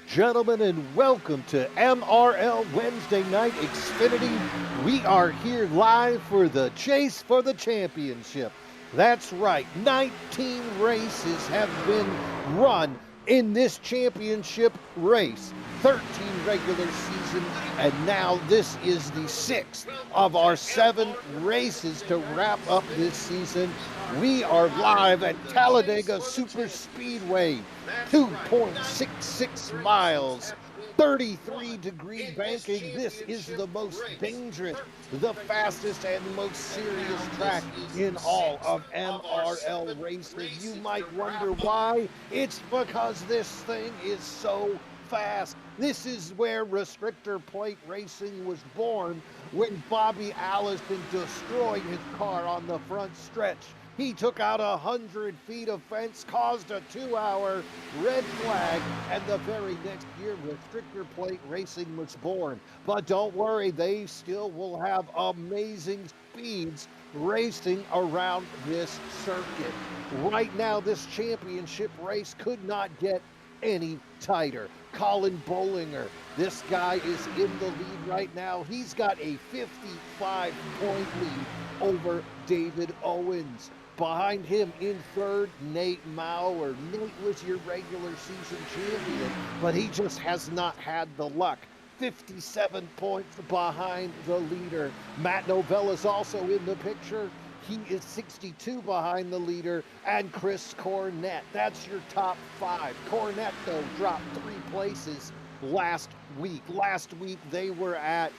gentlemen, and welcome to MRL Wednesday Night Xfinity. We are here live for the chase for the championship. That's right, 19 races have been run in this championship race. 13 regular season, and now this is the sixth of our 7 races to wrap up this season. We are live at Talladega Super Speedway, 2.66 miles, 33-degree banking. This is the most dangerous, the fastest, and most serious track in all of MRL racing. You might wonder why. It's because this thing is so fast. This is where restrictor plate racing was born when Bobby Allison destroyed his car on the front stretch. He took out 100 feet of fence, caused a 2-hour red flag, and the very next year, restrictor plate racing was born. But don't worry, they still will have amazing speeds racing around this circuit. Right now, this championship race could not get any tighter. Colin Bollinger, this guy is in the lead right now. He's got a 55-point lead over David Owens. Behind him in third, Nate Maurer. Nate was your regular season champion, but he just has not had the luck. 57 points behind the leader. Matt Novella's also in the picture. He is 62 behind the leader, and Chris Cornett. That's your top 5. Cornett, though, dropped 3 places last week. Last week, they were at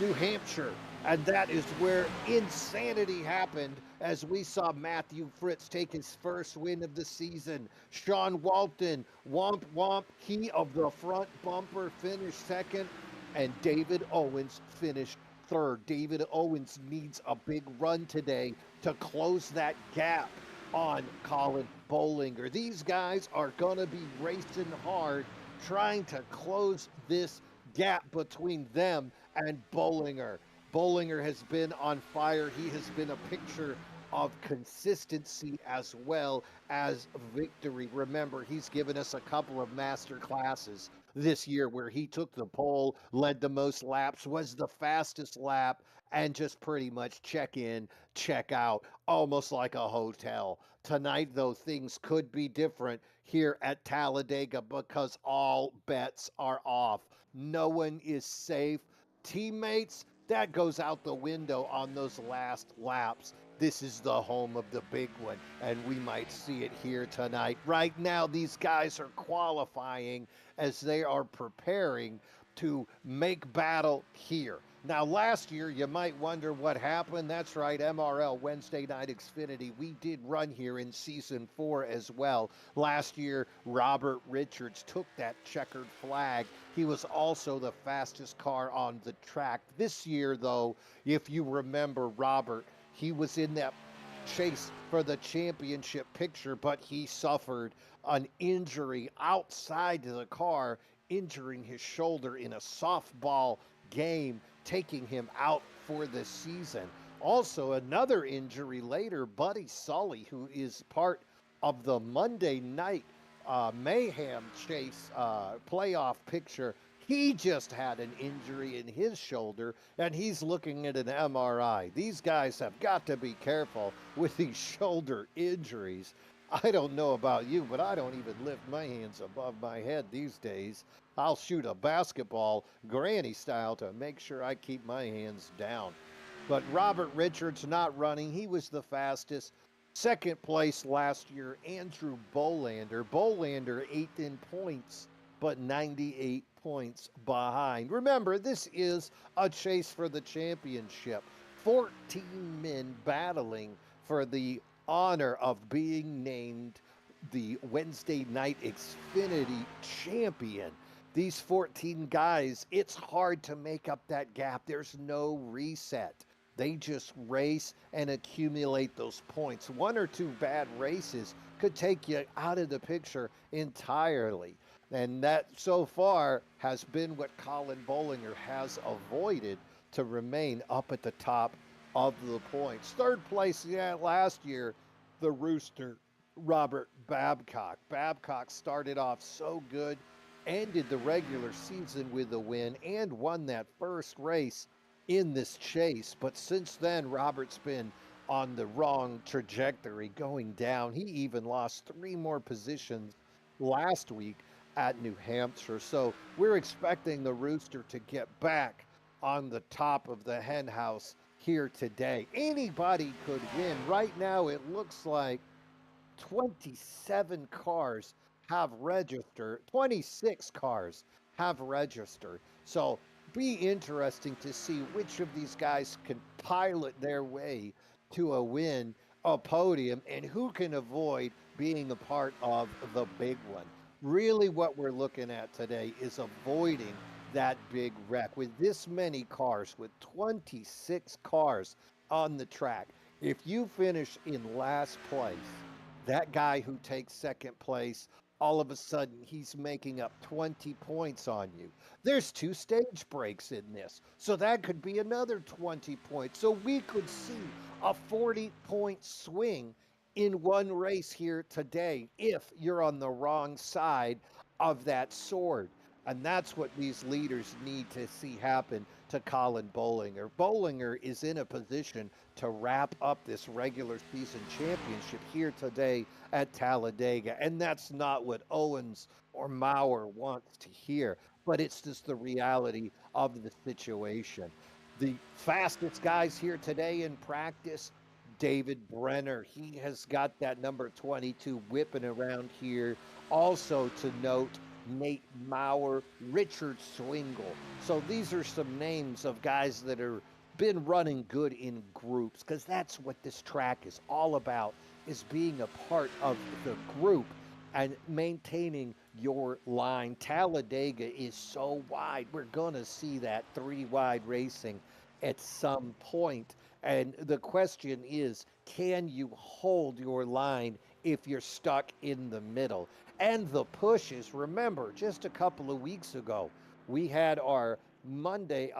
New Hampshire, and that is where insanity happened as we saw Matthew Fritz take his first win of the season. Sean Walton, womp womp, he of the front bumper finished second, and David Owens finished third. David Owens needs a big run today to close that gap on Colin Bollinger. These guys are going to be racing hard, trying to close this gap between them and Bollinger. Bollinger has been on fire. He has been a picture of consistency as well as victory. Remember, he's given us a couple of master classes this year where he took the pole, led the most laps, was the fastest lap, and just pretty much check in, check out, almost like a hotel. Tonight, though, things could be different here at Talladega because all bets are off. No one is safe. Teammates, that goes out the window on those last laps. This is the home of the big one, and we might see it here tonight. Right now, these guys are qualifying as they are preparing to make battle here. Now, last year, you might wonder what happened. That's right, MRL Wednesday Night Xfinity. We did run here in season 4 as well. Last year, Robert Richards took that checkered flag. He was also the fastest car on the track. This year, though, if you remember Robert, he was in that chase for the championship picture, but he suffered an injury outside of the car, injuring his shoulder in a softball game, taking him out for the season. Also, another injury later, Buddy Sully, who is part of the Monday night mayhem chase playoff picture. He just had an injury in his shoulder and he's looking at an MRI. These guys have got to be careful with these shoulder injuries. I don't know about you, but I don't even lift my hands above my head these days. I'll shoot a basketball granny style to make sure I keep my hands down. But Robert Richards not running. He was the fastest. Second place last year, Andrew Bolander. Bolander 8th in points, but 98 points behind. Remember, this is a chase for the championship. 14 men battling for the honor of being named the Wednesday Night Xfinity champion. These 14 guys, it's hard to make up that gap. There's no reset. They just race and accumulate those points. 1 or 2 bad races could take you out of the picture entirely. And that so far has been what Colin Bollinger has avoided to remain up at the top of the points. Third place, yeah, last year, the Rooster, Robert Babcock. Babcock started off so good. ended the regular season with a win and won that first race in this chase. But since then, Robert's been on the wrong trajectory, going down. He even lost 3 more positions last week at New Hampshire. So we're expecting the Rooster to get back on the top of the hen house here today. Anybody could win. Right now, it looks like 27 cars have registered, 26 cars have registered. So be interesting to see which of these guys can pilot their way to a win, a podium, and who can avoid being a part of the big one. Really, what we're looking at today is avoiding that big wreck with this many cars, with 26 cars on the track. If you finish in last place, that guy who takes second place, all of a sudden he's making up 20 points on you. There's 2 stage breaks in this, so that could be another 20 points. So we could see a 40-point swing in one race here today if you're on the wrong side of that sword. And that's what these leaders need to see happen to Colin Bollinger. Bollinger is in a position to wrap up this regular season championship here today at Talladega. And that's not what Owens or Maurer wants to hear, but it's just the reality of the situation. The fastest guys here today in practice, David Brenner. He has got that number 22 whipping around here. Also to note, Nate Maurer, Richard Swingle. So these are some names of guys that are been running good in groups, because that's what this track is all about, is being a part of the group and maintaining your line. Talladega is so wide. We're going to see that 3 wide racing at some point. And the question is, can you hold your line if you're stuck in the middle? And the pushes, remember, just a couple of weeks ago, we had our Monday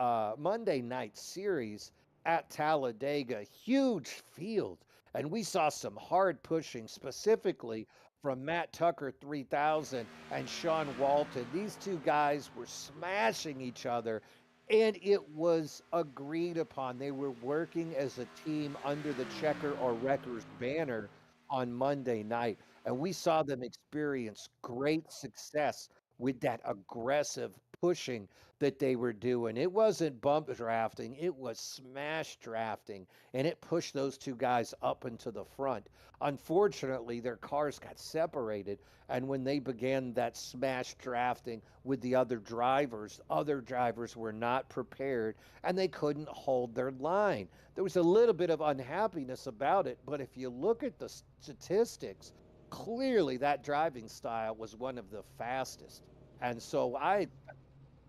night series at Talladega, huge field, and we saw some hard pushing, specifically from Matt Tucker 3000 and Sean Walton. These 2 guys were smashing each other, and it was agreed upon. They were working as a team under the Checker or Wreckers banner on Monday night, and we saw them experience great success with that aggressive pushing that they were doing. It wasn't bump drafting, it was smash drafting, and it pushed those 2 guys up into the front. Unfortunately, their cars got separated, and when they began that smash drafting with the other drivers were not prepared and they couldn't hold their line. There was a little bit of unhappiness about it, but if you look at the statistics, clearly that driving style was one of the fastest. And so I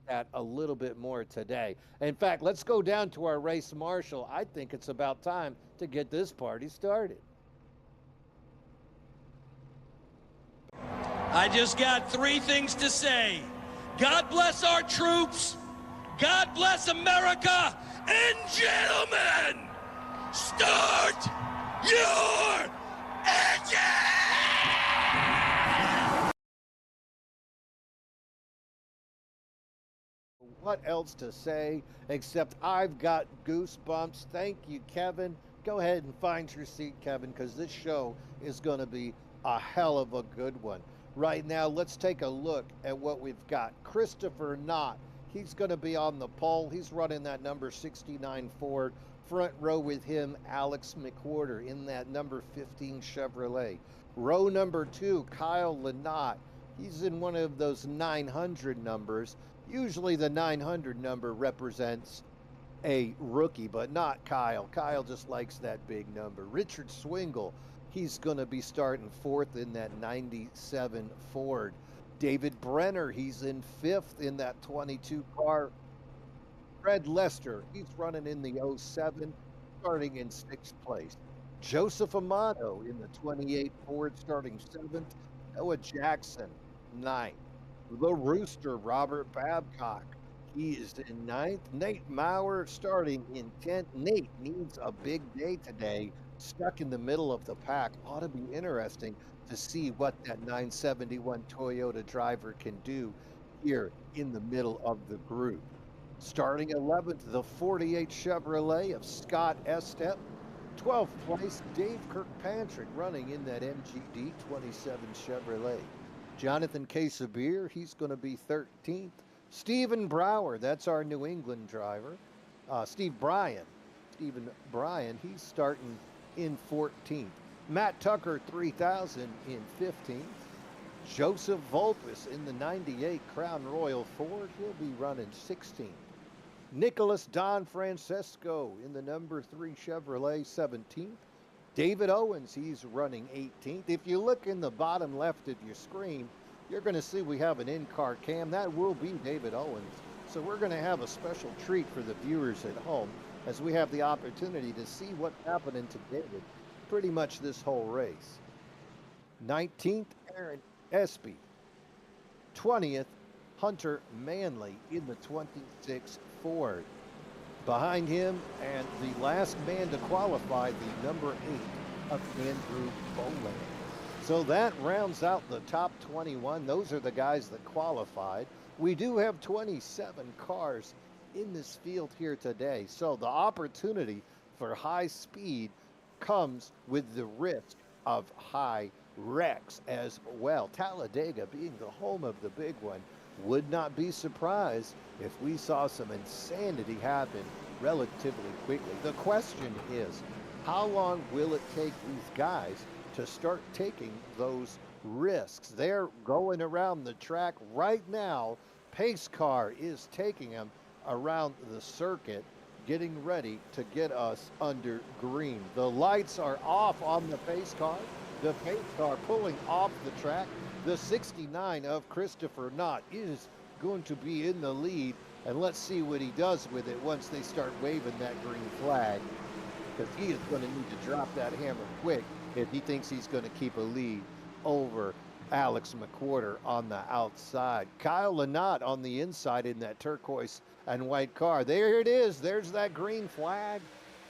that a little bit more today. In fact, let's go down to our race marshal. I think it's about time to get this party started. I just got 3 things to say. God bless our troops. God bless America. And gentlemen, start your engine! What else to say except I've got goosebumps. Thank you, Kevin. Go ahead and find your seat, Kevin, because this show is going to be a hell of a good one. Right now, let's take a look at what we've got. Christopher Knott, he's going to be on the pole. He's running that number 69 Ford. Front row with him, Alex McWhorter in that number 15 Chevrolet. Row number 2, Kyle Lynott. He's in one of those 900 numbers. Usually the 900 number represents a rookie, but not Kyle. Kyle just likes that big number. Richard Swingle, he's going to be starting 4th in that 97 Ford. David Brenner, he's in 5th in that 22 car. Fred Lester, he's running in the 07, starting in 6th place. Joseph Amato in the 28 Ford, starting 7th. Noah Jackson, 9th. The Rooster, Robert Babcock, he is in 9th. Nate Maurer starting in 10th. Nate needs a big day today, stuck in the middle of the pack. Ought to be interesting to see what that 971 Toyota driver can do here in the middle of the group. Starting 11th, the 48 Chevrolet of Scott Estep. 12th place, Dave Kirkpatrick running in that MGD 27 Chevrolet. Jonathan Casabir, he's going to be 13th. Stephen Brower, that's our New England driver. Stephen Bryan, he's starting in 14th. Matt Tucker, 3000 in 15th. Joseph Volpus in the 98 Crown Royal Ford, he'll be running 16th. Nicholas Don Francesco in the number 3 Chevrolet, 17th. David Owens, he's running 18th. If you look in the bottom left of your screen, you're going to see we have an in-car cam. That will be David Owens. So we're going to have a special treat for the viewers at home as we have the opportunity to see what's happening to David pretty much this whole race. 19th, Aaron Espy. 20th, Hunter Manley in the 26 Ford. Behind him, and the last man to qualify, the number 8 of Andrew Boland. So that rounds out the top 21. Those are the guys that qualified. We do have 27 cars in this field here today. So the opportunity for high speed comes with the risk of high wrecks as well. Talladega being the home of the big one, would not be surprised if we saw some insanity happen relatively quickly. The question is, how long will it take these guys to start taking those risks? They're going around the track right now. Pace car is taking them around the circuit, getting ready to get us under green. The lights are off on the pace car. The pace car pulling off the track. The 69 of Christopher Knott is going to be in the lead, and let's see what he does with it once they start waving that green flag, because he is going to need to drop that hammer quick if he thinks he's going to keep a lead over Alex McWhorter on the outside. Kyle Lynott on the inside in that turquoise and white car. There it is. There's that green flag.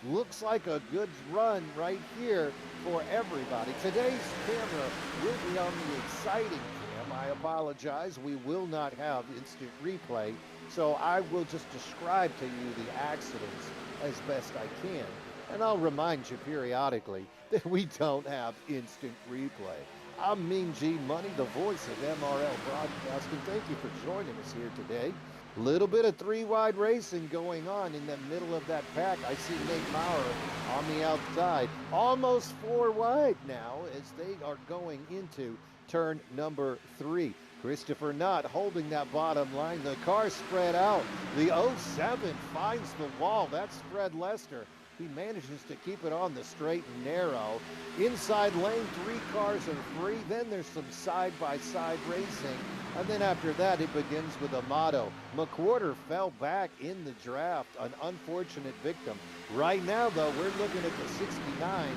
Looks like a good run right here for everybody. Today's camera will be on the exciting cam. I apologize. We will not have instant replay, so I will just describe to you the accidents as best I can. And I'll remind you periodically that we don't have instant replay. I'm Mean G Money, the voice of MRL Broadcasting. Thank you for joining us here today. Little bit of three-wide racing going on in the middle of that pack. I see Nate Maurer on the outside. Almost four wide now as they are going into turn number 3. Christopher Knott holding that bottom line. The car spread out. The 07 finds the wall. That's Fred Lester. He manages to keep it on the straight and narrow. Inside lane, 3 cars are free. Then there's some side-by-side racing. And then after that, it begins with a motto. McWhorter fell back in the draft, an unfortunate victim. Right now, though, we're looking at the 69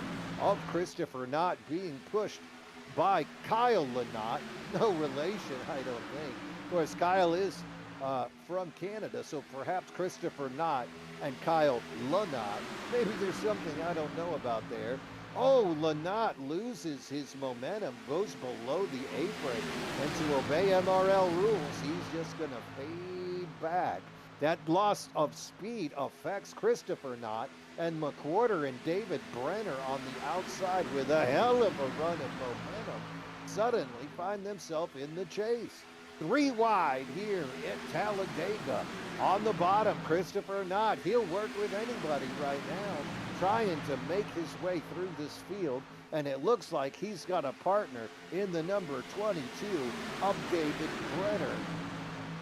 of Christopher Knott being pushed by Kyle Lynott. No relation, I don't think. Of course, Kyle is from Canada, so perhaps Christopher Knott and Kyle Lynott. Maybe there's something I don't know about there. Oh, Lynott loses his momentum, goes below the apron, and to obey MRL rules, he's just going to fade back. That loss of speed affects Christopher Knott, and McWhorter and David Brenner on the outside with a hell of a run of momentum suddenly find themselves in the chase. 3 wide here at Talladega. On the bottom, Christopher Knott. He'll work with anybody right now, trying to make his way through this field, and it looks like he's got a partner in the number 22 of David Brenner.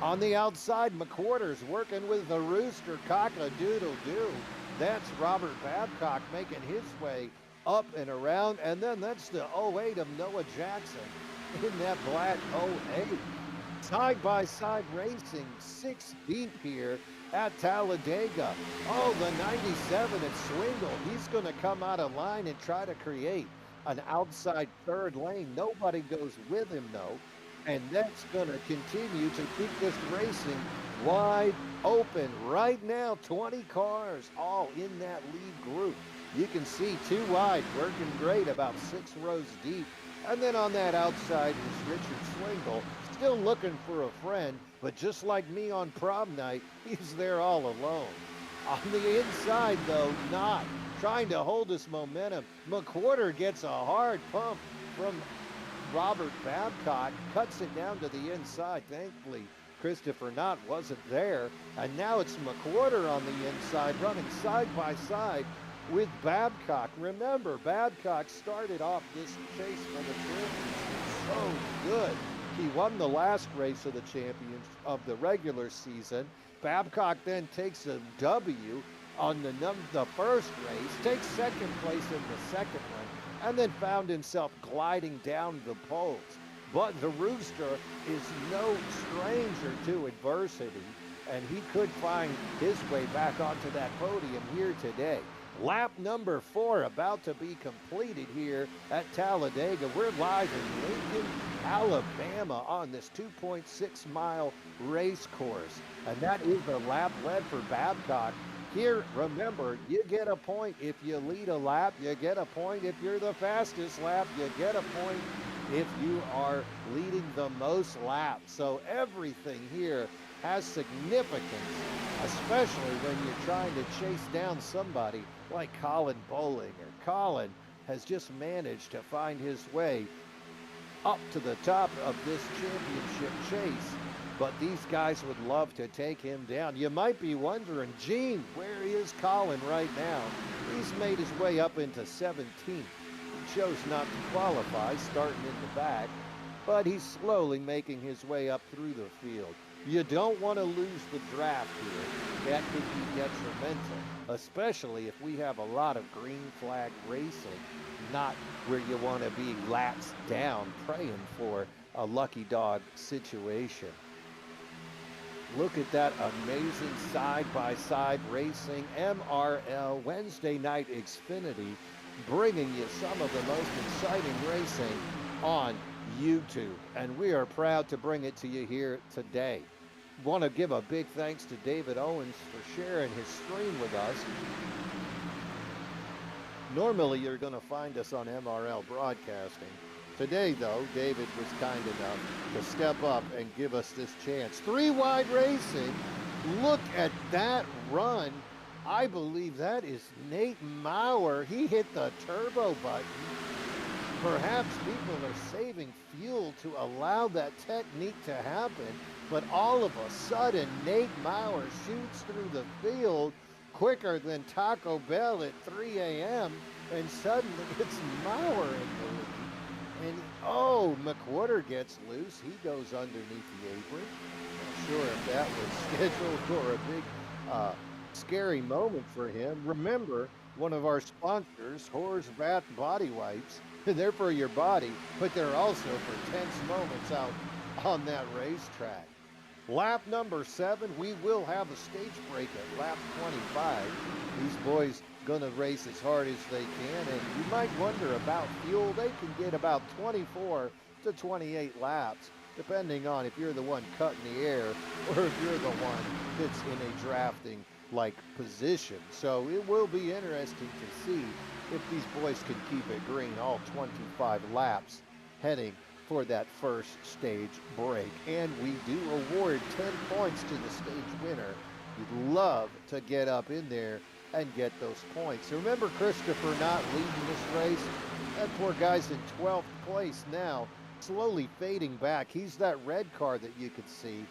On the outside, McWhorter's working with the Rooster Cock-a-doodle-doo. That's Robert Babcock making his way up and around, and then that's the 08 of Noah Jackson in that black 08. Side-by-side racing, 6 deep here at Talladega. Oh, the 97 at Swingle. He's going to come out of line and try to create an outside third lane. Nobody goes with him, though. And that's going to continue to keep this racing wide open. Right now, 20 cars all in that lead group. You can see 2 wide, working great, about 6 rows deep. And then on that outside is Richard Swingle, still looking for a friend. But just like me on prom night, he's there all alone. On the inside, though, not trying to hold his momentum. McWhorter gets a hard pump from Robert Babcock, cuts it down to the inside. Thankfully, Christopher Knott wasn't there. And now it's McWhorter on the inside, running side by side with Babcock. Remember, Babcock started off this chase for the championship so good. He won the last race of the champions of the regular season. Babcock then takes a W on the first race, takes second place in the second one, and then found himself gliding down the poles. But the Rooster is no stranger to adversity, and he could find his way back onto that podium here today. Lap number 4 about to be completed here at Talladega. We're live in Lincoln, Alabama on this 2.6-mile race course. And that is a lap led for Babcock. Here, remember, you get a point if you lead a lap. You get a point if you're the fastest lap. You get a point if you are leading the most laps. So everything here has significance, especially when you're trying to chase down somebody like Colin Bollinger. Colin has just managed to find his way up to the top of this championship chase, but these guys would love to take him down. You might be wondering, Gene, where is Colin right now? He's made his way up into 17th. He chose not to qualify, starting in the back, but he's slowly making his way up through the field. You don't want to lose the draft here. That could be detrimental, especially if we have a lot of green flag racing, not where you want to be laps down praying for a lucky dog situation. Look at that amazing side-by-side racing. MRL Wednesday Night Xfinity, bringing you some of the most exciting racing on YouTube, and we are proud to bring it to you here today. Want to give a big thanks to David Owens for sharing his stream with us. Normally you're going to find us on MRL Broadcasting. Today, though, David was kind enough to step up and give us this chance. 3-wide racing. Look at that run. I believe that is Nate Maurer. He hit the turbo button. Perhaps people are saving fuel to allow that technique to happen, but all of a sudden, Nate Maurer shoots through the field quicker than Taco Bell at 3 a.m., and suddenly it's Maurer in the lead. And, oh, McWhorter gets loose. He goes underneath the apron. Not sure if that was scheduled for a big, scary moment for him. Remember, one of our sponsors, Whores Bath Body Wipes, they're for your body, but they're also for tense moments out on that racetrack. Lap number 7, we will have a stage break at lap 25. These boys gonna race as hard as they can, and you might wonder about fuel. They can get about 24 to 28 laps, depending on if you're the one cutting the air or if you're the one that's in a drafting like position. So it will be interesting to see if these boys can keep it green all 25 laps heading for that first stage break. And we do award 10 points to the stage winner. We'd love to get up in there and get those points. Remember Christopher Knott leading this race? That poor guy's in 12th place now, slowly fading back. He's that red car that you could see.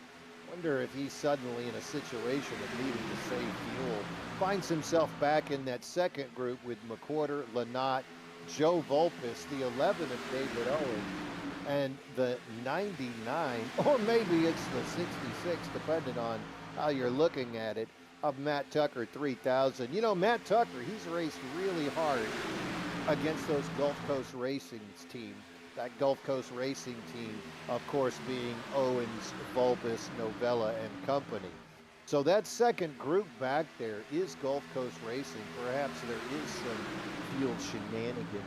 Wonder if he's suddenly in a situation of needing to save fuel. Finds himself back in that second group with McWhorter, Lynott, Joe Volpis, the 11 of David Owens, and the 99, or maybe it's the 66, depending on how you're looking at it, of Matt Tucker 3000. You know, Matt Tucker, he's raced really hard against those Gulf Coast Racing's team. That Gulf Coast Racing team, of course, being Owens, Volpis, Novella, and company. So that second group back there is Gulf Coast Racing. Perhaps there is some fuel shenanigan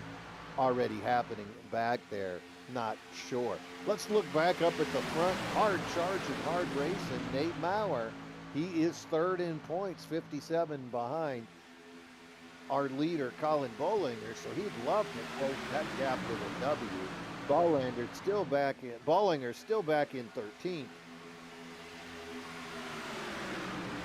already happening back there. Not sure. Let's look back up at the front. Hard charging, hard racing. Nate Maurer, he is third in points, 57 behind our leader, Colin Bollinger, so he'd love to close that gap with a W. Bollinger still back in 13th.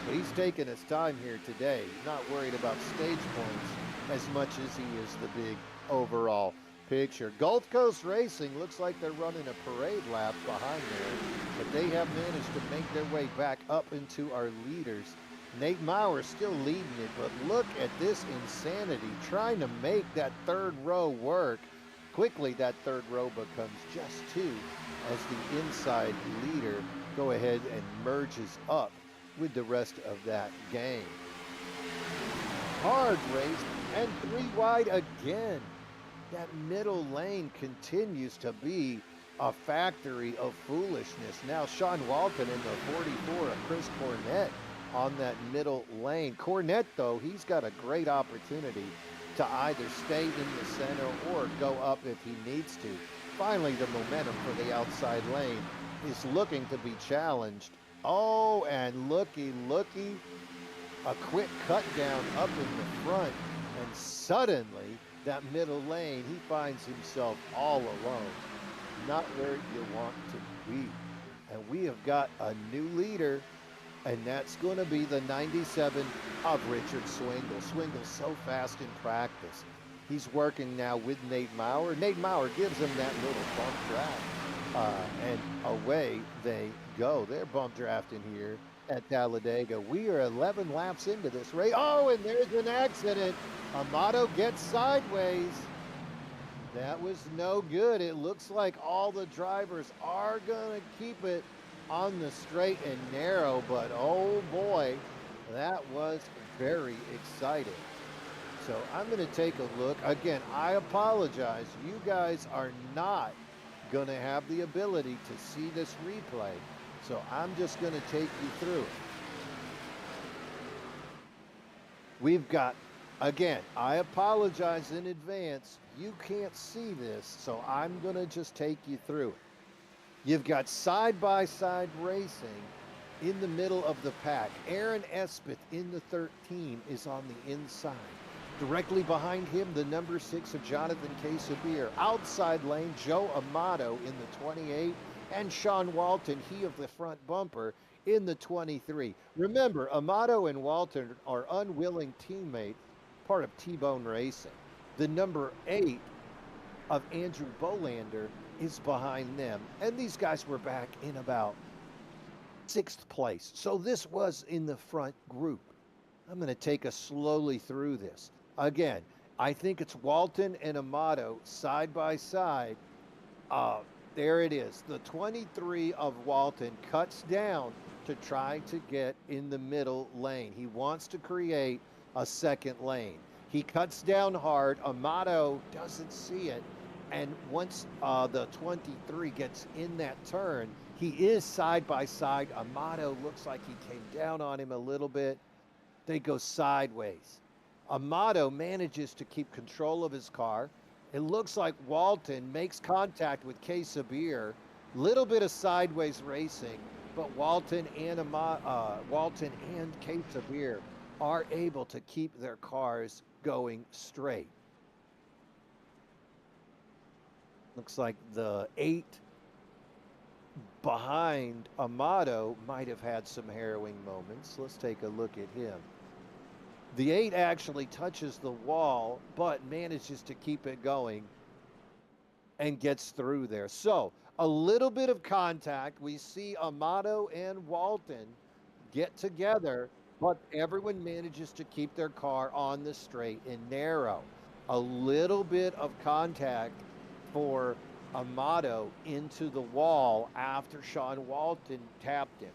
But he's taking his time here today, not worried about stage points as much as he is the big overall picture. Gulf Coast Racing looks like they're running a parade lap behind there, but they have managed to make their way back up into our leaders. Nate Maurer still leading it, but look at this insanity, trying to make that third row work. Quickly, that third row becomes just two as the inside leader go ahead and merges up with the rest of that game. Hard race and 3 wide again. That middle lane continues to be a factory of foolishness. Now Sean Walton in the 44 of Chris Cornett on that middle lane. Cornett, though, he's got a great opportunity to either stay in the center or go up if he needs to. Finally, the momentum for the outside lane is looking to be challenged. Oh, and looky, a quick cut down up in the front, and suddenly that middle lane, he finds himself all alone, not where you want to be. And we have got a new leader, and that's going to be the 97 of Richard Swingle. Swingle's so fast in practice. He's working now with Nate Maurer. Nate Maurer gives him that little bump draft, and away they go. They're bump drafting here at Talladega. We are 11 laps into this race. Oh, and there's an accident. Amato gets sideways. That was no good. It looks like all the drivers are going to keep it on the straight and narrow, but oh boy, that was very exciting. So I'm going to take a look. Again, I apologize. You guys are not going to have the ability to see this replay. So I'm just going to take you through it. We've got, again, I apologize in advance. You can't see this, so I'm going to just take you through it. You've got side-by-side racing in the middle of the pack. Aaron Espeth in the 13 is on the inside. Directly behind him, the number 6 of Jonathan Quesabir. Outside lane, Joe Amato in the 28. And Sean Walton, he of the front bumper, in the 23. Remember, Amato and Walton are unwilling teammates, part of T-Bone Racing. The number 8 of Andrew Bolander is behind them. And these guys were back in about 6th place. So this was in the front group. I'm going to take us slowly through this. Again, I think it's Walton and Amato side by side. There it is. The 23 of Walton cuts down to try to get in the middle lane. He wants to create a second lane. He cuts down hard. Amato doesn't see it. And once the 23 gets in that turn, he is side by side. Amato looks like he came down on him a little bit. They go sideways. Amato manages to keep control of his car. It looks like Walton makes contact with Quesabir. Little bit of sideways racing, but Walton and Quesabir are able to keep their cars going straight. Looks like the 8 behind Amato might have had some harrowing moments. Let's take a look at him. The 8 actually touches the wall, but manages to keep it going and gets through there. So a little bit of contact. We see Amato and Walton get together, but everyone manages to keep their car on the straight and narrow. A little bit of contact for Amato into the wall after Sean Walton tapped him.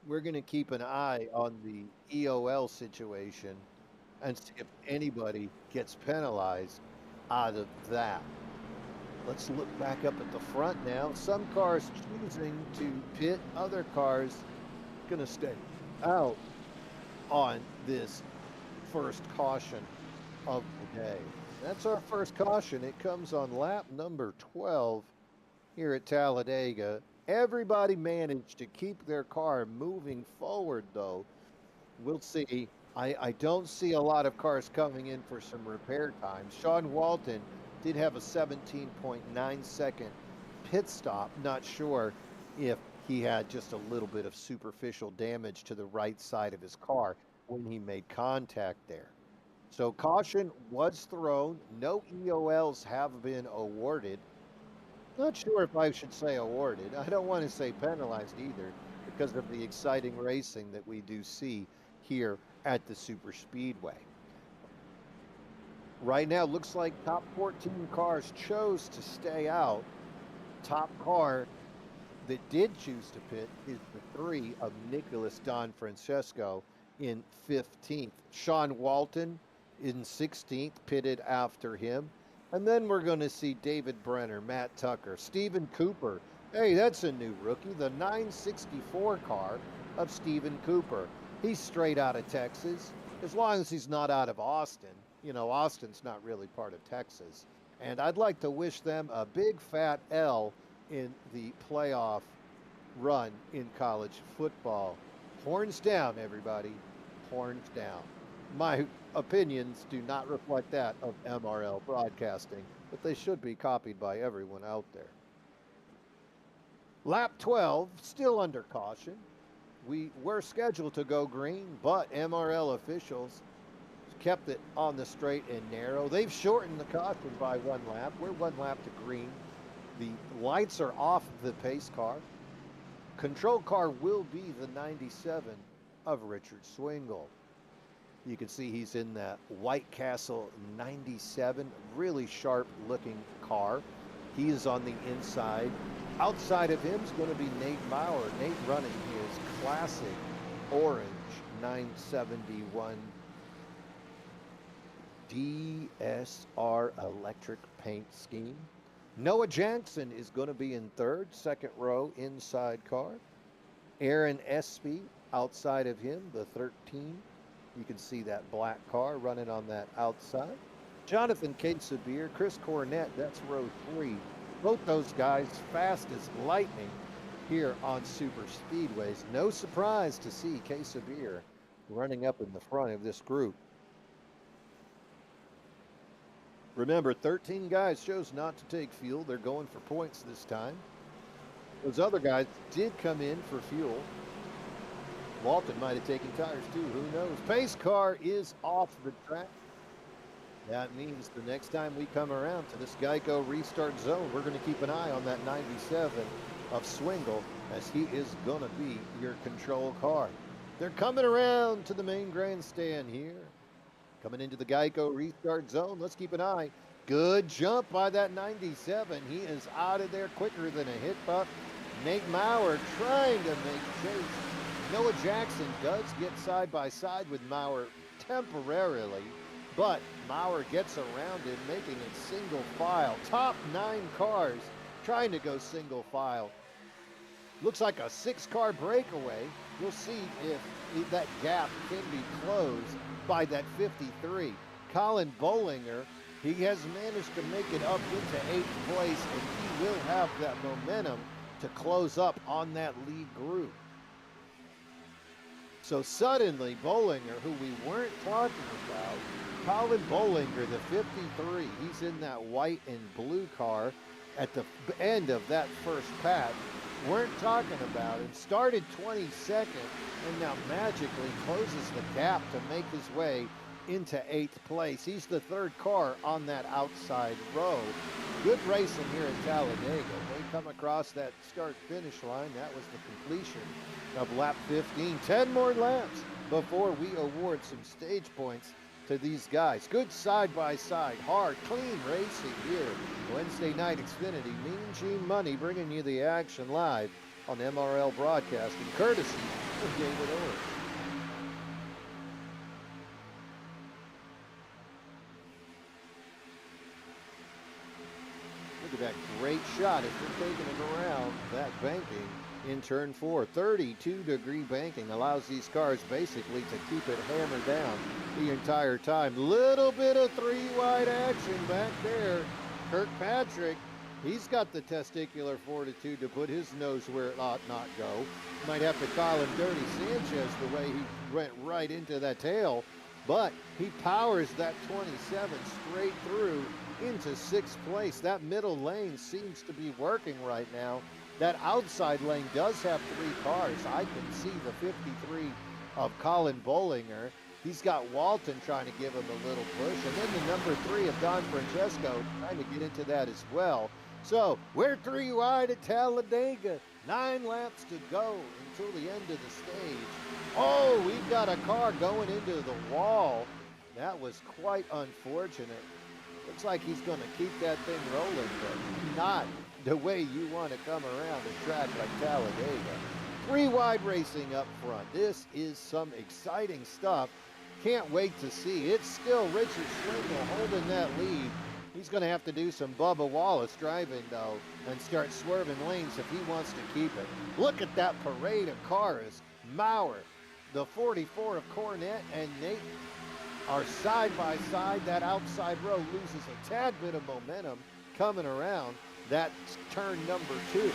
We're going to keep an eye on the EOL situation and see if anybody gets penalized out of that. Let's look back up at the front now. Some cars choosing to pit, other cars going to stay out on this first caution of the day. That's our first caution. It comes on lap number 12 here at Talladega. Everybody managed to keep their car moving forward, though. We'll see. I don't see a lot of cars coming in for some repair time. Sean Walton did have a 17.9 second pit stop. Not sure if he had just a little bit of superficial damage to the right side of his car when he made contact there. So caution was thrown. No EOLs have been awarded. Not sure if I should say awarded. I don't want to say penalized either because of the exciting racing that we do see here at the Super Speedway. Right now, looks like top 14 cars chose to stay out. Top car that did choose to pit is the 3 of Nicholas Don Francesco in 15th. Sean Walton in 16th, pitted after him. And then we're going to see David Brenner, Matt Tucker, Stephen Cooper. Hey, that's a new rookie, the 964 car of Stephen Cooper. He's straight out of Texas, as long as he's not out of Austin. You know, Austin's not really part of Texas. And I'd like to wish them a big fat L in the playoff run in college football. Horns down, everybody. Horns down. My opinions do not reflect that of MRL Broadcasting, but they should be copied by everyone out there. Lap 12, still under caution. We were scheduled to go green, but MRL officials kept it on the straight and narrow. They've shortened the caution by 1 lap. We're 1 lap to green. The lights are off the pace car. Control car will be the 97 of Richard Swingle. You can see he's in that White Castle 97, really sharp looking car. He is on the inside. Outside of him is going to be Nate Maurer. Nate running his classic orange 971 DSR electric paint scheme. Noah Jackson is going to be in 3rd, 2nd row inside car. Aaron Espy outside of him, the 13. You can see that black car running on that outside. Jonathan Sabir, Chris Cornett, that's row 3. Both those guys fast as lightning here on Super Speedways. No surprise to see Sabir running up in the front of this group. Remember, 13 guys chose not to take fuel. They're going for points this time. Those other guys did come in for fuel. Walton might have taken tires too, who knows? Pace car is off the track. That means the next time we come around to this Geico restart zone, we're going to keep an eye on that 97 of Swingle, as he is going to be your control car. They're coming around to the main grandstand here. Coming into the Geico restart zone. Let's keep an eye. Good jump by that 97. He is out of there quicker than a hit buck. Nate Maurer trying to make chase. Noah Jackson does get side by side with Maurer temporarily, but Maurer gets around him, making it single file. Top 9 cars trying to go single file. Looks like a 6-car breakaway. We'll see if that gap can be closed by that 53. Colin Bollinger, he has managed to make it up into 8th place, and he will have that momentum to close up on that lead group. So suddenly, Bollinger, who we weren't talking about, Colin Bollinger, the 53, he's in that white and blue car at the end of that first patch. Weren't talking about him. Started 22nd and now magically closes the gap to make his way into 8th place. He's the 3rd car on that outside row. Good racing here at Talladega. They come across that start-finish line. That was the completion of lap 15. 10 more laps before we award some stage points to these guys. Good side-by-side, hard, clean racing here. Wednesday night Xfinity, Mean Gene Money bringing you the action live on MRL Broadcasting, courtesy of David Orr. Look at that great shot as they're taking him around that banking in turn 4. 32-degree banking allows these cars basically to keep it hammered down the entire time. Little bit of 3-wide action back there. Kirkpatrick, he's got the testicular fortitude to put his nose where it ought not go. Might have to call him Dirty Sanchez the way he went right into that tail, but he powers that 27 straight through into 6th place. That middle lane seems to be working right now That outside lane does have 3 cars. I can see the 53 of Colin Bollinger. He's got Walton trying to give him a little push, and then the number 3 of Don Francesco trying to get into that as well. So we're 3 wide at Talladega. 9 laps to go until the end of the stage. Oh, we've got a car going into the wall. That was quite unfortunate. Looks like he's going to keep that thing rolling, but not the way you want to come around a track like Talladega. 3 wide racing up front. This is some exciting stuff. Can't wait to see. It's still Richard Swingle holding that lead. He's going to have to do some Bubba Wallace driving, though, and start swerving lanes if he wants to keep it. Look at that parade of cars. Maurer, the 44 of Cornette, and Nate are side by side. That outside row loses a tad bit of momentum coming around. That's turn number 2.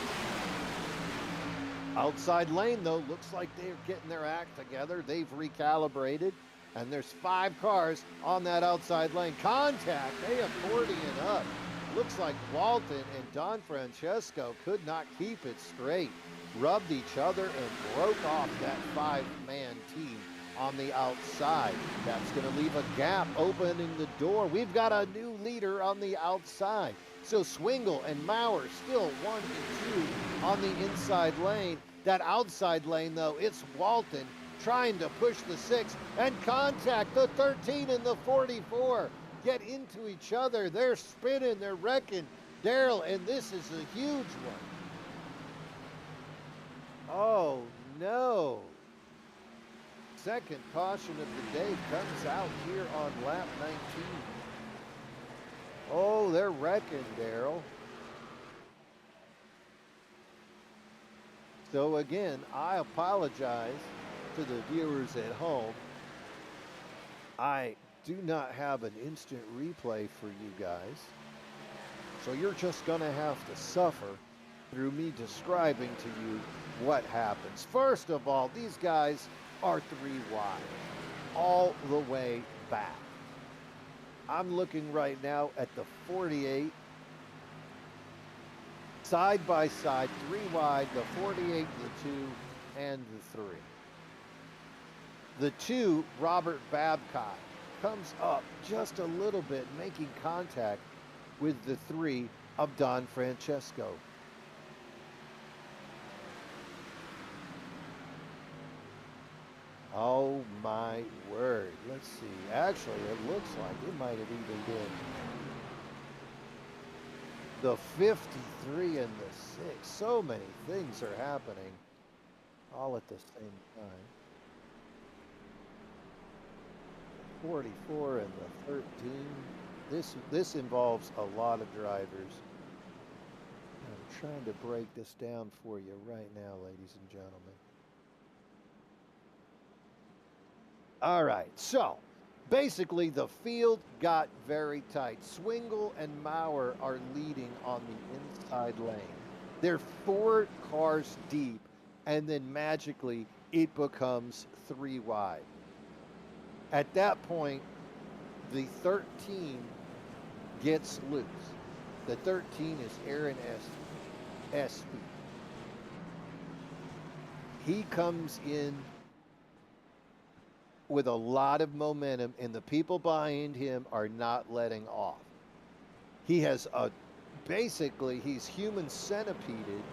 Outside lane, though, looks like they're getting their act together. They've recalibrated, and there's 5 cars on that outside lane. Contact, they accordion up. Looks like Walton and Don Francesco could not keep it straight. Rubbed each other and broke off that 5-man team on the outside. That's going to leave a gap opening the door. We've got a new leader on the outside. So Swingle and Maurer still 1 and 2 on the inside lane. That outside lane, though, it's Walton trying to push the 6 and contact the 13 and the 44. Get into each other. They're spinning, they're wrecking. Daryl, and this is a huge one. Oh, no. Second caution of the day comes out here on lap 19. Oh, they're wrecking, Daryl. So again, I apologize to the viewers at home. I do not have an instant replay for you guys. So you're just going to have to suffer through me describing to you what happens. First of all, these guys are 3 wide, all the way back. I'm looking right now at the 48, side by side, 3 wide, the 48, the 2, and the 3. The 2, Robert Babcock, comes up just a little bit, making contact with the 3 of Don Francesco. Oh my word. Let's see. Actually, it looks like it might have even been the 53 and the 6. So many things are happening all at the same time. 44 and the 13. This involves a lot of drivers. I'm trying to break this down for you right now, ladies and gentlemen. All right, so basically the field got very tight. Swingle and Maurer are leading on the inside lane. They're 4 cars deep, and then magically it becomes 3 wide. At that point, the 13 gets loose. The 13 is Aaron Espy. He comes in with a lot of momentum, and the people behind him are not letting off. He has basically, he's human centipeded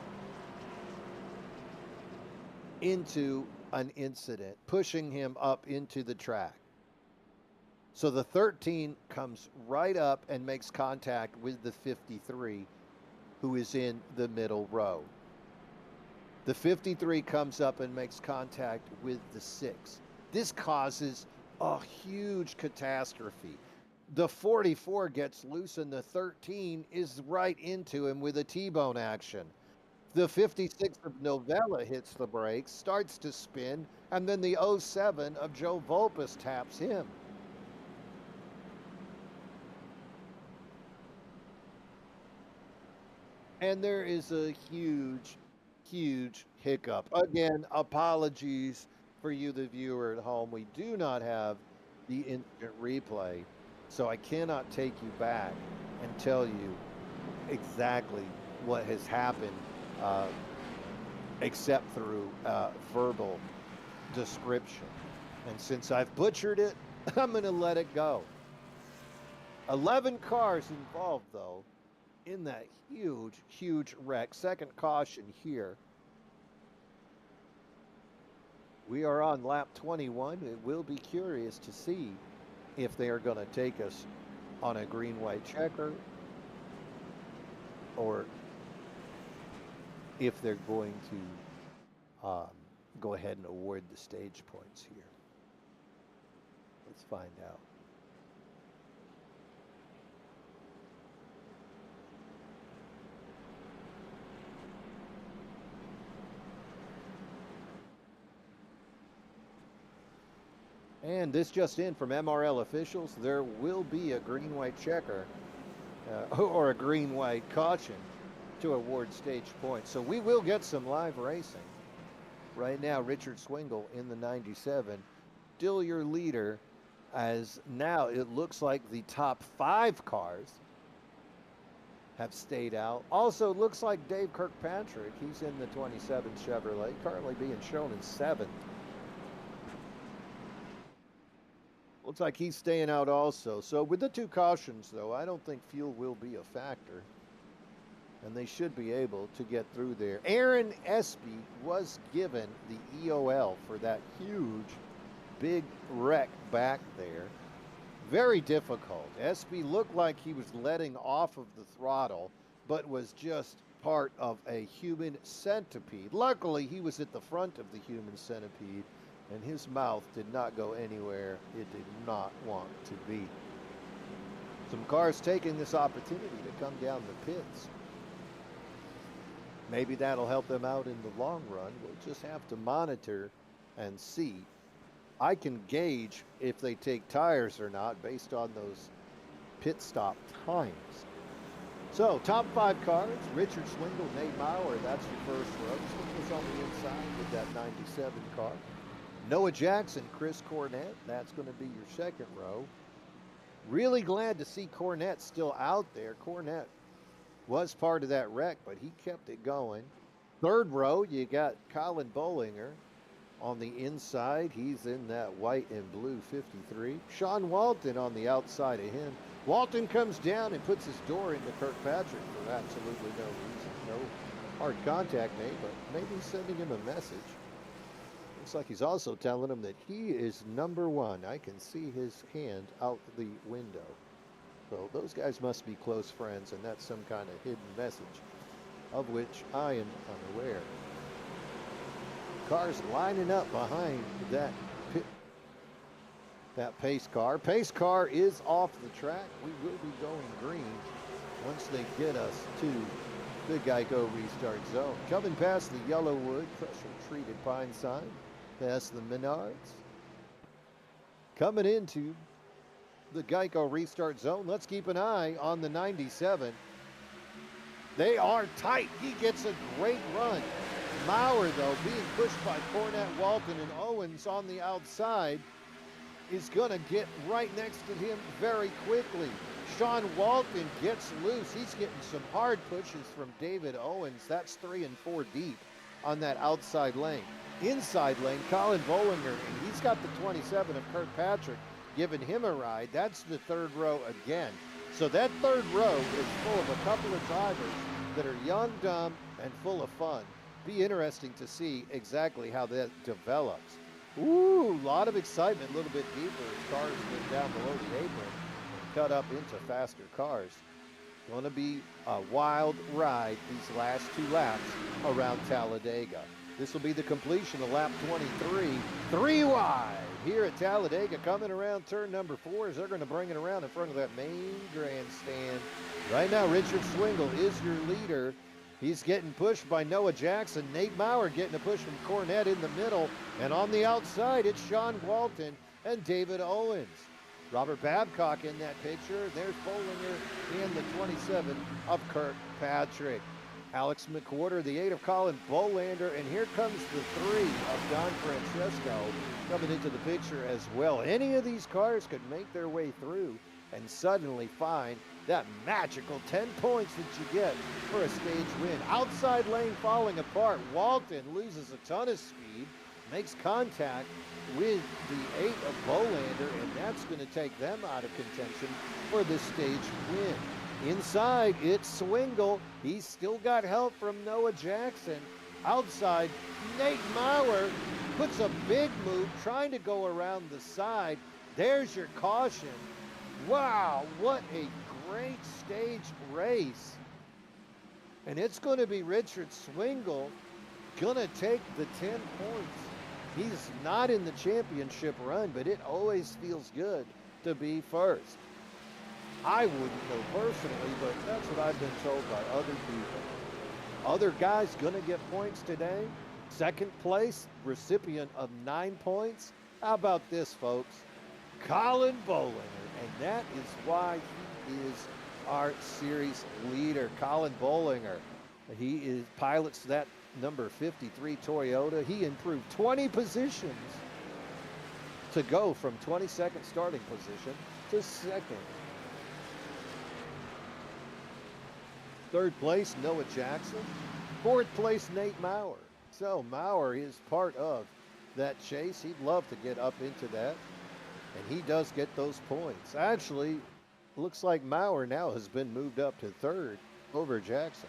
into an incident, pushing him up into the track. So the 13 comes right up and makes contact with the 53, who is in the middle row. The 53 comes up and makes contact with the 6. This causes a huge catastrophe. The 44 gets loose, and the 13 is right into him with a T-bone action. The 56 of Novella hits the brakes, starts to spin, and then the 07 of Joe Volpus taps him. And there is a huge, huge hiccup. Again, apologies for you, the viewer at home. We do not have the instant replay, so I cannot take you back and tell you exactly what has happened except through verbal description. And since I've butchered it, I'm going to let it go. 11 cars involved, though, in that huge, huge wreck. Second caution here. We are on lap 21. It will be curious to see if they are going to take us on a green-white checker or if they're going to go ahead and award the stage points here. Let's find out. And this just in from MRL officials, there will be a green-white checker or a green-white caution to award stage points. So we will get some live racing. Right now, Richard Swingle in the 97, still your leader, as now it looks like the top 5 cars have stayed out. Also, looks like Dave Kirkpatrick, he's in the 27 Chevrolet, currently being shown in 7th. Looks like he's staying out also. So with the 2 cautions, though, I don't think fuel will be a factor. And they should be able to get through there. Aaron Espy was given the EOL for that huge, big wreck back there. Very difficult. Espy looked like he was letting off of the throttle, but was just part of a human centipede. Luckily, he was at the front of the human centipede, and his mouth did not go anywhere it did not want to be. Some cars taking this opportunity to come down the pits. Maybe that'll help them out in the long run. We'll just have to monitor and see. I can gauge if they take tires or not based on those pit stop times. So, top 5 cars, Richard Swingle, Nate Maurer, that's your first row. Swingle's on the inside with that 97 car. Noah Jackson, Chris Cornett, that's going to be your second row. Really glad to see Cornett still out there. Cornett was part of that wreck, but he kept it going. Third row, you got Colin Bollinger on the inside. He's in that white and blue 53. Sean Walton on the outside of him. Walton comes down and puts his door into Kirkpatrick for absolutely no reason. No hard contact made, but maybe he's sending him a message. Looks like he's also telling him that he is number 1. I can see his hand out the window. So those guys must be close friends, and that's some kind of hidden message of which I am unaware. Cars lining up behind that pace car. Pace car is off the track. We will be going green once they get us to the Geico restart zone. Coming past the Yellowwood pressure-treated pine sign, past the Menards. Coming into the Geico restart zone. Let's keep an eye on the 97. They are tight. He gets a great run. Maurer, though, being pushed by Cornett, Walton, and Owens on the outside, is going to get right next to him very quickly. Sean Walton gets loose. He's getting some hard pushes from David Owens. That's 3 and 4 deep on that outside lane. Inside lane, Colin Bollinger, and he's got the 27 of Kirkpatrick giving him a ride. That's the third row again. So that third row is full of a couple of drivers that are young, dumb, and full of fun. Be interesting to see exactly how that develops. Ooh, a lot of excitement, a little bit deeper as cars get down below the apron and cut up into faster cars. Going to be a wild ride these last 2 laps around Talladega. This will be the completion of lap 23, 3 wide here at Talladega, coming around turn number 4 as they're going to bring it around in front of that main grandstand. Right now, Richard Swingle is your leader. He's getting pushed by Noah Jackson. Nate Maurer getting a push from Cornett in the middle. And on the outside, it's Sean Walton and David Owens. Robert Babcock in that picture. There's Bollinger and the 27 of Kirkpatrick. Alex McWhorter, the 8 of Colin Bolander, and here comes the 3 of Don Francesco coming into the picture as well. Any of these cars could make their way through and suddenly find that magical 10 points that you get for a stage win. Outside lane falling apart. Walton loses a ton of speed, makes contact with the 8 of Bolander, and that's going to take them out of contention for the stage win. Inside, it's Swingle. He's still got help from Noah Jackson. Outside, Nate Maurer puts a big move trying to go around the side. There's your caution. Wow, what a great stage race. And it's going to be Richard Swingle going to take the 10 points. He's not in the championship run, but it always feels good to be first. I wouldn't know personally, but that's what I've been told by other people. Other guys going to get points today. Second place, recipient of 9 points. How about this, folks? Colin Bolinger, and that is why he is our series leader. Colin Bolinger, he pilots that number 53 Toyota. He improved 20 positions to go from 22nd starting position to second. Third place, Noah Jackson. Fourth place, Nate Maurer. So Maurer is part of that chase. He'd love to get up into that, and he does get those points. Actually, looks like Maurer now has been moved up to third over Jackson.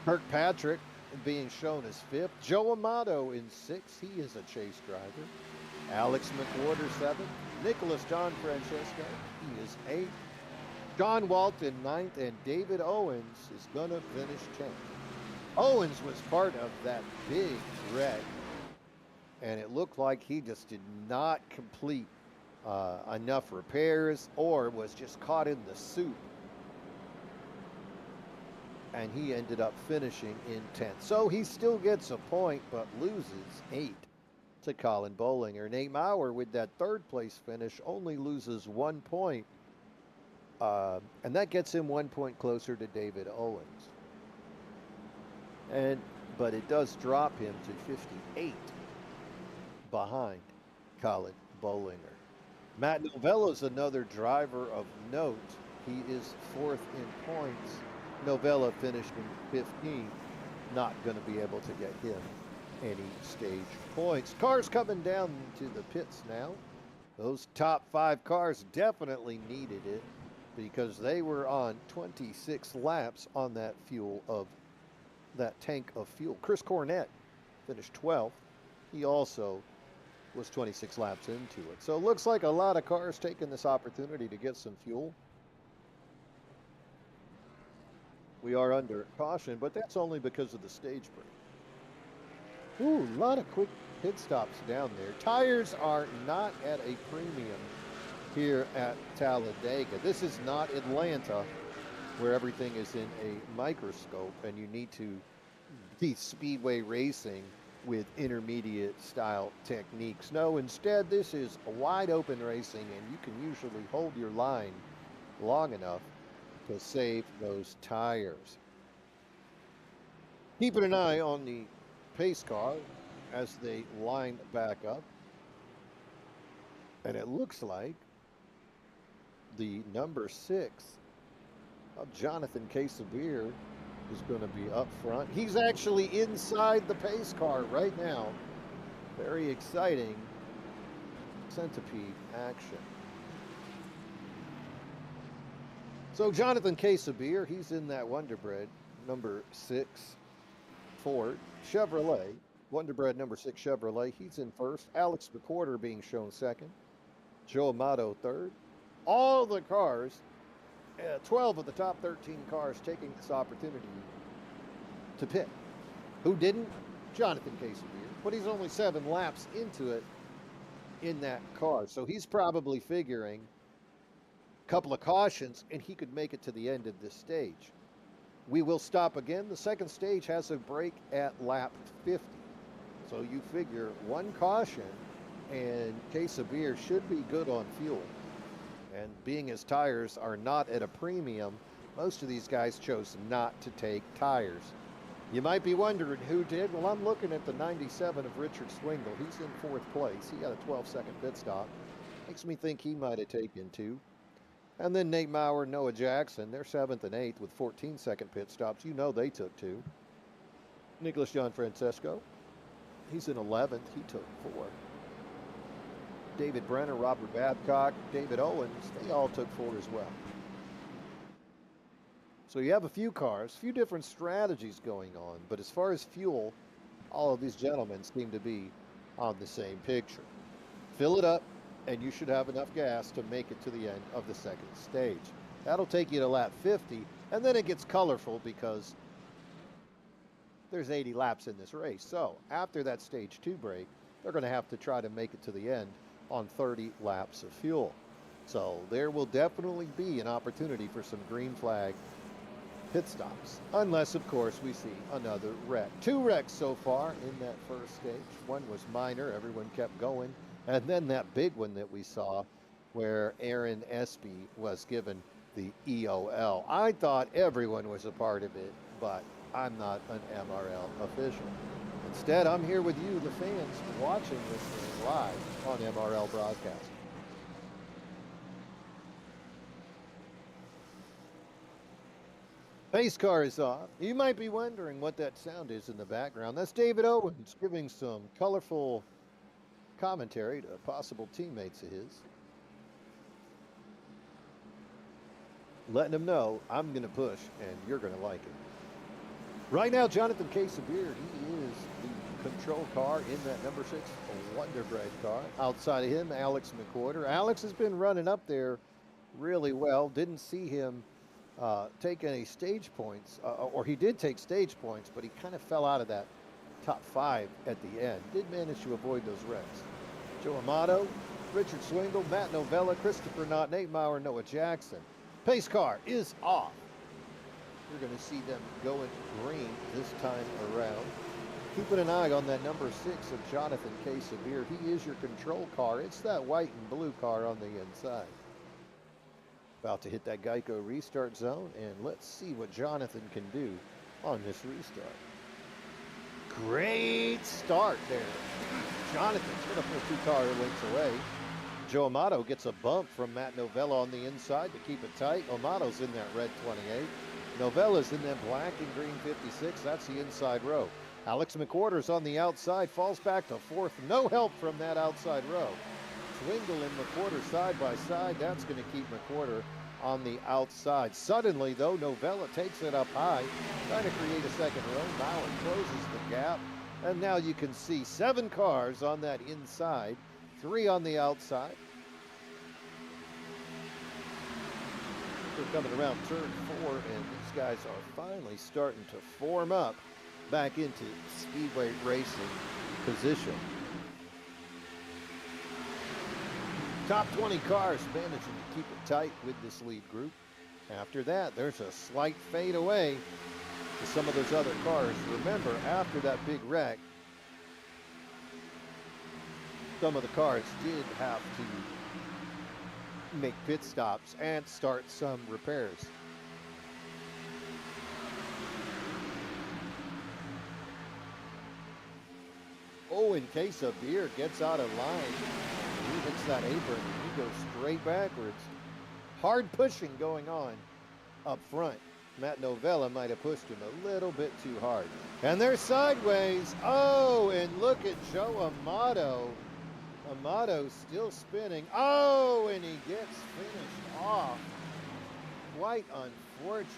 Kirkpatrick being shown as fifth. Joe Amato in sixth. He is a chase driver. Alex McWhorter seventh. Nicholas John Francesco, he is eighth. John Walton ninth, and David Owens is going to finish 10th. Owens was part of that big wreck, and it looked like he just did not complete enough repairs or was just caught in the soup. And he ended up finishing in 10th. So he still gets a point, but loses 8 to Colin Bolinger. Nate Maurer, with that third place finish, only loses 1 point. And that gets him 1 point closer to David Owens. But it does drop him to 58 behind Colin Bolinger. Matt Novella's another driver of note. He is fourth in points. Novella finished in 15th. Not going to be able to get him any stage points. Cars coming down to the pits now. Those top 5 cars definitely needed it, because they were on 26 laps on that tank of fuel. Chris Cornett finished 12th. He also was 26 laps into it. So it looks like a lot of cars taking this opportunity to get some fuel. We are under caution, but that's only because of the stage break. Ooh, a lot of quick pit stops down there. Tires are not at a premium here at Talladega. This is not Atlanta, where everything is in a microscope and you need to be speedway racing with intermediate style techniques. No, instead this is a wide open racing, and you can usually hold your line long enough to save those tires. Keeping an eye on the pace car as they line back up, and it looks like the number 6 of Jonathan Casabir is going to be up front. He's actually inside the pace car right now. Very exciting centipede action. So Jonathan Casabir, he's in that Wonderbread number 6 Ford Chevrolet. Wonderbread number 6 Chevrolet. He's in first. Alex McWhorter being shown second. Joe Amato third. All the cars, 12 of the top 13 cars taking this opportunity to pit. Who didn't? Jonathan Casabir. But he's only 7 laps into it in that car. So he's probably figuring a couple of cautions and he could make it to the end of this stage. We will stop again. The second stage has a break at lap 50. So you figure 1 caution and Casabir should be good on fuel. And being his tires are not at a premium, most of these guys chose not to take tires. You might be wondering who did. Well, I'm looking at the 97 of Richard Swingle. He's in 4th place. He had a 12-second pit stop. Makes me think he might have taken 2. And then Nate Maurer, Noah Jackson, they're 7th and 8th with 14-second pit stops. You know they took 2. Nicholas Gianfrancesco, he's in 11th. He took 4. David Brenner, Robert Babcock, David Owens, they all took 4 as well. So you have a few cars, a few different strategies going on, but as far as fuel, all of these gentlemen seem to be on the same picture. Fill it up, and you should have enough gas to make it to the end of the second stage. That'll take you to lap 50, and then it gets colorful because there's 80 laps in this race. So after that stage 2 break, they're going to have to try to make it to the end on 30 laps of fuel. So there will definitely be an opportunity for some green flag pit stops, unless of course we see another wreck. 2 wrecks so far in that first stage. One was minor, everyone kept going, and then that big one that we saw where Aaron Espy was given the EOL. I thought everyone was a part of it, but I'm not an MRL official. Instead, I'm here with you, the fans, watching this thing live on MRL broadcast. Pace car is off. You might be wondering what that sound is in the background. That's David Owens giving some colorful commentary to possible teammates of his. Letting them know I'm going to push and you're going to like it. Right now, Jonathan Casabier, he is the control car in that number 6 Wonder Bread car. Outside of him, Alex McWhorter. Alex has been running up there really well. Didn't see him take any stage points, or he did take stage points, but he kind of fell out of that top 5 at the end. Did manage to avoid those wrecks. Joe Amato, Richard Swingle, Matt Novella, Christopher Knott, Nate Maurer, Noah Jackson. Pace car is off. You're going to see them going green this time around. Keeping an eye on that number 6 of Jonathan Casabier. He is your control car. It's that white and blue car on the inside. About to hit that Geico restart zone, and let's see what Jonathan can do on this restart. Great start there. Jonathan's going to pull 2 car lengths away. Joe Amato gets a bump from Matt Novella on the inside to keep it tight. Amato's in that red 28. Novella's in that black and green 56. That's the inside row. Alex McWhorter's on the outside, falls back to 4th. No help from that outside row. Swingle and McWhorter side by side. That's going to keep McWhorter on the outside. Suddenly, though, Novella takes it up high, trying to create a second row. Maurer closes the gap. And now you can see 7 cars on that inside, 3 on the outside. We're coming around turn 4, and these guys are finally starting to form up back into speedway racing position. Top 20 cars managing to keep it tight with this lead group. After that, there's a slight fade away to some of those other cars. Remember, after that big wreck, some of the cars did have to make pit stops and start some repairs. Oh, in case of beer gets out of line, he hits that apron and he goes straight backwards. Hard pushing going on up front. Matt Novella might have pushed him a little bit too hard. And they're sideways. Oh, and look at Joe Amato. Amato still spinning. Oh, and he gets finished off. Quite unfortunate.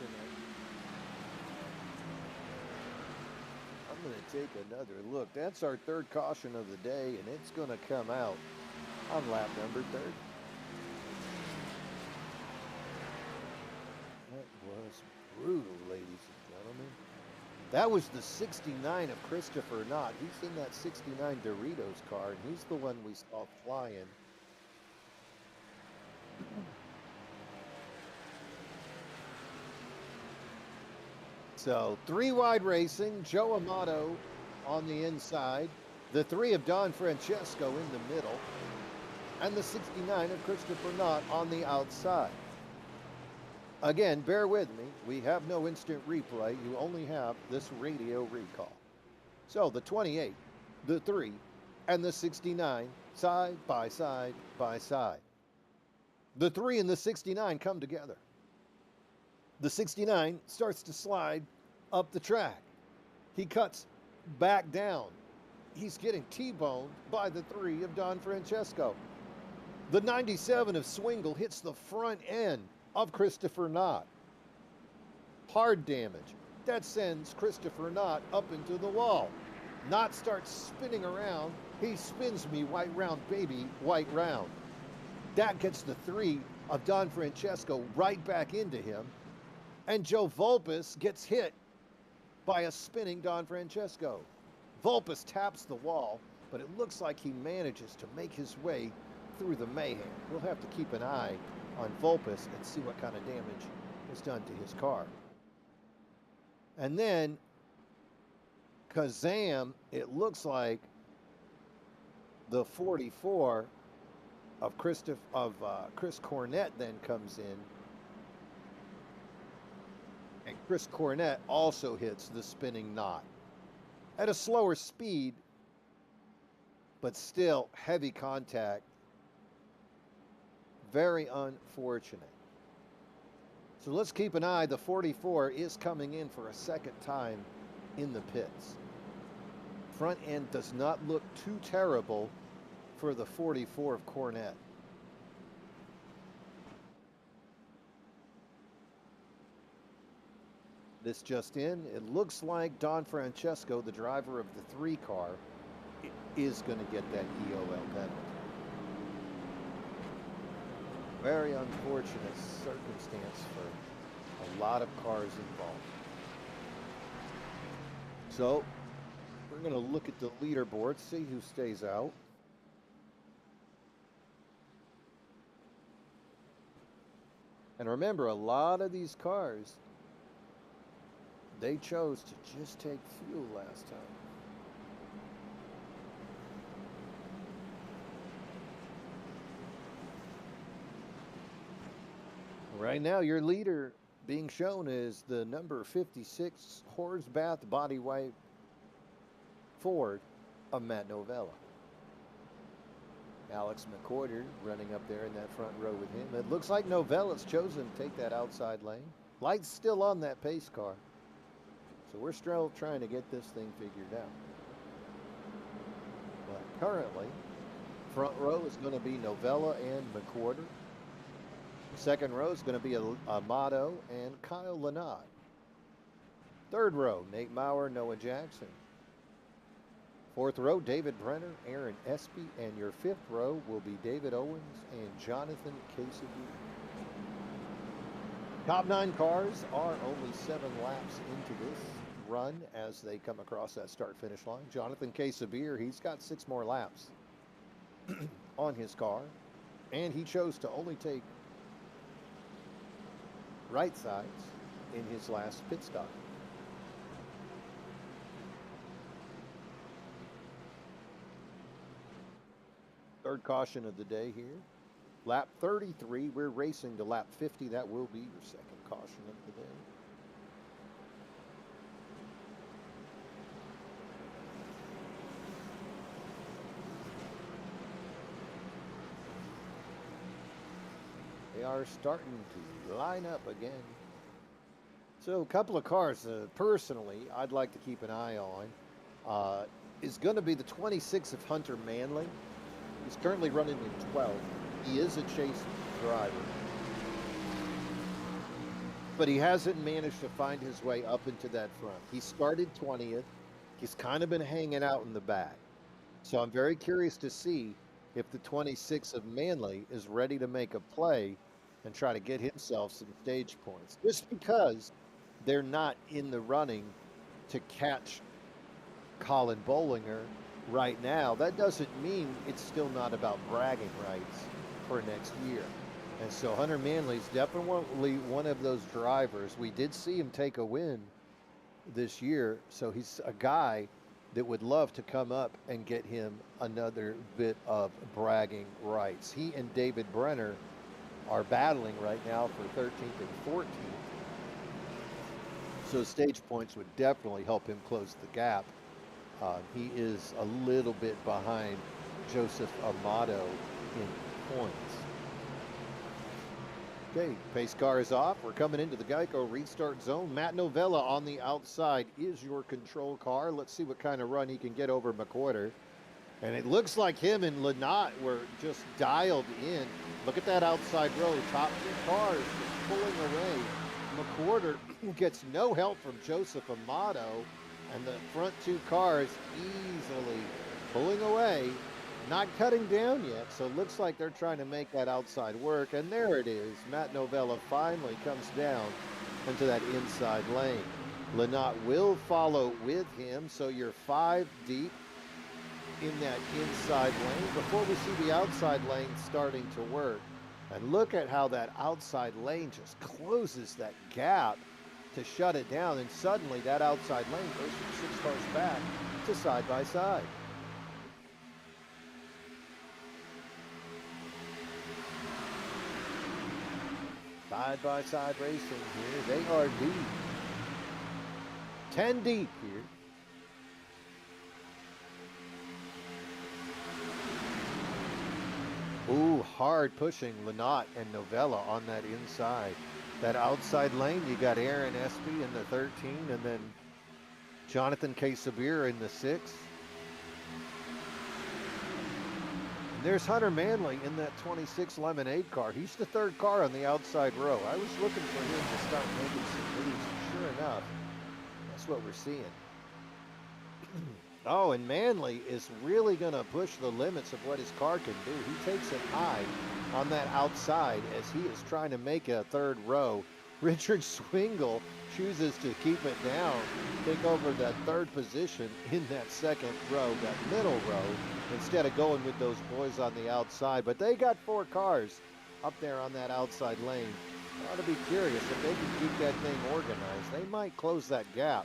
I'm going to take another look. That's our 3rd caution of the day, and it's going to come out on lap number 30. That was brutal, ladies and gentlemen. That was the 69 of Christopher Knott. He's in that 69 Doritos car, and he's the one we saw flying. So 3 wide racing, Joe Amato on the inside, the 3 of Don Francesco in the middle, and the 69 of Christopher Knott on the outside. Again, bear with me. We have no instant replay. You only have this radio recall. So the 28, the 3, and the 69 side by side by side. The 3 and the 69 come together. The 69 starts to slide up the track. He cuts back down. He's getting T-boned by the 3 of Don Francesco. The 97 of Swingle hits the front end of Christopher Knott. Hard damage. That sends Christopher Knott up into the wall. Knott starts spinning around. He spins me white round, baby, white round. That gets the 3 of Don Francesco right back into him. And Joe Vulpes gets hit by a spinning Don Francesco. Vulpes taps the wall, but it looks like he manages to make his way through the mayhem. We'll have to keep an eye on Vulpes and see what kind of damage was done to his car. And then, kazam, it looks like the 44 of Chris Cornett then comes in. And Chris Cornett also hits the spinning Knott at a slower speed, but still heavy contact. Very unfortunate. So let's keep an eye. The 44 is coming in for a second time in the pits. Front end does not look too terrible for the 44 of Cornett. This just in, it looks like Don Francesco, the driver of the 3 car, is going to get that EOL penalty. Very unfortunate circumstance for a lot of cars involved. So, we're going to look at the leaderboard, see who stays out. And remember, a lot of these cars, they chose to just take fuel last time. Right now, your leader being shown is the number 56 Horsbath Body White Ford of Matt Novella. Alex McCorder running up there in that front row with him. It looks like Novella's chosen to take that outside lane. Light's still on that pace car. So we're still trying to get this thing figured out. But currently, front row is going to be Novella and McCorder. Second row is going to be Amato and Kyle Lanat. Third row, Nate Maurer, Noah Jackson. Fourth row, David Brenner, Aaron Espy. And your fifth row will be David Owens and Jonathan Casabir. Top 9 cars are only 7 laps into this run as they come across that start-finish line. Jonathan Casabir, he's got 6 more laps on his car. And he chose to only take right sides in his last pit stop. Third caution of the day here. Lap 33, we're racing to lap 50. That will be your second caution of the day. They are starting to line up again. So a couple of cars, personally, I'd like to keep an eye on is going to be the 26 of Hunter Manley. He's currently running in 12th. He is a chase driver, but he hasn't managed to find his way up into that front. He started 20th. He's kind of been hanging out in the back. So I'm very curious to see if the 26 of Manley is ready to make a play and try to get himself some stage points. Just because they're not in the running to catch Colin Bollinger right now, that doesn't mean it's still not about bragging rights for next year. And so Hunter Manley's definitely one of those drivers. We did see him take a win this year, so he's a guy that would love to come up and get him another bit of bragging rights. He and David Brenner are battling right now for 13th and 14th. So stage points would definitely help him close the gap. He is a little bit behind Joseph Amato in points. Okay, pace car is off. We're coming into the Geico restart zone. Matt Novella on the outside is your control car. Let's see what kind of run he can get over McWhorter. And it looks like him and Lynott were just dialed in. Look at that outside row. Top two cars just pulling away. McWhorter gets no help from Joseph Amato. And the front two cars easily pulling away. Not cutting down yet, so it looks like they're trying to make that outside work. And there it is. Matt Novella finally comes down into that inside lane. Lynott will follow with him, so you're 5 deep in that inside lane before we see the outside lane starting to work. And look at how that outside lane just closes that gap to shut it down. And suddenly that outside lane goes from 6 cars back to side by side. Side by side racing here. They are deep. 10 deep here. Ooh, hard pushing Lynott and Novella on that inside. That outside lane, you got Aaron Espy in the 13, and then Jonathan K. Sabir in the 6. And there's Hunter Manley in that 26 Lemonade car. He's the 3rd car on the outside row. I was looking for him to start making some moves, and sure enough, that's what we're seeing. Oh, and Manley is really going to push the limits of what his car can do. He takes it high on that outside as he is trying to make a 3rd row. Richard Swingle chooses to keep it down, take over that 3rd position in that 2nd row, that middle row, instead of going with those boys on the outside. But they got 4 cars up there on that outside lane. I ought to be curious if they can keep that thing organized. They might close that gap.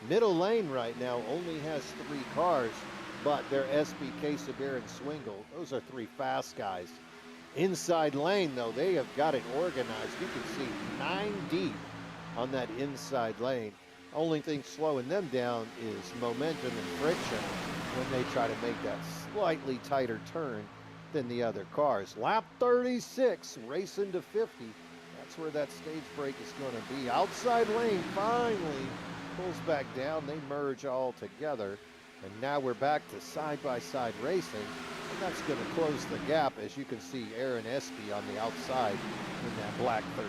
Middle lane right now only has 3 cars, but they're SBK, Sabir, and Swingle. Those are 3 fast guys. Inside lane, though, they have got it organized. You can see 9 deep on that inside lane. Only thing slowing them down is momentum and friction when they try to make that slightly tighter turn than the other cars. Lap 36, racing to 50. That's where that stage break is going to be. Outside lane finally pulls back down. They merge all together. And now we're back to side-by-side racing. And that's going to close the gap, as you can see Aaron Espy on the outside in that black 13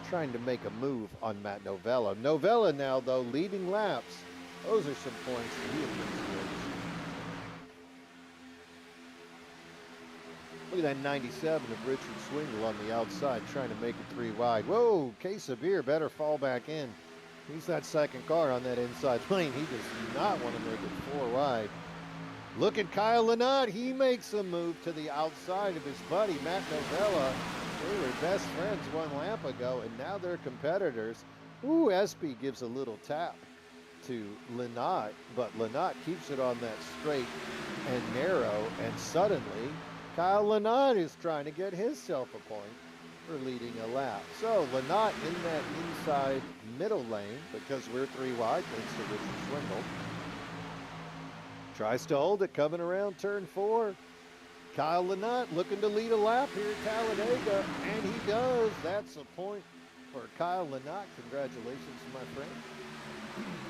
trying to make a move on Matt Novella. Novella now, though, leading laps. Those are some points that he appreciates. Look at that 97 of Richard Swingle on the outside trying to make it 3 wide. Whoa, Case of Beer better fall back in. He's that 2nd car on that inside lane. He does not want to make it 4 wide. Look at Kyle Lynott. He makes a move to the outside of his buddy, Matt Novella. They were best friends 1 lap ago, and now they're competitors. Ooh, Espy gives a little tap to Lynott, but Lynott keeps it on that straight and narrow, and suddenly Kyle Lynott is trying to get himself a point for leading a lap. So Lynott in that inside middle lane, because we're 3 wide thanks to Richard Swingle. Tries to hold it coming around turn 4. Kyle Lynott looking to lead a lap here at Talladega, and he does. That's a point for Kyle Lynott. Congratulations, my friend.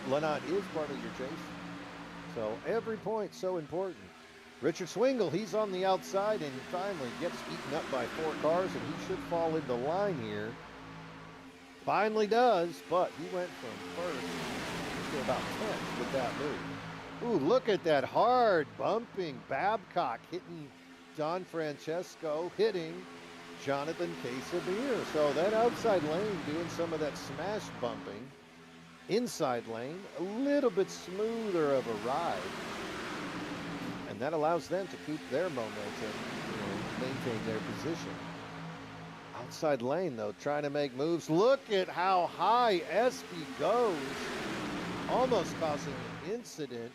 Lynott is part of your chase. So every point so important. Richard Swingle, he's on the outside and finally gets eaten up by 4 cars, and he should fall into line here. Finally does, but he went from 1st to about 10th with that move. Ooh, look at that hard bumping. Babcock hitting Don Francesco, hitting Jonathan K. Sabir. So that outside lane doing some of that smash bumping. Inside lane, a little bit smoother of a ride. And that allows them to keep their momentum, maintain their position. Outside lane, though, trying to make moves. Look at how high Espy goes, almost causing an incident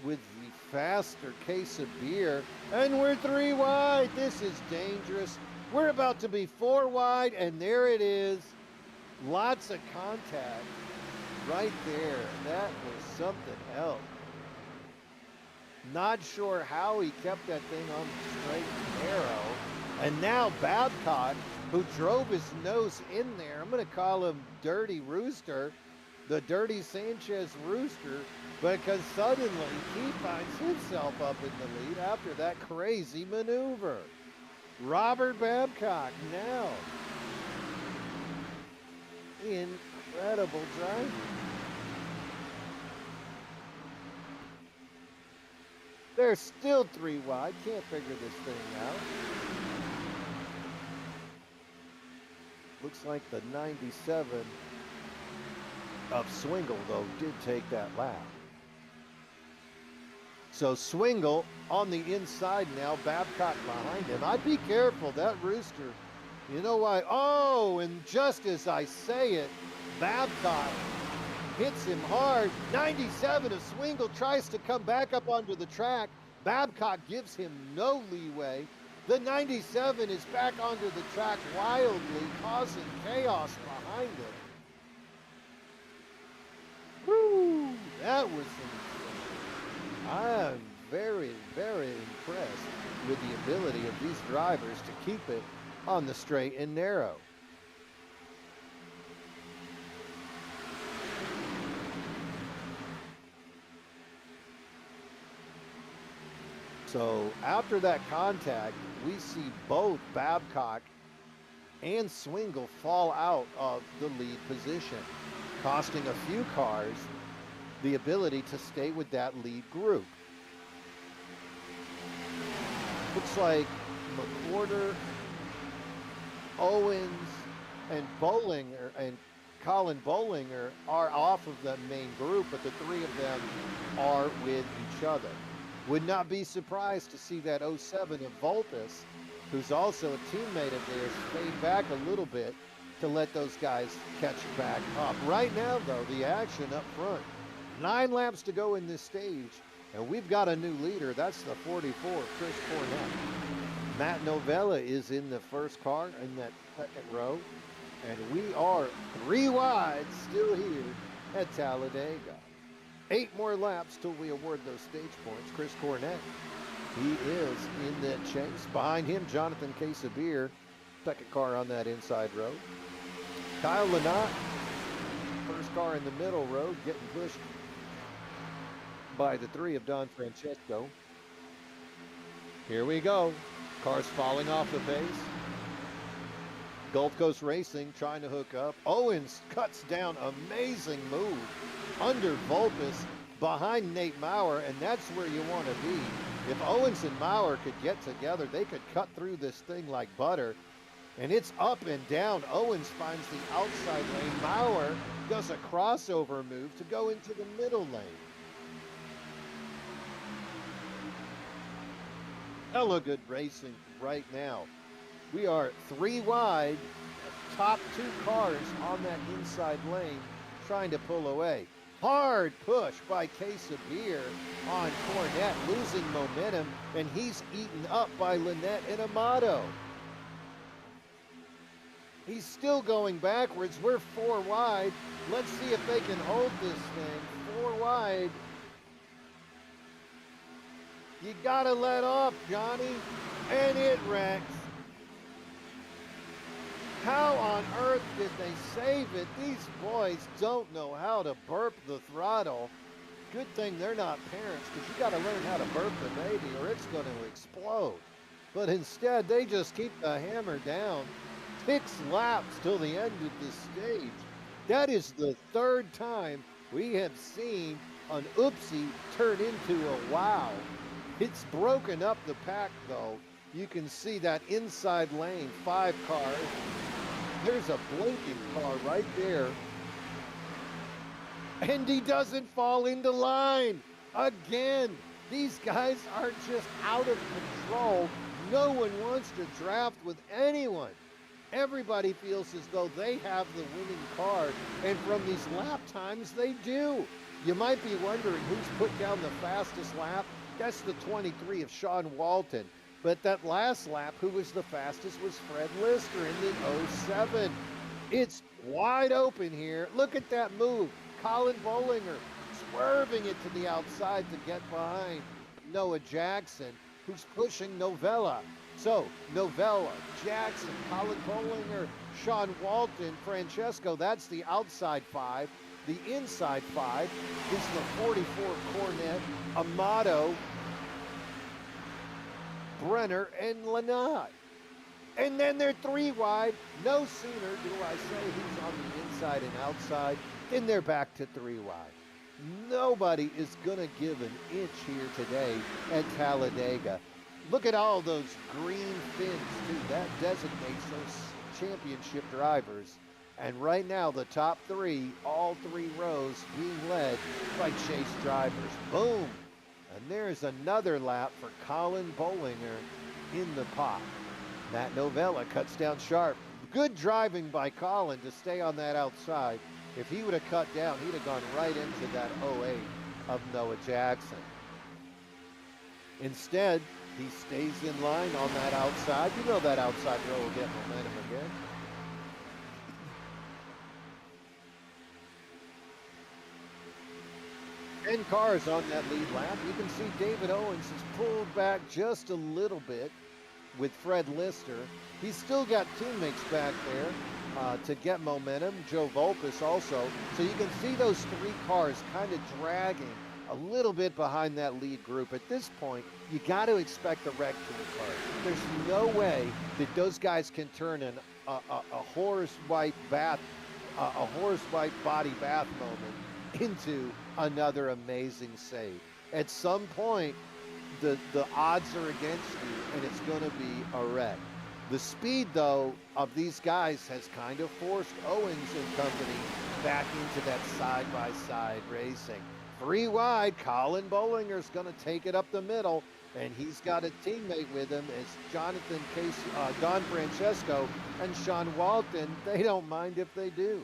with the faster Case of Beer. And we're 3 wide. This is dangerous. We're about to be 4 wide, and there it is. Lots of contact right there. That was something else. Not sure how he kept that thing on the straight and narrow. And now Babcock, who drove his nose in there, I'm going to call him Dirty Rooster, the Dirty Sanchez Rooster, because suddenly he finds himself up in the lead after that crazy maneuver. Robert Babcock now. Incredible driving. They're still 3 wide. Can't figure this thing out. Looks like the 97 of Swingle, though, did take that lap. So Swingle on the inside now, Babcock behind him. I'd be careful, that Rooster. You know why? Oh, and just as I say it, Babcock hits him hard. 97 of Swingle tries to come back up onto the track. Babcock gives him no leeway. The 97 is back onto the track wildly, causing chaos behind him. Woo! That was insane. I'm very, very impressed with the ability of these drivers to keep it on the straight and narrow. So after that contact, we see both Babcock and Swingle fall out of the lead position, costing a few cars the ability to stay with that lead group. Looks like McWhorter, Owens, and Bollinger and Colin Bollinger are off of the main group, but the three of them are with each other. Would not be surprised to see that 07 of Voltus, who's also a teammate of theirs, fade back a little bit to let those guys catch back up. Right now, though, the action up front. 9 laps to go in this stage, and we've got a new leader. That's the 44, Chris Cornett. Matt Novella is in the first car in that second row, and we are 3 wide still here at Talladega. 8 more laps till we award those stage points. Chris Cornett, he is in the chase. Behind him, Jonathan Casabir, second car on that inside row. Kyle Lynott, first car in the middle row, getting pushed by the 3 of Don Francesco. Here we go. Cars falling off the pace. Gulf Coast Racing trying to hook up. Owens cuts down, amazing move under Voltus behind Nate Maurer, and that's where you want to be. If Owens and Maurer could get together, they could cut through this thing like butter. And it's up and down. Owens finds the outside lane. Maurer does a crossover move to go into the middle lane. Hella good racing right now. We are 3 wide, top 2 cars on that inside lane trying to pull away. Hard push by Casabir on Cornett, losing momentum, and he's eaten up by Lynette and Amato. He's still going backwards. We're 4 wide. Let's see if they can hold this thing. 4 wide. You gotta let off, Johnny. And it wrecks. How on earth did they save it? These boys don't know how to burp the throttle. Good thing they're not parents, because you got to learn how to burp the baby or it's going to explode. But instead, they just keep the hammer down. 6 laps till the end of the stage. That is the 3rd time we have seen an oopsie turn into a wow. It's broken up the pack, though. You can see that inside lane, 5 cars. There's a blinking car right there. And he doesn't fall into line. Again, these guys are just out of control. No one wants to draft with anyone. Everybody feels as though they have the winning car. And from these lap times, they do. You might be wondering who's put down the fastest lap. That's the 23 of Sean Walton. But that last lap, who was the fastest was Fred Lister in the 07. It's wide open here. Look at that move. Colin Bollinger swerving it to the outside to get behind Noah Jackson, who's pushing Novella. So Novella, Jackson, Colin Bollinger, Sean Walton, Francesco, that's the outside five. The inside five is the 44 Cornet, Amato, Brenner, and Lanai. And then they're three wide. No sooner do I say who's on the inside and outside, then they're back to three wide. Nobody is going to give an inch here today at Talladega. Look at all those green fins, too. That designates those championship drivers. And right now, the top three, all three rows being led by Chase drivers. Boom! And there's another lap for Colin Bollinger in the pot. Matt Novella cuts down sharp. Good driving by Colin to stay on that outside. If he would have cut down, he'd have gone right into that 08 of Noah Jackson. Instead, he stays in line on that outside. You know that outside row will get momentum again. And cars on that lead lap. You can see David Owens has pulled back just a little bit with Fred Lister. He's still got teammates back there to get momentum. Joe Volpis also. So you can see those three cars kind of dragging a little bit behind that lead group. At this point, you got to expect a wreck to occur. There's no way that those guys can turn a horse white bath, a horse white body bath moment into another amazing save. At some point, the odds are against you, and it's going to be a wreck. The speed, though, of these guys has kind of forced Owens and company back into that side-by-side racing. Three wide, Colin Bollinger's going to take it up the middle, and he's got a teammate with him. It's Jonathan Casey, Don Francesco, and Sean Walton. They don't mind if they do.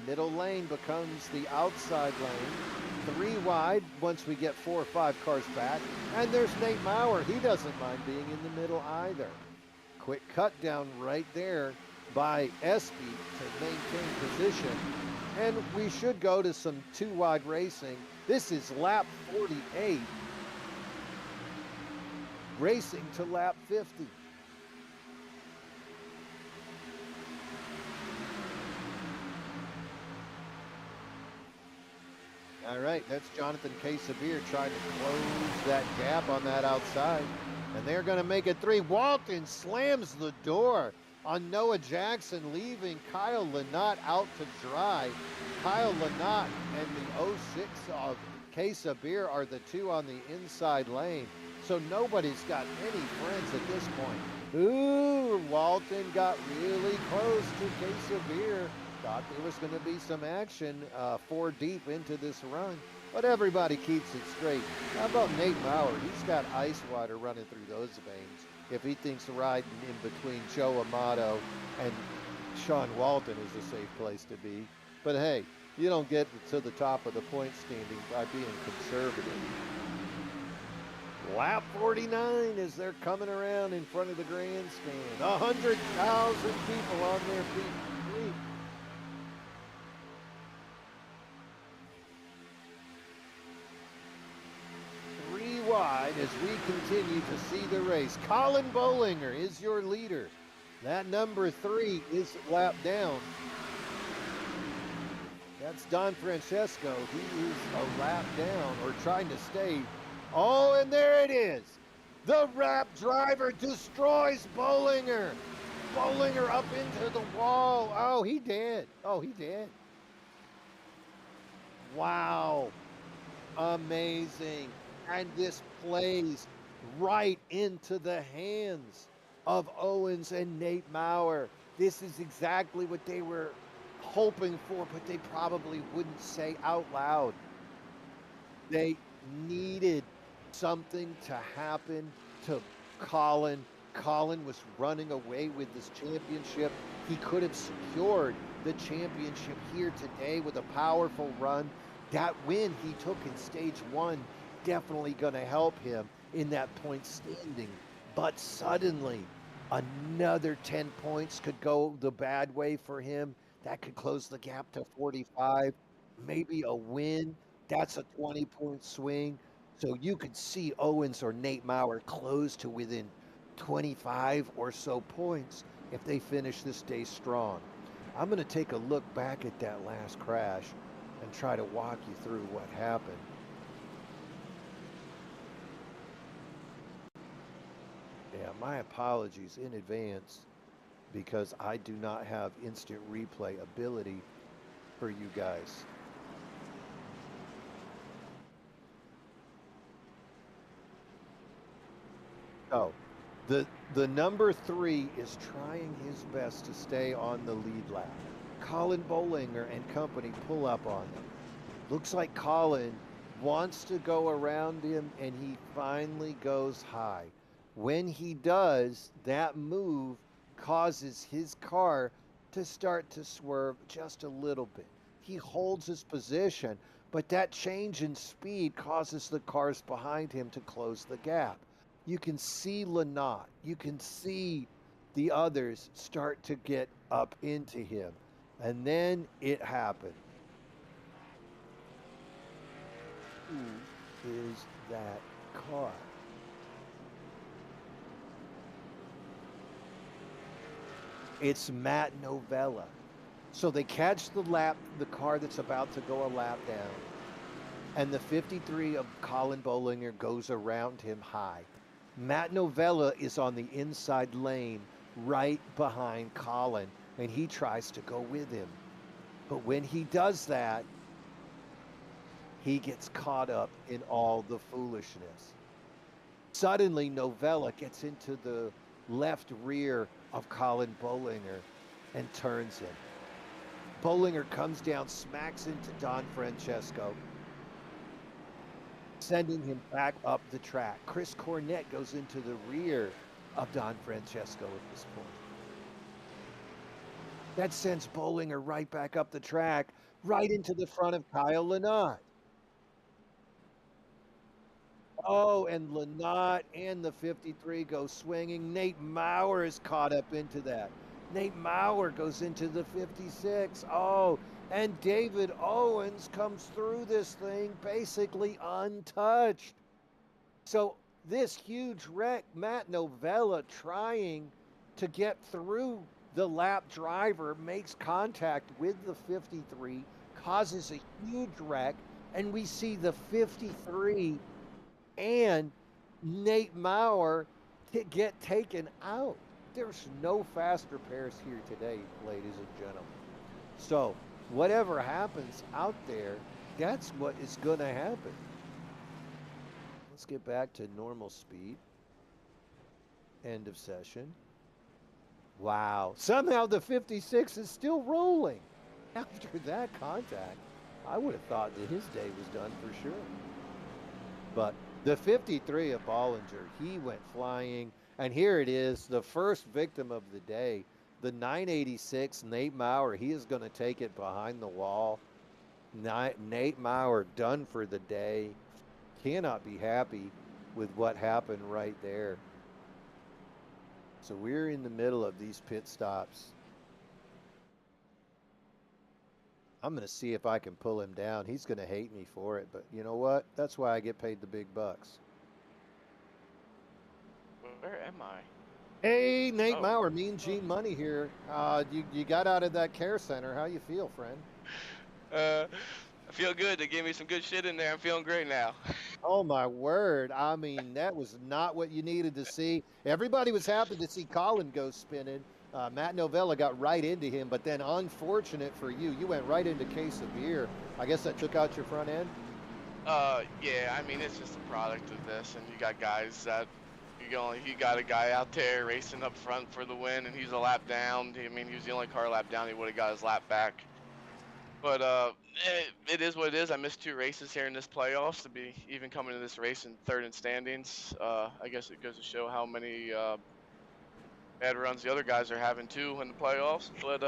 Middle lane becomes the outside lane. Three wide once we get 4 or 5 cars back. And there's Nate Maurer. He doesn't mind being in the middle either. Quick cut down right there by Espy to maintain position. And we should go to some 2 wide racing. This is lap 48. Racing to lap 50. All right, that's Jonathan Quesabir trying to close that gap on that outside. And they're going to make it 3. Walton slams the door on Noah Jackson, leaving Kyle Lynott out to dry. Kyle Lynott and the 06 of Quesabir are the 2 on the inside lane. So nobody's got any friends at this point. Ooh, Walton got really close to Quesabir. Thought there was going to be some action 4 deep into this run, but everybody keeps it straight. How about Nate Maurer? He's got ice water running through those veins if he thinks riding in between Joe Amato and Sean Walton is a safe place to be. But hey, you don't get to the top of the point standing by being conservative. Lap 49 as they're coming around in front of the grandstand. 100,000 people on their feet. Wide as we continue to see the race. Colin Bollinger is your leader. That number 3 is lapped down. That's Don Francesco. He is a lap down or trying to stay. Oh, and there it is. The wrap driver destroys Bollinger. Bollinger up into the wall. Oh, he did. Oh, he did. Wow. Amazing. And this plays right into the hands of Owens and Nate Maurer. This is exactly what they were hoping for, but they probably wouldn't say out loud. They needed something to happen to Colin. Colin was running away with this championship. He could have secured the championship here today with a powerful run. That win he took in stage 1 definitely going to help him in that point standing. But suddenly, another 10 points could go the bad way for him. That could close the gap to 45. Maybe a win. That's a 20-point swing. So you could see Owens or Nate Maurer close to within 25 or so points if they finish this day strong. I'm going to take a look back at that last crash and try to walk you through what happened. Yeah, my apologies in advance because I do not have instant replay ability for you guys. Oh, the number 3 is trying his best to stay on the lead lap. Colin Bollinger and company pull up on them. Looks like Colin wants to go around him and he finally goes high. When he does, that move causes his car to start to swerve just a little bit. He holds his position, but that change in speed causes the cars behind him to close the gap. You can see Lynott, you can see the others start to get up into him. And then it happened. Who is that car? It's Matt Novella. So they catch the car that's about to go a lap down, and the 53 of Colin Bollinger goes around him high. Matt Novella is on the inside lane right behind Colin, and he tries to go with him. But when he does that, he gets caught up in all the foolishness. Suddenly, Novella gets into the left rear of Colin Bollinger and turns him. Bollinger comes down, smacks into Don Francesco, sending him back up the track. Chris Cornett goes into the rear of Don Francesco at this point. That sends Bollinger right back up the track, right into the front of Kyle Lynott. Oh, and Lynott and the 53 go swinging. Nate Maurer is caught up into that. Nate Maurer goes into the 56. Oh, and David Owens comes through this thing basically untouched. So this huge wreck, Matt Novella trying to get through the lap driver, makes contact with the 53, causes a huge wreck, and we see the 53 and Nate Maurer get taken out. There's no fast repairs here today, ladies and gentlemen. So whatever happens out there, that's what is going to happen. Let's get back to normal speed. End of session. Wow. Somehow the 56 is still rolling. After that contact, I would have thought that his day was done for sure. But the 53 of Bollinger, he went flying. And here it is, the first victim of the day. The 986, Nate Maurer, he is going to take it behind the wall. Nate Maurer done for the day. Cannot be happy with what happened right there. So we're in the middle of these pit stops. I'm going to see if I can pull him down. He's going to hate me for it, but you know what? That's why I get paid the big bucks. Where am I? Hey, Nate Maurer, Mean Gene Money here. You got out of that care center. How you feel, friend? I feel good. They gave me some good shit in there. I'm feeling great now. Oh my word. I mean, that was not what you needed to see. Everybody was happy to see Colin go spinning. Matt Novella got right into him, but then unfortunate for you, you went right into case of beer. I guess that took out your front end? Yeah, I mean, it's just a product of this, and you got guys that, you got a guy out there racing up front for the win, and he's a lap down. I mean, he was the only car lap down. He would have got his lap back. But it is what it is. I missed 2 races here in this playoffs to be even coming to this race in third in standings. I guess it goes to show how many bad runs the other guys are having too in the playoffs. But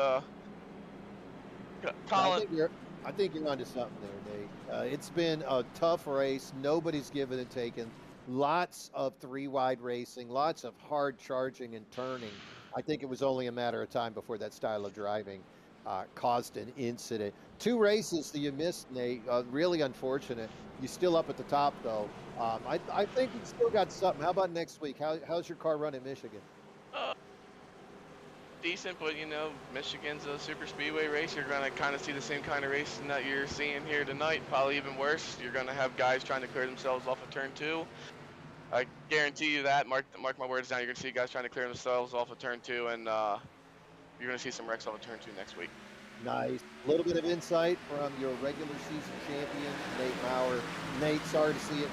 Colin, I think you're onto something there, Nate. It's been a tough race. Nobody's given and taken. Lots of 3-wide racing, lots of hard charging and turning. I think it was only a matter of time before that style of driving caused an incident. 2 races that you missed, Nate. Really unfortunate. You're still up at the top, though. I think you still got something. How about next week? How's your car run in Michigan? Uh, Decent, but you know, Michigan's a super speedway race. You're gonna kind of see the same kind of racing that you're seeing here tonight. Probably even worse. You're gonna have guys trying to clear themselves off of turn 2. I guarantee you that. Mark my words down. You're gonna see guys trying to clear themselves off of turn 2, and you're gonna see some wrecks off of turn 2 next week. Nice. A little bit of insight from your regular season champion, Nate Maurer. Nate, sorry to see it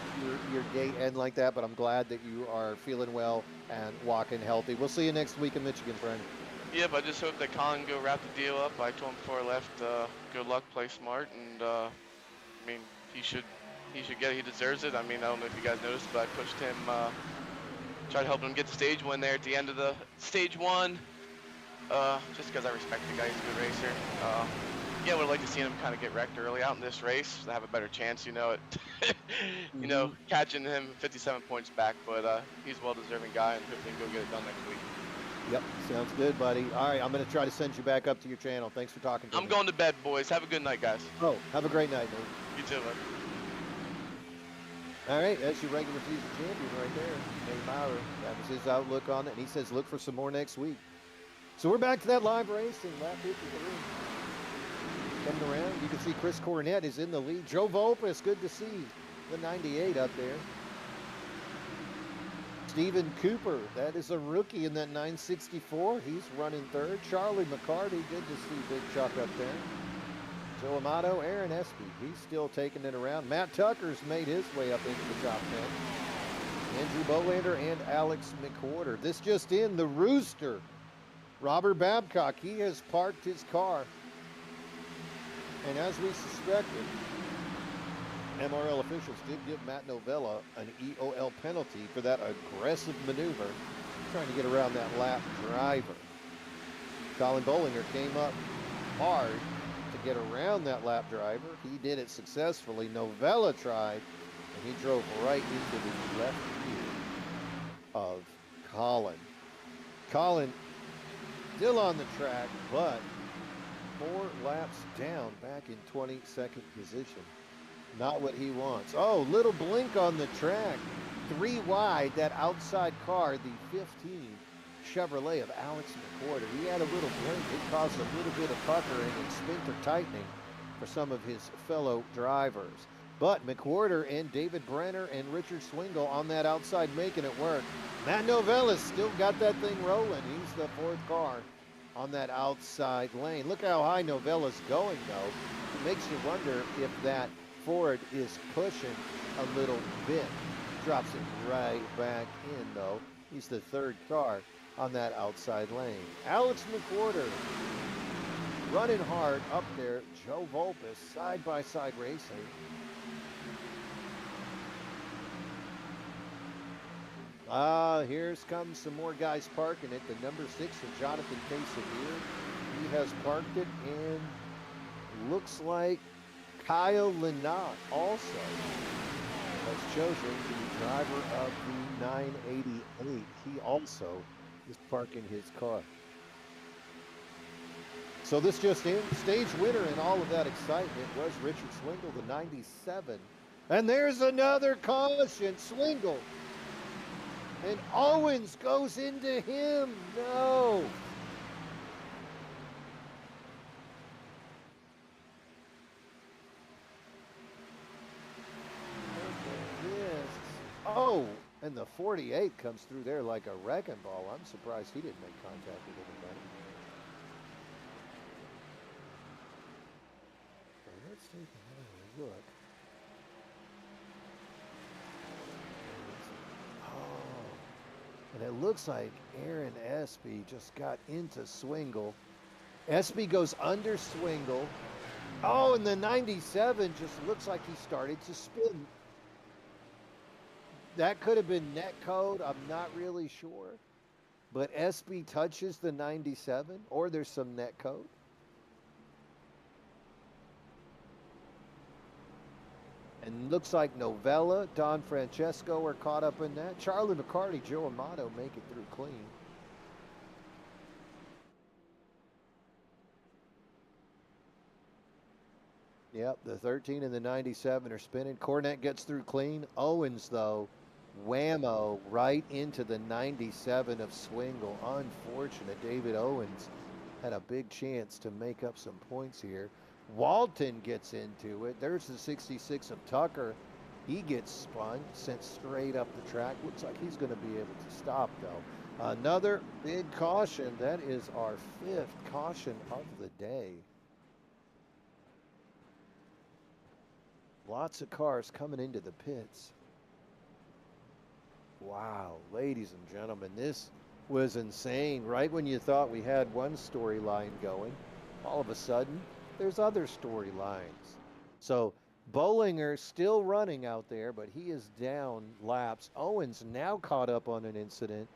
your gate end like that, but I'm glad that you are feeling well and walking healthy. We'll see you next week in Michigan, friend. Yep, I just hope that Colin go wrap the deal up. I told him before I left, good luck, play smart, and I mean, he should get it. He deserves it. I mean, I don't know if you guys noticed, but I pushed him, tried to help him get the stage win there at the end of the stage 1. Just because I respect the guy, he's a good racer. Yeah, would like to see him kind of get wrecked early out in this race to have a better chance, you know, you know, catching him 57 points back. But he's a well-deserving guy, and hopefully he can go get it done next week. Yep, sounds good, buddy. All right, I'm going to try to send you back up to your channel. Thanks for talking to me. I'm going to bed, boys. Have a good night, guys. Oh, have a great night, Nate. You too, bud. All right, that's your regular season champion right there, Nate Maurer. That was his outlook on it, and he says look for some more next week. So we're back to that live racing, lap 53. Coming around, you can see Chris Cornett is in the lead. Joe Volpus, good to see the 98 up there. Stephen Cooper, that is a rookie in that 964. He's running third. Charlie McCarty, good to see Big Chuck up there. Joe Amato, Aaron Espy, he's still taking it around. Matt Tucker's made his way up into the top 10. Andrew Bolander and Alex McWhorter. This just in, the Rooster, Robert Babcock, he has parked his car. And as we suspected, MRL officials did give Matt Novella an EOL penalty for that aggressive maneuver, trying to get around that lap driver. Colin Bolinger came up hard to get around that lap driver. He did it successfully. Novella tried, and he drove right into the left rear of Colin. Colin still on the track, but 4 laps down, back in 22nd position. Not what he wants. Oh, little blink on the track. 3 wide, that outside car, the 15 Chevrolet of Alex McWhorter. He had a little blink. It caused a little bit of puckering and sphincter tightening for some of his fellow drivers. But McWhorter and David Brenner and Richard Swingle on that outside making it work. Matt Novella's still got that thing rolling. He's the 4th car on that outside lane. Look how high Novella's going, though. It makes you wonder if that Ford is pushing a little bit. Drops it right back in, though. He's the 3rd car on that outside lane. Alex McWhorter running hard up there. Joe Volpus, side-by-side racing. Here comes some more guys parking it. The number 6 for Jonathan Quesadilla. He has parked it, and looks like Kyle Lynott also has chosen the driver of the 988. He also is parking his car. So this just in, stage winner in all of that excitement was Richard Swingle, the 97. And there's another caution, Swingle. And Owens goes into him. No. Oh, and the 48 comes through there like a wrecking ball. I'm surprised he didn't make contact with anybody. Okay, let's take another look. Oh, and it looks like Aaron Espy just got into Swingle. Espy goes under Swingle. Oh, and the 97 just looks like he started to spin. That could have been net code. I'm not really sure. But Espy touches the 97, or there's some net code. And looks like Novella, Don Francesco are caught up in that. Charlie McCarty, Joe Amato make it through clean. Yep, the 13 and the 97 are spinning. Cornette gets through clean. Owens, though, whammo right into the 97 of Swingle. Unfortunate. David Owens had a big chance to make up some points here. Walton gets into it. There's the 66 of Tucker. He gets spun, sent straight up the track. Looks like he's going to be able to stop, though. Another big caution. That is our 5th caution of the day. Lots of cars coming into the pits. Wow, ladies and gentlemen, this was insane. Right when you thought we had one storyline going, all of a sudden, there's other storylines. So Bollinger still running out there, but he is down laps. Owens now caught up on an incident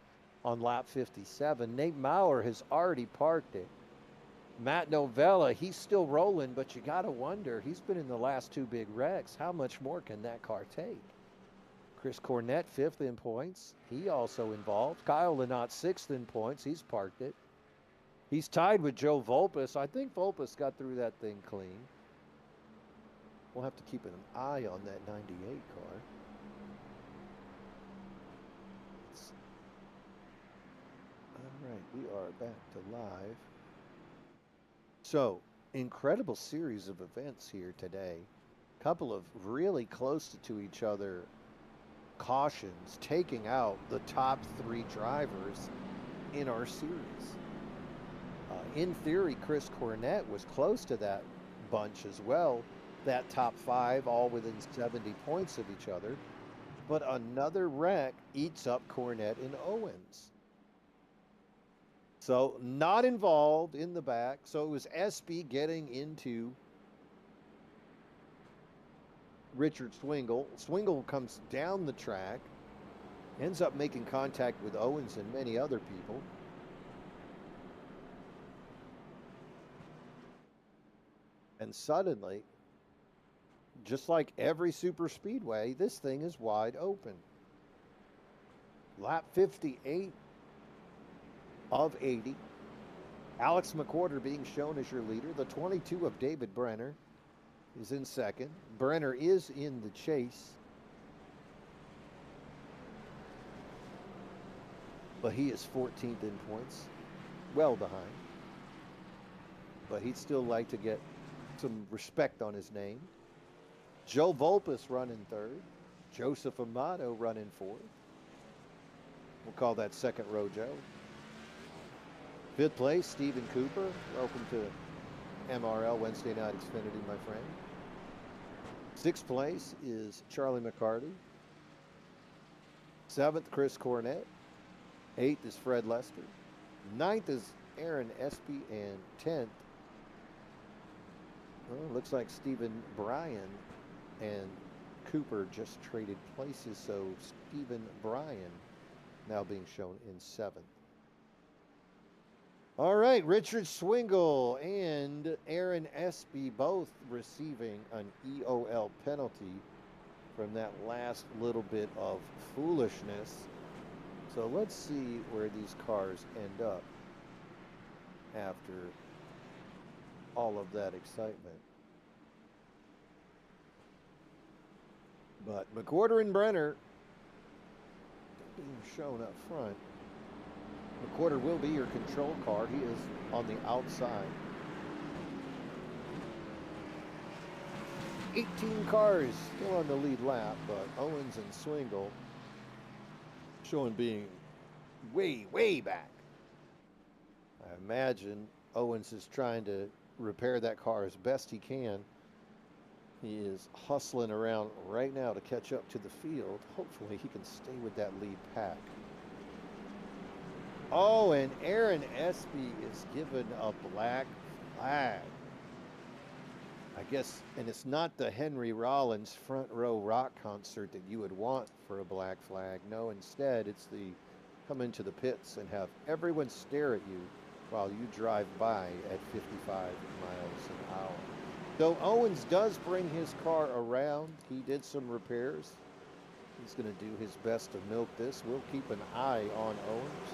on lap 57. Nate Maurer has already parked it. Matt Novella, he's still rolling, but you got to wonder, he's been in the last 2 big wrecks. How much more can that car take? Chris Cornette, 5th in points. He also involved. Kyle Lynott, 6th in points. He's parked it. He's tied with Joe Volpus. I think Volpus got through that thing clean. We'll have to keep an eye on that 98 car. All right, we are back to live. So, incredible series of events here today. Couple of really close to each other cautions, taking out the top 3 drivers in our series. In theory, Chris Cornette was close to that bunch as well. That top 5, all within 70 points of each other. But another wreck eats up Cornette and Owens. So not involved in the back. So it was SB getting into Richard Swingle. Swingle comes down the track, ends up making contact with Owens and many other people. And suddenly, just like every super speedway, this thing is wide open. Lap 58 of 80. Alex McWhorter being shown as your leader. The 22 of David Brenner is in second. Brenner is in the chase, but he is 14th in points, well behind. But he'd still like to get some respect on his name. Joe Volpus running 3rd. Joseph Amato running 4th. We'll call that second row Joe. 5th place, Stephen Cooper. Welcome to MRL Wednesday Night Xfinity, my friend. 6th place is Charlie McCarty. 7th, Chris Cornette. 8th is Fred Lester. 9th is Aaron Espy. And 10th, well, looks like Stephen Bryan and Cooper just traded places. So Stephen Bryan now being shown in 7th. All right, Richard Swingle and Aaron Espy both receiving an EOL penalty from that last little bit of foolishness. So let's see where these cars end up after all of that excitement. But McWhorter and Brenner being shown up front. McWhorter will be your control car. He is on the outside. 18 cars still on the lead lap, but Owens and Swingle showing being way, way back. I imagine Owens is trying to repair that car as best he can. He is hustling around right now to catch up to the field. Hopefully he can stay with that lead pack. Oh, and Aaron Espy is given a black flag. I guess, and it's not the Henry Rollins front row rock concert that you would want for a black flag. No, instead it's the come into the pits and have everyone stare at you while you drive by at 55 miles an hour. Though Owens does bring his car around, he did some repairs. He's going to do his best to milk this. We'll keep an eye on Owens.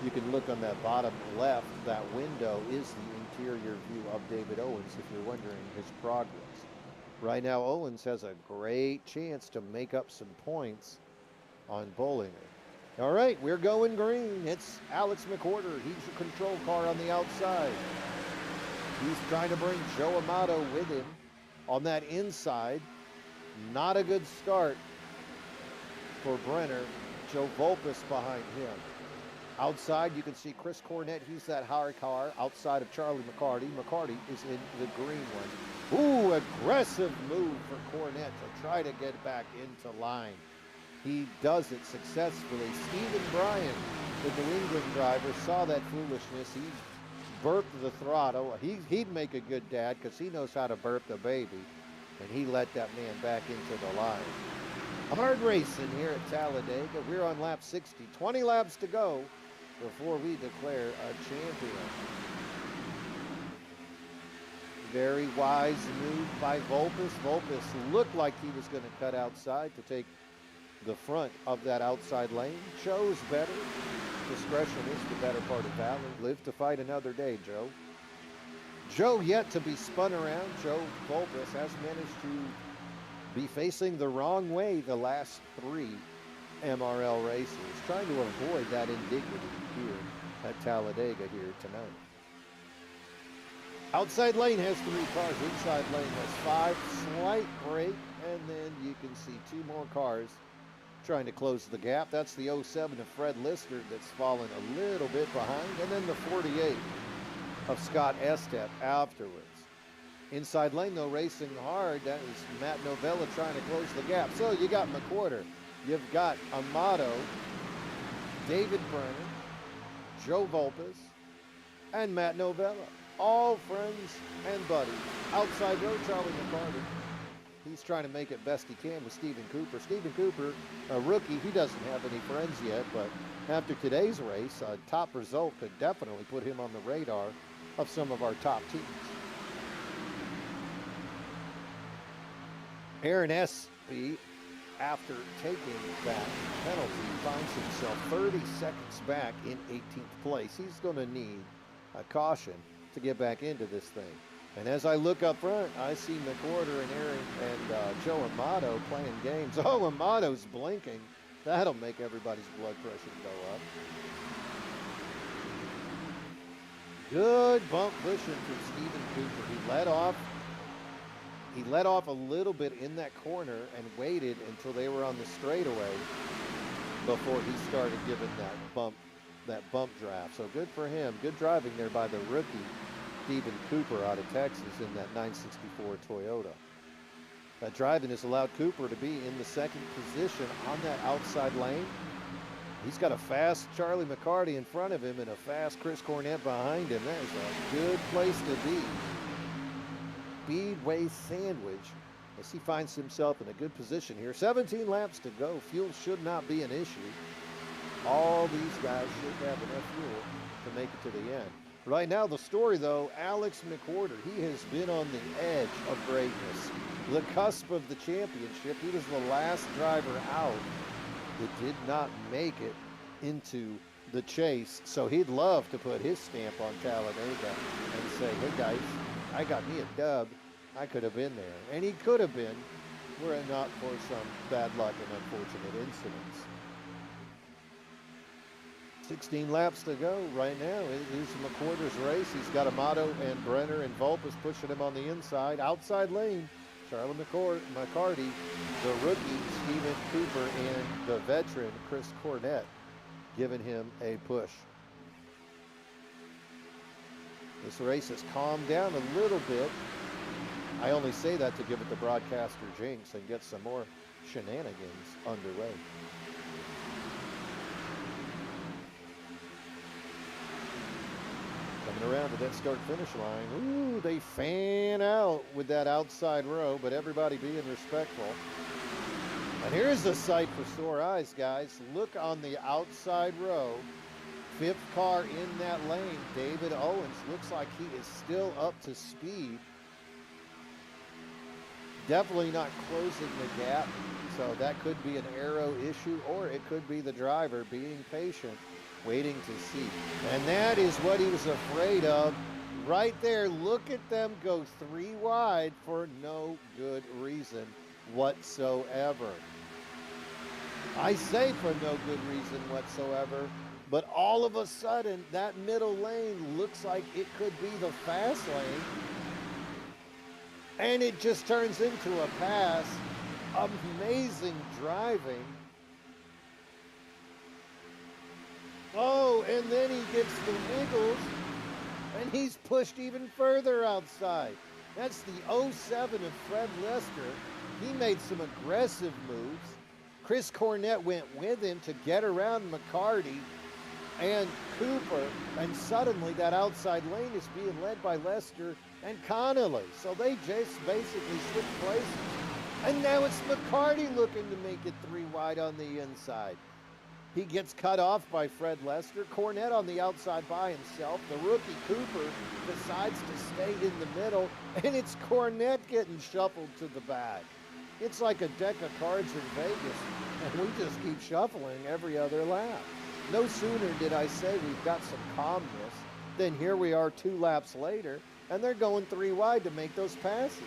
You can look on that bottom left. That window is the interior view of David Owens if you're wondering his progress. Right now, Owens has a great chance to make up some points on Bollinger. All right, we're going green. It's Alex McWhorter. He's your control car on the outside. He's trying to bring Joe Amato with him on that inside. Not a good start for Brenner. Joe Volpus behind him. Outside, you can see Chris Cornett. He's that higher car outside of Charlie McCarty. McCarty is in the green one. Ooh, aggressive move for Cornett to try to get back into line. He does it successfully. Stephen Bryan, the New England driver, saw that foolishness. He burped the throttle. He'd make a good dad because he knows how to burp the baby. And he let that man back into the line. Hard racing here at Talladega. We're on lap 60. 20 laps to go before we declare a champion. Very wise move by Volpus. Volpus looked like he was going to cut outside to take the front of that outside lane. Chose better. Discretion is the better part of valor. Live to fight another day, Joe. Joe yet to be spun around. Joe Volpus has managed to be facing the wrong way the last 3 MRL races, trying to avoid that indignity here at Talladega here tonight. Outside lane has 3 cars. Inside lane has 5. Slight break, and then you can see 2 more cars trying to close the gap. That's the 07 of Fred Lister that's fallen a little bit behind, and then the 48 of Scott Estep afterwards. Inside lane, though, racing hard. That is Matt Novella trying to close the gap. So you got McWhorter, you've got Amato, David Brenner, Joe Volpus, and Matt Novella. All friends and buddies. Outside road, Charlie McCarty. He's trying to make it best he can with Stephen Cooper. Stephen Cooper, a rookie, he doesn't have any friends yet, but after today's race, a top result could definitely put him on the radar of some of our top teams. Aaron Espy, after taking that penalty, finds himself 30 seconds back in 18th place. He's going to need a caution to get back into this thing. And as I look up front, I see McWhorter and Aaron and Joe Amato playing games. Oh, Amato's blinking. That'll make everybody's blood pressure go up. Good bump pushing from Stephen Cooper. He let off a little bit in that corner and waited until they were on the straightaway before he started giving that bump draft. So good for him. Good driving there by the rookie Stephen Cooper out of Texas in that 964 Toyota. That driving has allowed Cooper to be in the second position on that outside lane. He's got a fast Charlie McCarty in front of him and a fast Chris Cornett behind him. That is a good place to be. Speedway sandwich as he finds himself in a good position here. 17 laps to go. Fuel should not be an issue. All these guys should have enough fuel to make it to the end. Right now, the story, though, Alex McWhorter, he has been on the edge of greatness. The cusp of the championship. He was the last driver out that did not make it into the chase. So he'd love to put his stamp on Talladega and say, hey, guys, I got me a dub. I could have been there. And he could have been were it not for some bad luck and unfortunate incidents. 16 laps to go right now. It is McWhorter's race. He's got Amato and Brenner and Volpus pushing him on the inside. Outside lane, Charlie McCarty, the rookie Stephen Cooper, and the veteran Chris Cornett giving him a push. This race has calmed down a little bit. I only say that to give it the broadcaster jinx and get some more shenanigans underway. Coming around to that start-finish line. Ooh, they fan out with that outside row, but everybody being respectful. And here's a sight for sore eyes, guys. Look on the outside row. 5th car in that lane, David Owens. Looks like he is still up to speed. Definitely not closing the gap. So that could be an aero issue, or it could be the driver being patient waiting to see. And that is what he was afraid of. Right there, look at them go 3 wide for no good reason whatsoever. I say for no good reason whatsoever, but all of a sudden, that middle lane looks like it could be the fast lane, and it just turns into a pass. Amazing driving. Oh, and then he gets the wiggles, and he's pushed even further outside. That's the 07 of Fred Lester. He made some aggressive moves. Chris Cornett went with him to get around McCarty and Cooper, and suddenly that outside lane is being led by Lester and Connolly. So they just basically switched places. And now it's McCarty looking to make it 3 wide on the inside. He gets cut off by Fred Lester. Cornett on the outside by himself. The rookie Cooper decides to stay in the middle, and it's Cornett getting shuffled to the back. It's like a deck of cards in Vegas, and we just keep shuffling every other lap. No sooner did I say we've got some calmness than here we are 2 laps later, and they're going 3 wide to make those passes.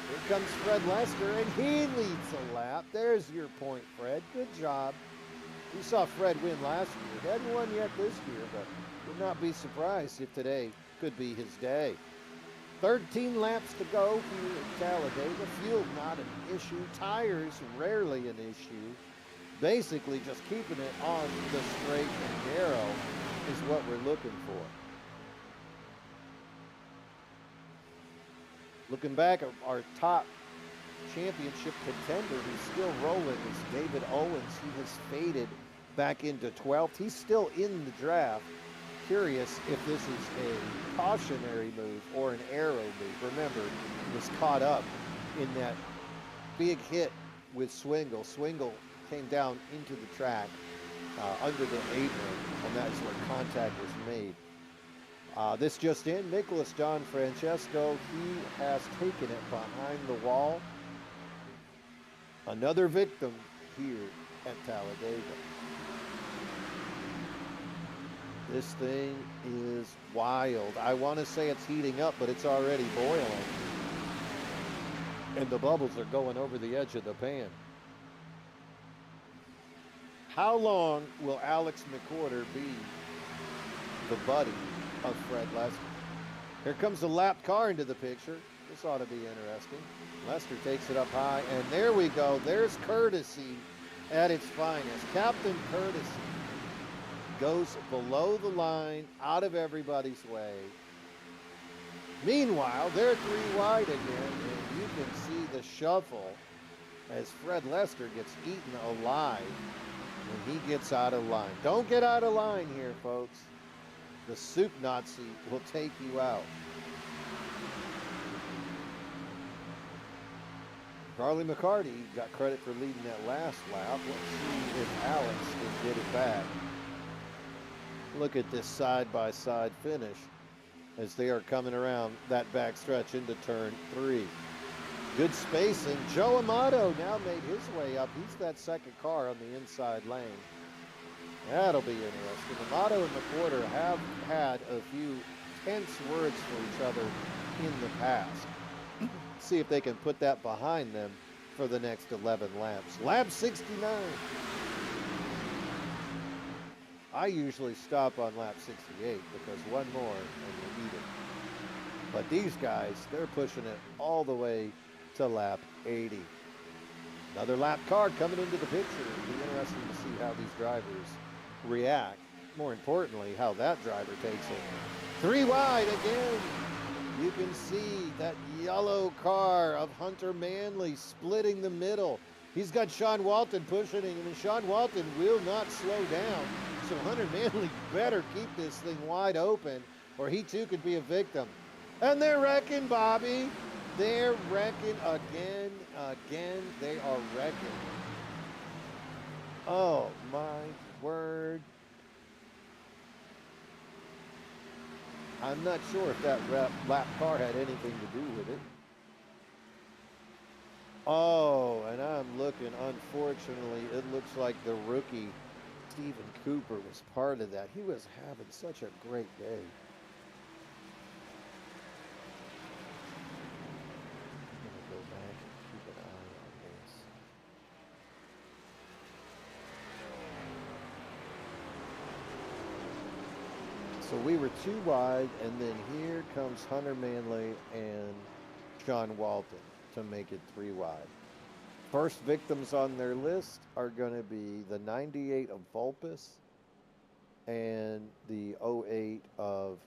Here comes Fred Lester, and he leads a lap. There's your point, Fred. Good job. We saw Fred win last year. He hadn't won yet this year, but would not be surprised if today could be his day. 13 laps to go here at Talladega. Fuel not an issue. Tires rarely an issue. Basically just keeping it on the straight and narrow is what we're looking for. Looking back at our top championship contender who's still rolling is David Owens. He has faded back into 12th. He's still in the draft. Curious if this is a cautionary move or an arrow move. Remember, he was caught up in that big hit with Swingle. Swingle came down into the track under the apron, and that's where contact was made. This just in, Nicholas Don Francesco, he has taken it behind the wall. Another victim here at Talladega. This thing is wild. I want to say it's heating up, but it's already boiling. And the bubbles are going over the edge of the pan. How long will Alex McWhorter be the buddy of Fred Lester? Here comes the lapped car into the picture. This ought to be interesting. Lester takes it up high, and there we go. There's courtesy at its finest. Captain Courtesy goes below the line, out of everybody's way. Meanwhile, they're 3 wide again, and you can see the shuffle as Fred Lester gets eaten alive when he gets out of line. Don't get out of line here, folks. The Soup Nazi will take you out. Charlie McCarty got credit for leading that last lap. Let's see if Alex can get it back. Look at this side-by-side finish as they are coming around that back stretch into turn 3. Good spacing. Joe Amato now made his way up. He's that second car on the inside lane. That'll be interesting. Amato and McWhorter have had a few tense words for each other in the past. See if they can put that behind them for the next 11 laps. Lap 69. I usually stop on lap 68 because one more and you eat it. But these guys, they're pushing it all the way to lap 80. Another lap car coming into the picture. It'll be interesting to see how these drivers react. More importantly, how that driver takes it. 3 wide again. You can see that yellow car of Hunter Manley splitting the middle. He's got Sean Walton pushing him, and Sean Walton will not slow down. So Hunter Manley better keep this thing wide open, or he too could be a victim. And they're wrecking, Bobby. They're wrecking again. They are wrecking. Oh, my word. I'm not sure if that lap car had anything to do with it. Oh, and I'm looking, unfortunately, it looks like the rookie Stephen Cooper was part of that. He was having such a great day. I'm going to go back and keep an eye on this. So we were 2 wide, and then here comes Hunter Manley and Sean Walton to make it 3 wide. First victims on their list are going to be the 98 of Vulpes and the 08 of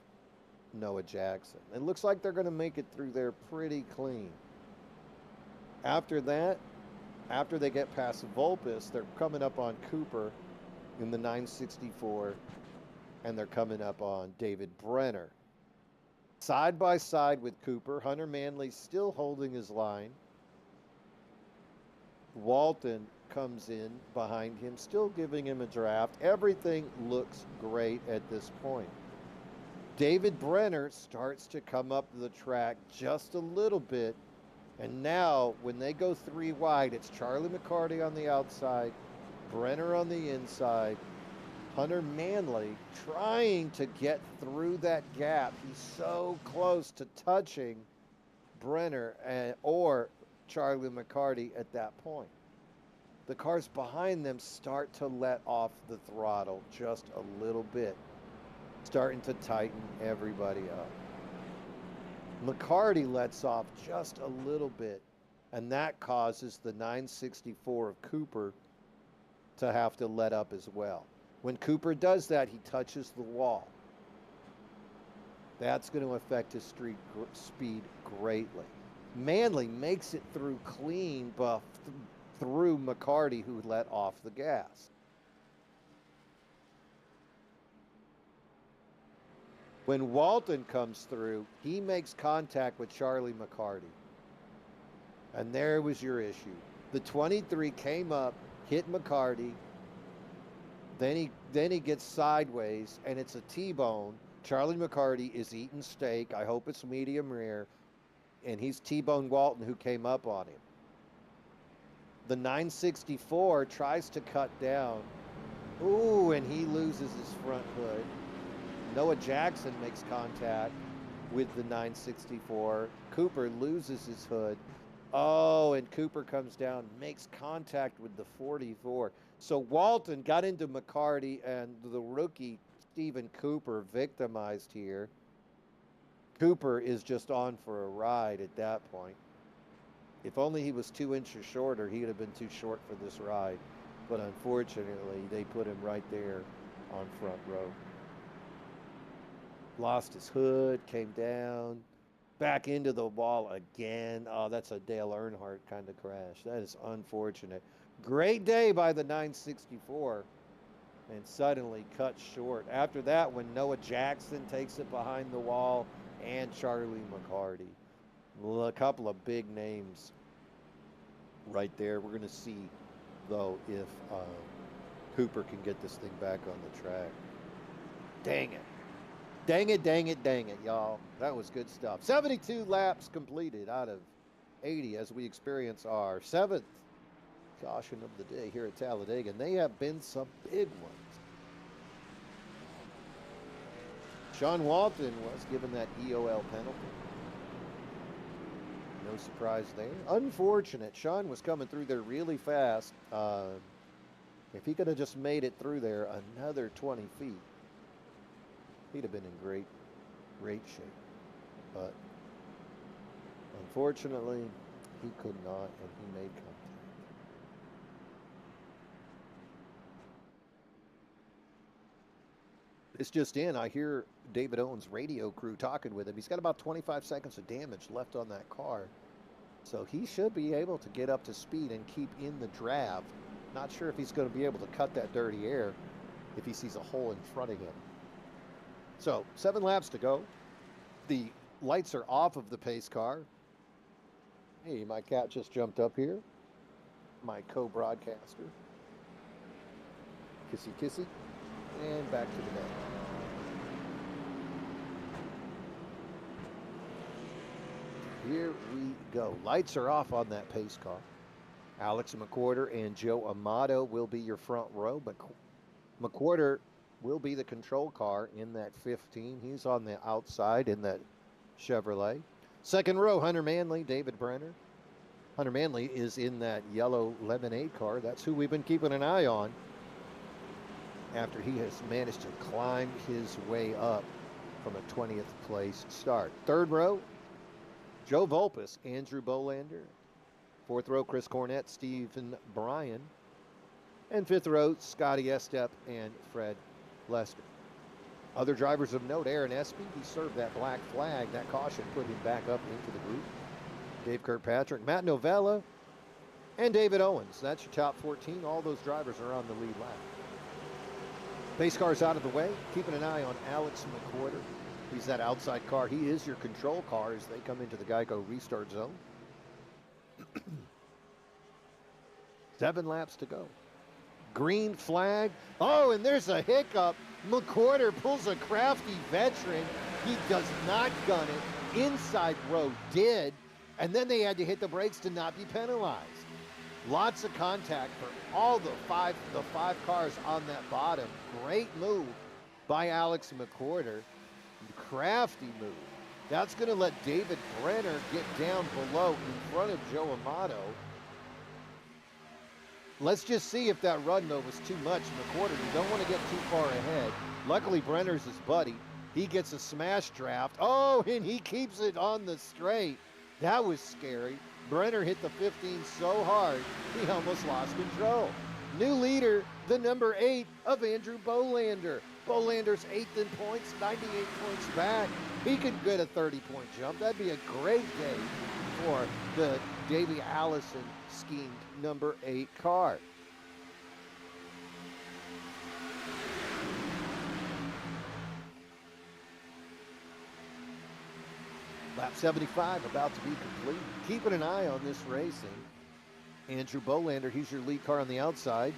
Noah Jackson. It looks like they're going to make it through there pretty clean. After that, after they get past Vulpes, they're coming up on Cooper in the 964, and they're coming up on David Brenner. Side by side with Cooper, Hunter Manley still holding his line. Walton comes in behind him, still giving him a draft. Everything looks great at this point. David Brenner starts to come up the track just a little bit. And now, when they go 3 wide, it's Charlie McCarty on the outside, Brenner on the inside, Hunter Manley trying to get through that gap. He's so close to touching Brenner or Charlie McCarty at that point. The cars behind them start to let off the throttle just a little bit, starting to tighten everybody up. McCarty lets off just a little bit, and that causes the 964 of Cooper to have to let up as well. When Cooper does that, he touches the wall. That's going to affect his speed greatly. Manley makes it through clean, but through McCarty, who let off the gas. When Walton comes through, he makes contact with Charlie McCarty. And there was your issue. The 23 came up, hit McCarty. Then he gets sideways, and it's a T-bone. Charlie McCarty is eating steak. I hope it's medium rare. And he's T-bone Walton, who came up on him. The 964 tries to cut down. Ooh, and he loses his front hood. Noah Jackson makes contact with the 964. Cooper loses his hood. Oh, and Cooper comes down, makes contact with the 44. So Walton got into McCarty, and the rookie Stephen Cooper victimized here. Cooper is just on for a ride at that point. If only he was 2 inches shorter, he would have been too short for this ride. But unfortunately, they put him right there on front row. Lost his hood, came down, back into the wall again. Oh, that's a Dale Earnhardt kind of crash. That is unfortunate. Great day by the 964, and suddenly cut short. After that, when Noah Jackson takes it behind the wall, and Charlie McCarty. A couple of big names right there. We're going to see, though, if Cooper can get this thing back on the track. Dang it. Dang it, dang it, dang it, y'all. That was good stuff. 72 laps completed out of 80 as we experience our 7th caution of the day here at Talladega. And they have been some big ones. Sean Walton was given that EOL penalty. No surprise there. Unfortunate. Sean was coming through there really fast. If he could have just made it through there another 20 feet, he'd have been in great shape. But unfortunately, he could not, and he made contact. It's just in. I hear David Owens' radio crew talking with him. He's got about 25 seconds of damage left on that car. So he should be able to get up to speed and keep in the draft. Not sure if he's going to be able to cut that dirty air if he sees a hole in front of him. So 7 laps to go. The lights are off of the pace car. Hey, my cat just jumped up here. My co-broadcaster. Kissy, kissy. And back to the net. Here we go. Lights are off on that pace car. Alex McCorder and Joe Amato will be your front row, but McWhorter will be the control car in that 15. He's on the outside in that Chevrolet. Second row, Hunter Manley, David Brenner. Hunter Manley is in that yellow lemonade car. That's who we've been keeping an eye on after he has managed to climb his way up from a 20th place start. Third row, Joe Volpus, Andrew Bolander. Fourth row, Chris Cornett, Stephen Bryan. And fifth row, Scotty Estep and Fred Lester. Other drivers of note, Aaron Espy, he served that black flag. That caution put him back up into the group. Dave Kirkpatrick, Matt Novella, and David Owens. That's your top 14. All those drivers are on the lead lap. Pace car's out of the way. Keeping an eye on Alex McWhorter. He's that outside car. He is your control car as they come into the Geico restart zone. 7 laps to go. Green flag. Oh, and there's a hiccup. McWhorter pulls a crafty veteran. He does not gun it. Inside row did. And then they had to hit the brakes to not be penalized. Lots of contact for all the five cars on that bottom. Great move by Alex McWhorter. Crafty move. That's going to let David Brenner get down below in front of Joe Amato. Let's just see if that run, though, was too much. McWhorter, you don't want to get too far ahead. Luckily, Brenner's his buddy. He gets a smash draft. Oh, and he keeps it on the straight. That was scary. Brenner hit the 15 so hard, he almost lost control. New leader, the number 8 of Andrew Bolander. Bolander's 8th in points, 98 points back. He could get a 30-point jump. That'd be a great day for the Davey Allison schemed number 8 car. Lap 75 about to be complete. Keeping an eye on this racing. Andrew Bolander, he's your lead car on the outside.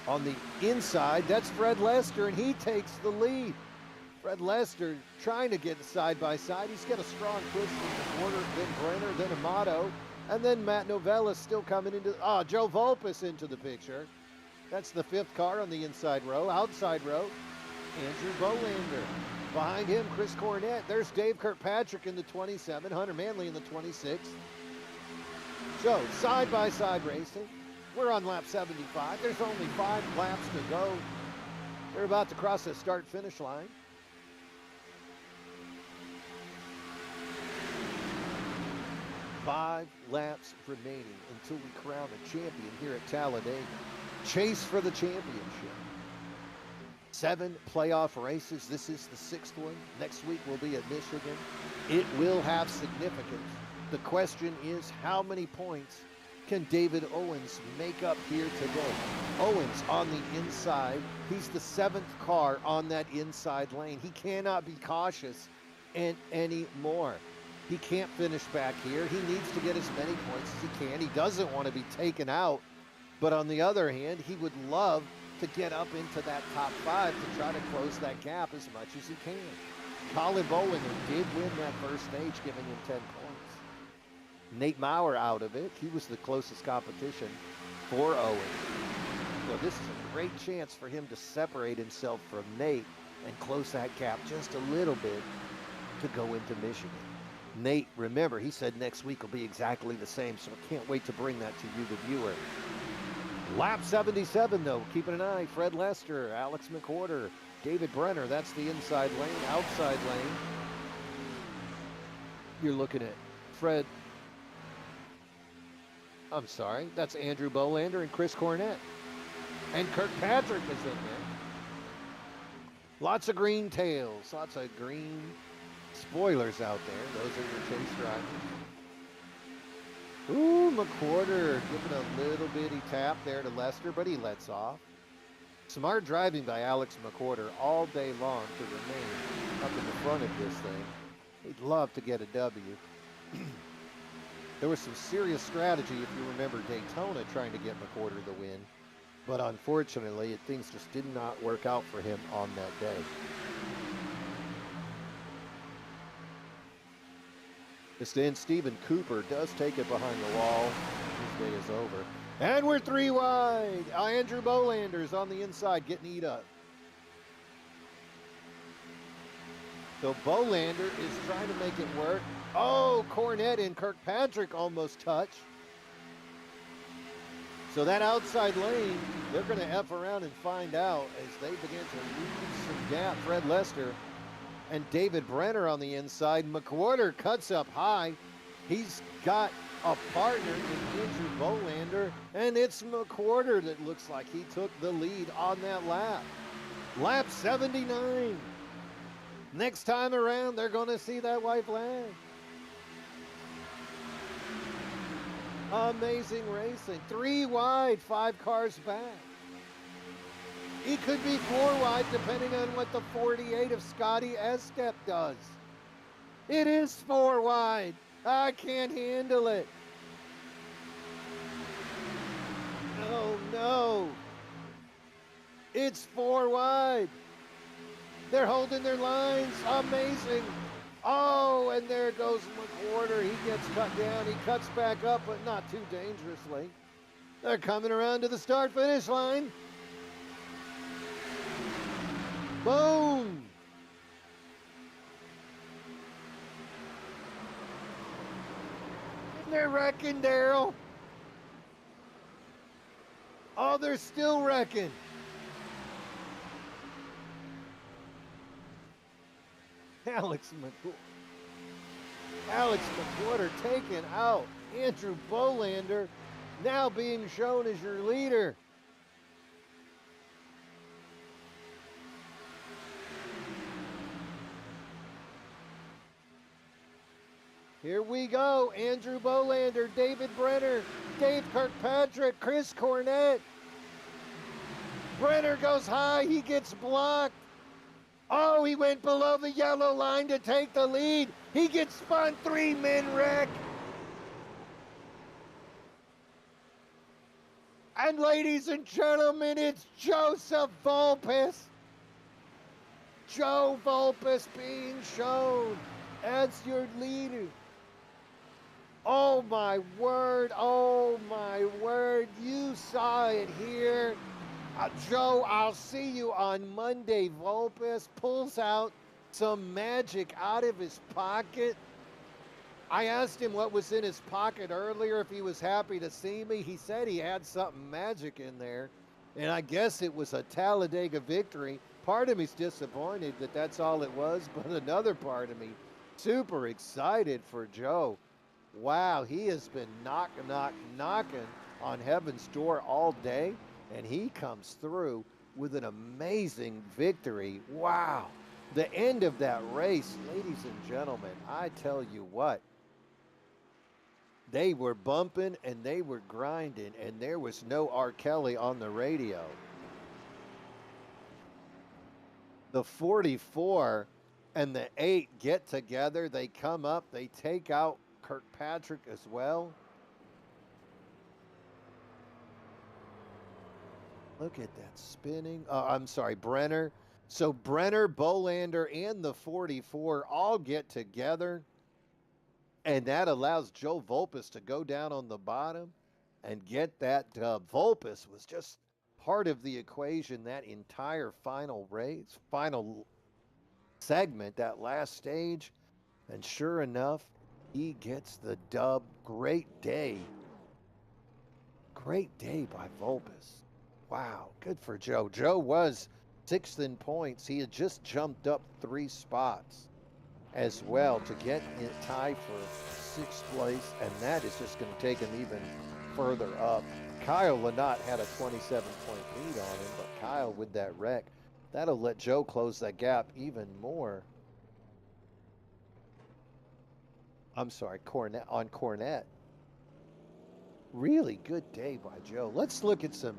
On the inside, that's Fred Lester, and he takes the lead. Fred Lester trying to get side by side. He's got a strong push from McWhorter, then Brenner, then Amato, and then Matt Novella still coming into, Joe Volpus into the picture. That's the 5th car on the inside row. Outside row, Andrew Bolander. Behind him, Chris Cornett. There's Dave Kirkpatrick in the 27, Hunter Manley in the 26. So, side-by-side racing. We're on lap 75. There's only 5 laps to go. They're about to cross the start-finish line. Five laps remaining until we crown a champion here at Talladega. Chase for the championship. 7 playoff races. This is the 6th one. Next week will be at Michigan. It will have significance. The question is, how many points can David Owens make up here today? Owens on the inside. He's the 7th car on that inside lane. He cannot be cautious anymore. He can't finish back here. He needs to get as many points as he can. He doesn't want to be taken out. But on the other hand, he would love to get up into that top 5 to try to close that gap as much as he can. Colin Bolinger did win that first stage, giving him 10 points. Nate Maurer out of it. He was the closest competition for Owens. So this is a great chance for him to separate himself from Nate and close that gap just a little bit to go into Michigan. Nate, remember, he said next week will be exactly the same, so I can't wait to bring that to you, the viewer. Lap 77, though, keeping an eye. Fred Lester, Alex McWhorter, David Brenner. That's the inside lane, outside lane. You're looking at Fred. I'm sorry, that's Andrew Bolander and Chris Cornett. And Kirkpatrick is in there. Lots of green tails, lots of green spoilers out there. Those are your chase drivers. Ooh, McWhorter giving a little bitty tap there to Lester, but he lets off. Smart driving by Alex McWhorter all day long to remain up in the front of this thing. He'd love to get a W. There was some serious strategy, if you remember Daytona, trying to get McWhorter the win. But unfortunately, things just did not work out for him on that day. Then Stephen Cooper does take it behind the wall. His day is over. And we're 3 wide. Andrew Bolander's on the inside getting eat up. So Bolander is trying to make it work. Oh, Cornette and Kirkpatrick almost touch. So that outside lane, they're going to F around and find out as they begin to lose some gap. Fred Lester and David Brenner on the inside. McWhorter cuts up high. He's got a partner in Andrew Bolander, and it's McWhorter that looks like he took the lead on that lap. Lap 79. Next time around, they're going to see that white flag. Amazing racing. 3 wide, 5 cars back. He could be 4 wide depending on what the 48 of Scotty Estep does. It is 4 wide. I can't handle it. Oh no. It's 4 wide. They're holding their lines. Amazing. Oh, and there goes McWhorter. He gets cut down. He cuts back up, but not too dangerously. They're coming around to the start-finish line. Boom. And they're wrecking, Daryl. Oh, they're still wrecking. Alex McWhorter taken out. Andrew Bolander now being shown as your leader. Here we go. Andrew Bolander, David Brenner, Dave Kirkpatrick, Chris Cornette. Brenner goes high. He gets blocked. Oh, he went below the yellow line to take the lead. He gets spun. 3-man wreck. And ladies and gentlemen, it's Joseph Volpes. Joe Volpes being shown as your leader. Oh my word, you saw it here. Joe, I'll see you on Monday. Volpes pulls out some magic out of his pocket. I asked him what was in his pocket earlier, if he was happy to see me. He said he had something magic in there, and I guess it was a Talladega victory. Part of me's disappointed that that's all it was, but another part of me super excited for Joe. Wow, he has been knocking on heaven's door all day, and he comes through with an amazing victory. Wow. The end of that race, ladies and gentlemen, I tell you what, they were bumping and they were grinding, and there was no R. Kelly on the radio. The 44 and the 8 get together. They come up. They take out Kirkpatrick as well. Look at that spinning. I'm sorry, Brenner. So Brenner, Bolander, and the 44 all get together. And that allows Joe Volpes to go down on the bottom and get that dub. Volpes was just part of the equation that entire final race, final segment, that last stage. And sure enough, he gets the dub. Great day. Great day by Volpes. Wow, good for Joe. Joe was 6th in points. He had just jumped up 3 spots as well to get in tie for 6th place, and that is just going to take him even further up. Kyle Lynott had a 27-point lead on him, but Kyle with that wreck, that'll let Joe close that gap even more. I'm sorry, Cornette. Really good day by Joe. Let's look at some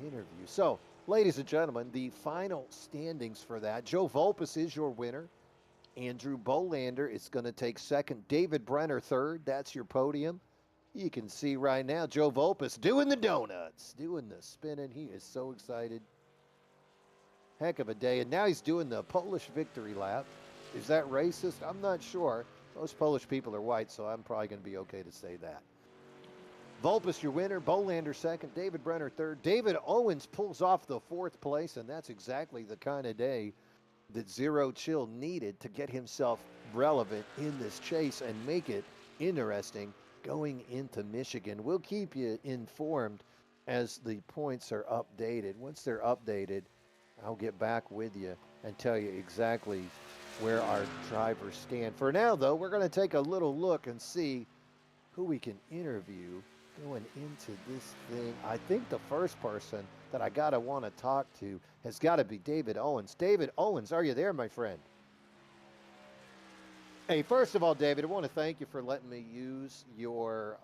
interviews. So, ladies and gentlemen, the final standings for that. Joe Volpes is your winner. Andrew Bolander is going to take 2nd. David Brenner 3rd. That's your podium. You can see right now Joe Volpes doing the donuts, doing the spinning. He is so excited. Heck of a day. And now he's doing the Polish victory lap. Is that racist? I'm not sure. Most Polish people are white, so I'm probably going to be okay to say that. Vulpus, your winner. Bolander second. David Brenner third. David Owens pulls off the fourth place, and that's exactly the kind of day that Zero Chill needed to get himself relevant in this chase and make it interesting going into Michigan. We'll keep you informed as the points are updated. Once they're updated, I'll get back with you and tell you exactly where our drivers stand. For now, though, we're going to take a little look and see who we can interview going into this thing. I think the first person that I gotta want to talk to has got to be David Owens. David Owens, are you there, my friend? Hey, first of all, David, I want to thank you for letting me use your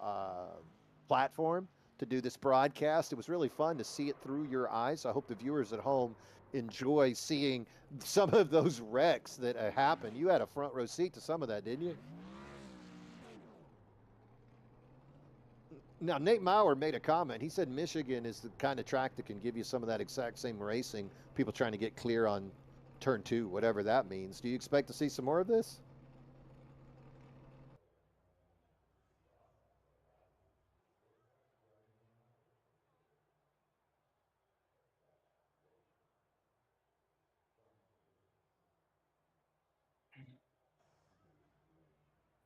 platform to do this broadcast. It was really fun to see it through your eyes. I hope the viewers at home enjoy seeing some of those wrecks that happened. You had a front row seat to some of that, didn't you? Now, Nate Maurer made a comment. He said Michigan is the kind of track that can give you some of that exact same racing. People trying to get clear on turn two, whatever that means. Do you expect to see some more of this?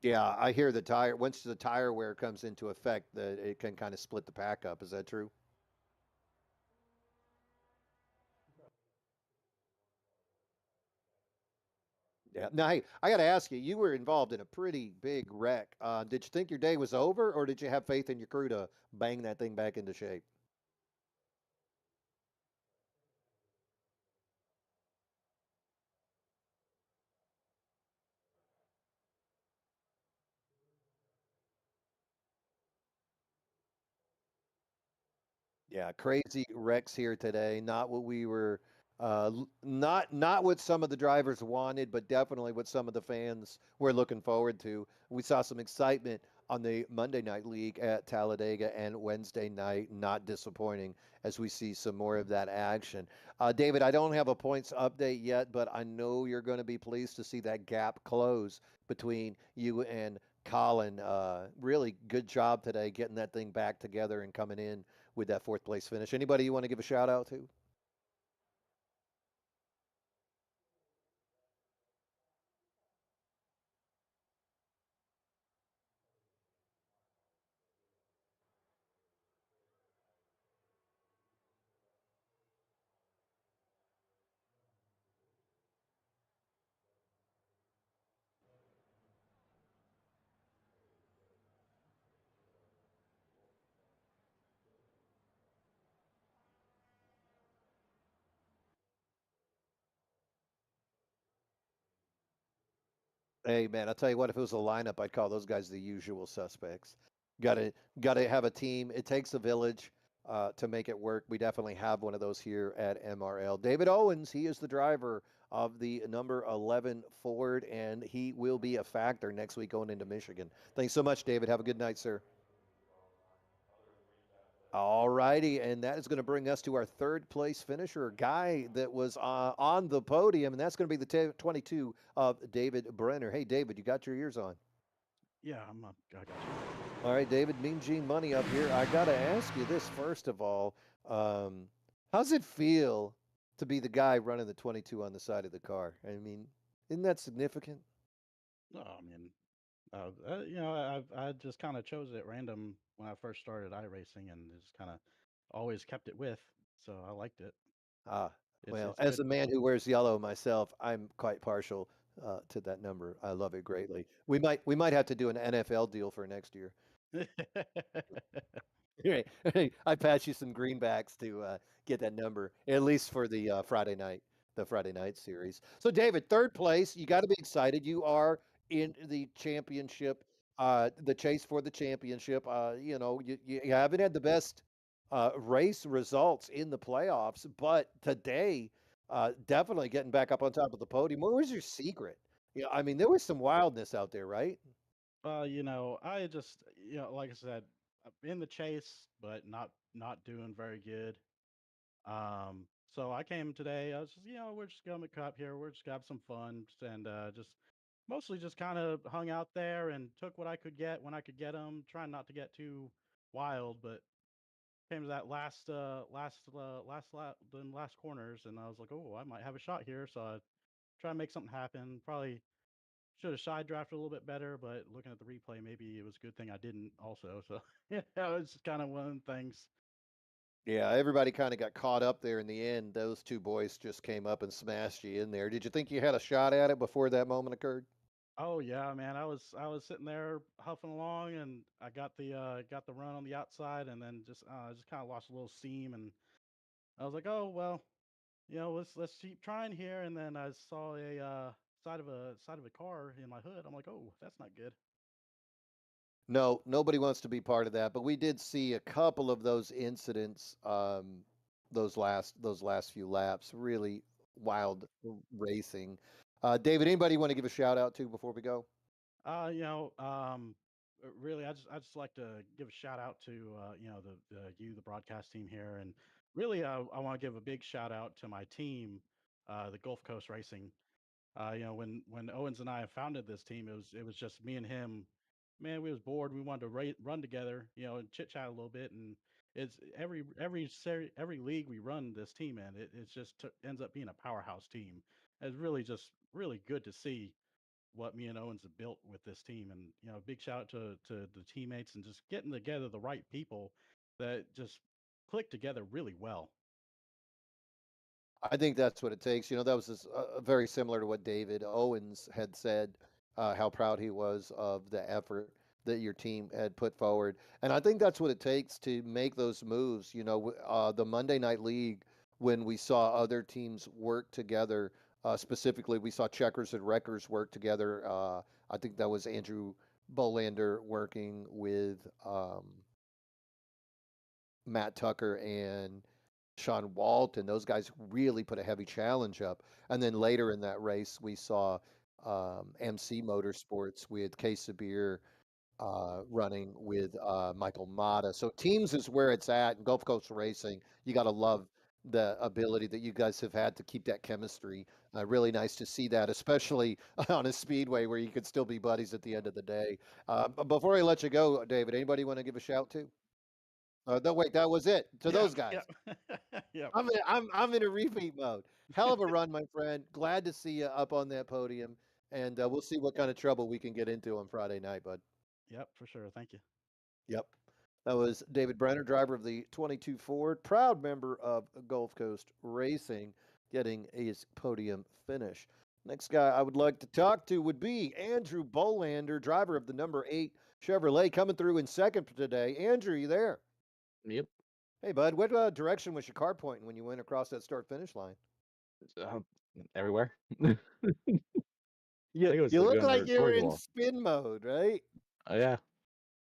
Yeah, I hear the tire. Once the tire wear comes into effect, that it can kind of split the pack up. Is that true? Yeah. Now, hey, I got to ask you. You were involved in a pretty big wreck. Did you think your day was over, or did you have faith in your crew to bang that thing back into shape? Yeah, crazy wrecks here today. Not what we were, not what some of the drivers wanted, but definitely what some of the fans were looking forward to. We saw some excitement on the Monday Night League at Talladega and Wednesday night. Not disappointing as we see some more of that action. David, I don't have a points update yet, but I know you're going to be pleased to see that gap close between you and Colin. Really good job today getting that thing back together and coming in with that fourth place finish. Anybody you want to give a shout out to? Hey man, I'll tell you what, if it was a lineup, I'd call those guys the usual suspects. Gotta have a team. It takes a village to make it work. We definitely have one of those here at MRL. David Owens, he is the driver of the number 11 Ford, and he will be a factor next week going into Michigan. Thanks so much, David. Have a good night, sir. All righty, and that is going to bring us to our third place finisher, a guy that was on the podium, and that's going to be the 22 of David Brenner. Hey, David, you got your ears on. Yeah, I got you. All right, David, Mean Gene Money up here. I got to ask you this first of all. Um, how's it feel to be the guy running the 22 on the side of the car? I mean, isn't that significant? No, I mean, I just kind of chose it at random when I first started iRacing, and just kind of always kept it with. So I liked it. Ah, well, It's as good. a man who wears yellow myself, I'm quite partial to that number. I love it greatly. We might have to do an NFL deal for next year. Right. I pass you some greenbacks to get that number, at least for the Friday night series. So, David, third place. You got to be excited. You are in the championship, the chase for the championship. You haven't had the best race results in the playoffs, but today, definitely getting back up on top of the podium. What was your secret? Yeah, I mean, there was some wildness out there, right? I just, like I said, in the chase, but not doing very good. So I came today. I was just, we're just gonna cup here. We're just gonna have some fun and just Mostly just kind of hung out there and took what I could get when I could get them, trying not to get too wild, but came to that last corners, and I was like, oh, I might have a shot here. So I try to make something happen. Probably should have side drafted a little bit better, but looking at the replay, maybe it was a good thing I didn't also. So yeah, it was kind of one of the things. Yeah, everybody kind of got caught up there in the end. Those two boys just came up and smashed you in there. Did you think you had a shot at it before that moment occurred? Oh yeah, man. I was sitting there huffing along, and I got the run on the outside, and then just kind of lost a little steam, and I was like, oh well, let's keep trying here. And then I saw a side of a car in my hood. I'm like, oh, that's not good. No, nobody wants to be part of that, but we did see a couple of those incidents, those last few laps, really wild racing. David, anybody want to give a shout out to before we go? Uh, you know, um, Really, I just like to give a shout out to the broadcast team here, and really, I want to give a big shout out to my team, the Gulf Coast Racing. When Owens and I founded this team, it was just me and him. Man, we was bored. We wanted to run together, and chit chat a little bit. And it's every league we run this team in, it's just ends up being a powerhouse team. It's really just really good to see what me and Owens have built with this team. And big shout out to the teammates and just getting together the right people that just click together really well. I think that's what it takes. That was very similar to what David Owens had said, how proud he was of the effort that your team had put forward. And I think that's what it takes to make those moves. The Monday Night League, when we saw other teams work together, specifically, we saw Checkers and Wreckers work together. I think that was Andrew Bolander working with Matt Tucker and Sean Walton. Those guys really put a heavy challenge up. And then later in that race, we saw MC Motorsports with Case of Beer running with Michael Mata. So teams is where it's at. In Gulf Coast Racing, you got to love the ability that you guys have had to keep that chemistry. Really nice to see that, especially on a speedway where you could still be buddies at the end of the day. But before I let you go, David, anybody want to give a shout to? No, wait, that was it. To those Yep, yep, guys. yep, I'm in a repeat mode. Hell of a run, my friend. Glad to see you up on that podium, and we'll see what kind of trouble we can get into on Friday night, bud. yep, for sure. Thank you. Yep. That was David Brenner, driver of the 22 Ford, proud member of Gulf Coast Racing, getting his podium finish. Next guy I would like to talk to would be Andrew Bolander, driver of the number 8 Chevrolet, coming through in second today. Andrew, you there? Yep. Hey, bud, what direction was your car pointing when you went across that start finish line? Uh, Everywhere. I You think it was you like look going like you're towards the in wall. spin mode, right? Oh yeah.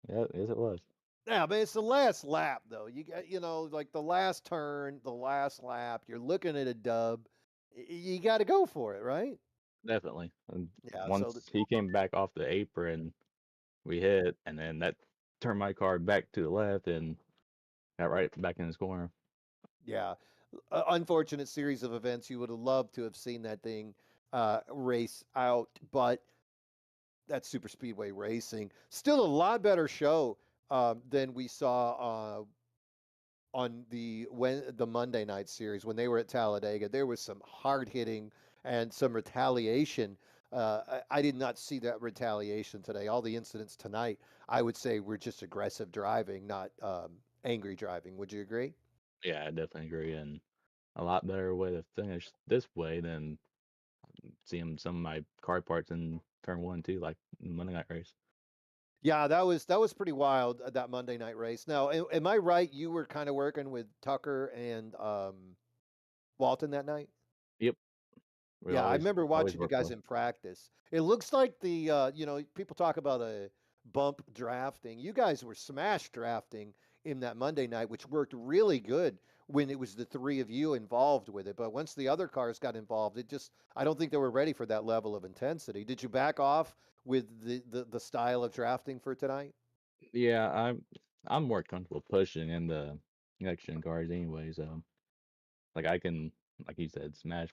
Yeah, yes it was. Yeah, but it's the last lap though. You got, like the last turn, the last lap. You're looking at a dub. You got to go for it, right? Definitely. And Yeah. once he came back off the apron, we hit, and then that turned my car back to the left and got right back in his corner. Yeah, unfortunate series of events. You would have loved to have seen that thing race out, but that's super speedway racing. Still a lot better show than we saw on the Monday night series when they were at Talladega. There was some hard hitting and some retaliation. I did not see that retaliation today. All the incidents tonight, I would say, were just aggressive driving, not angry driving. Would you agree? Yeah, I definitely agree. And a lot better way to finish this way than seeing some of my car parts in turn one too, like in the Monday night race. Yeah, that was pretty wild, that Monday night race. Now, am I right? You were kind of working with Tucker and Walton that night. Yep. We Yeah, I always remember always watching you work guys well. in practice. It looks like people talk about a bump drafting. You guys were smash drafting in that Monday night, which worked really good when it was the three of you involved with it. But once the other cars got involved, I don't think they were ready for that level of intensity. Did you back off with the style of drafting for tonight? Yeah, I'm more comfortable pushing in the next gen cars anyway, so like I can, like you said, smash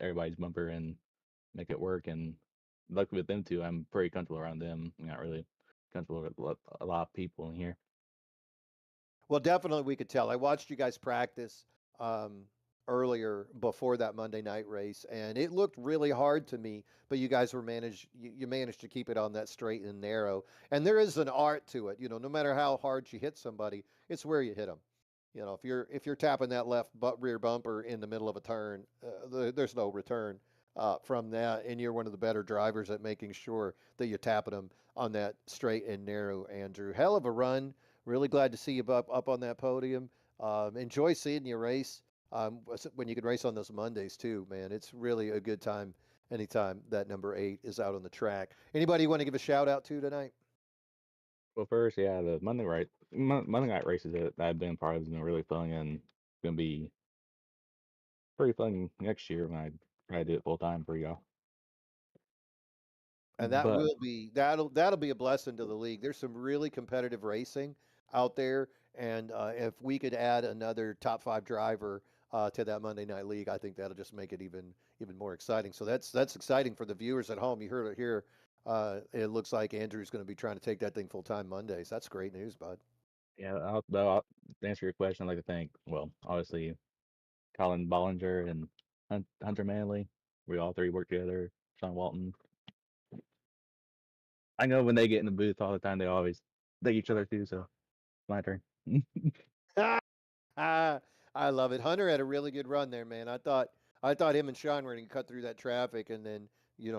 everybody's bumper and make it work. And luckily with them two, I'm pretty comfortable around them. I'm not really comfortable with a lot of people in here. Well, definitely we could tell. I watched you guys practice um, earlier before that Monday night race, and it looked really hard to me. But you guys you managed to keep it on that straight and narrow. And there is an art to it. No matter how hard you hit somebody, it's where you hit them. If you're tapping that rear bumper in the middle of a turn, there's no return from that, and you're one of the better drivers at making sure that you're tapping them on that straight and narrow. Andrew, hell of a run. Really glad to see you up on that podium. Enjoy seeing you race when you can race on those Mondays too, man. It's really a good time anytime that number 8 is out on the track. Anybody you want to give a shout out to tonight? Well, first, yeah, the Monday night races that I've been part of has been really fun and gonna be pretty fun next year when I try to do it full time for y'all. And But that'll be a blessing to the league. There's some really competitive racing out there, and if we could add another top 5 driver to that Monday night league, I think that'll just make it even more exciting. So that's exciting for the viewers at home. You heard it here. It looks like Andrew's going to be trying to take that thing full time Mondays. That's great news, bud. yeah, to answer your question, I'd like to thank, well, obviously Colin Bollinger and Hunter Manley. We all three work together. Sean Walton. I know when they get in the booth all the time, they always thank each other too. So my turn. Ah, I love it. Hunter had a really good run there, man. I thought him and Sean were going to cut through that traffic, and then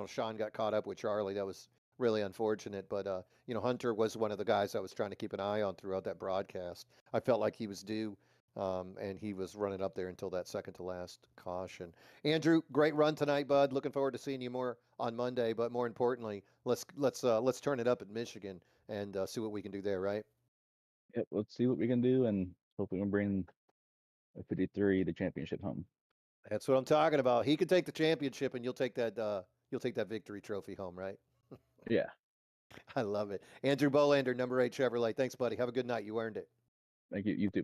Sean got caught up with Charlie. That was really unfortunate. But Hunter was one of the guys I was trying to keep an eye on throughout that broadcast. I felt like he was due, and he was running up there until that second to last caution. Andrew, great run tonight, bud. Looking forward to seeing you more on Monday. But more importantly, let's turn it up at Michigan and see what we can do there. Right? Yep, let's see what we can do and hope we can bring a 53 the championship home. That's what I'm talking about. He could take the championship, and you'll take that victory trophy home, right? Yeah, I love it. Andrew Bolander, number 8 Chevrolet. Thanks, buddy. Have a good night. You earned it. thank you. You too.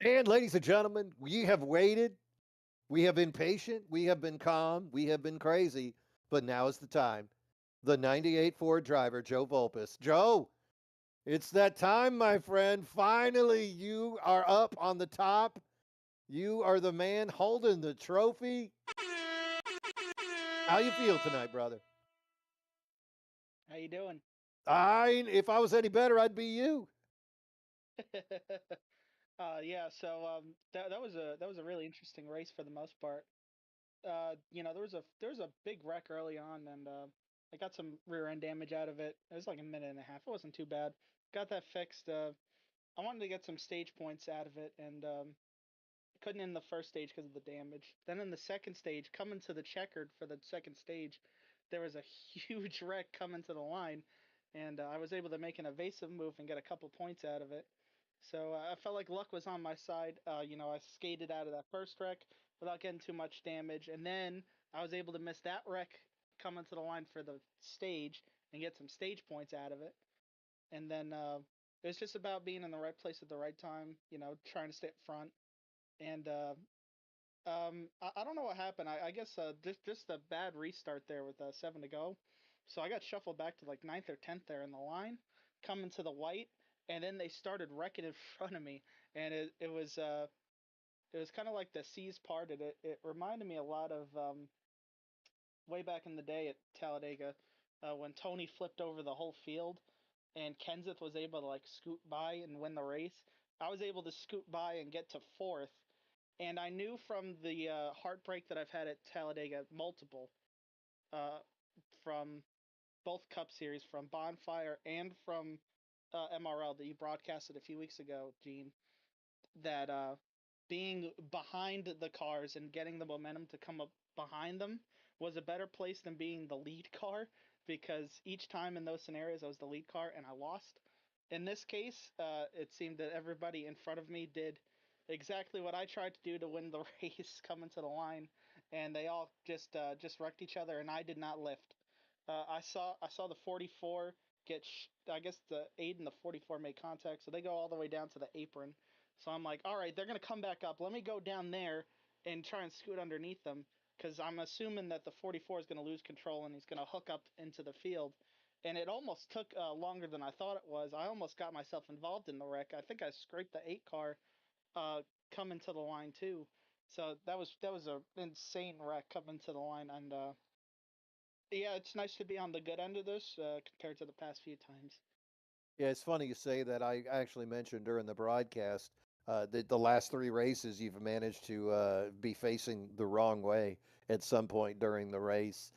And ladies and gentlemen, we have waited. We have been patient. We have been calm. We have been crazy. But now is the time. The 98 Ford driver, Joe Volpus. Joe, it's that time, my friend. Finally, you are up on the top. You are the man holding the trophy. How you feel tonight, brother? How you doing? If I was any better, I'd be you. Yeah, so that was a really interesting race for the most part. There was a big wreck early on, and I got some rear end damage out of it. It was like a minute and a half. It wasn't too bad. Got that fixed. I wanted to get some stage points out of it, and couldn't in the first stage because of the damage. Then in the second stage, coming to the checkered for the second stage, there was a huge wreck coming to the line, and I was able to make an evasive move and get a couple points out of it. So I felt like luck was on my side. I skated out of that first wreck without getting too much damage, and then I was able to miss that wreck coming to the line for the stage and get some stage points out of it. And then it's just about being in the right place at the right time. Trying to stay up front and I don't know what happened. I guess just a bad restart there with 7 to go. So I got shuffled back to like ninth or 10th there in the line, coming to the white, and then they started wrecking in front of me, and it was kind of like the seas parted. It reminded me a lot of way back in the day at Talladega, when Tony flipped over the whole field, and Kenseth was able to like scoot by and win the race. I was able to scoot by and get to fourth, and I knew from the heartbreak that I've had at Talladega, multiple, uh, from both Cup Series, from Bonfire and from MRL that you broadcasted a few weeks ago, Gene, that being behind the cars and getting the momentum to come up behind them was a better place than being the lead car, because each time in those scenarios I was the lead car and I lost. In this case, it seemed that everybody in front of me did exactly what I tried to do to win the race coming to the line, and they all just wrecked each other, and I did not lift. I saw the 44 I guess the 8 and the 44 make contact, so they go all the way down to the apron. So I'm like, all right, they're gonna come back up. Let me go down there and try and scoot underneath them. because I'm assuming that the 44 is going to lose control and he's going to hook up into the field. And it almost took longer than I thought it was. I almost got myself involved in the wreck. I think I scraped the 8 car uh, coming to the line too. So that was a insane wreck coming to the line, and yeah, it's nice to be on the good end of this compared to the past few times. Yeah, it's funny you say that. I actually mentioned during the broadcast that the last three races you've managed to be facing the wrong way at some point during the race.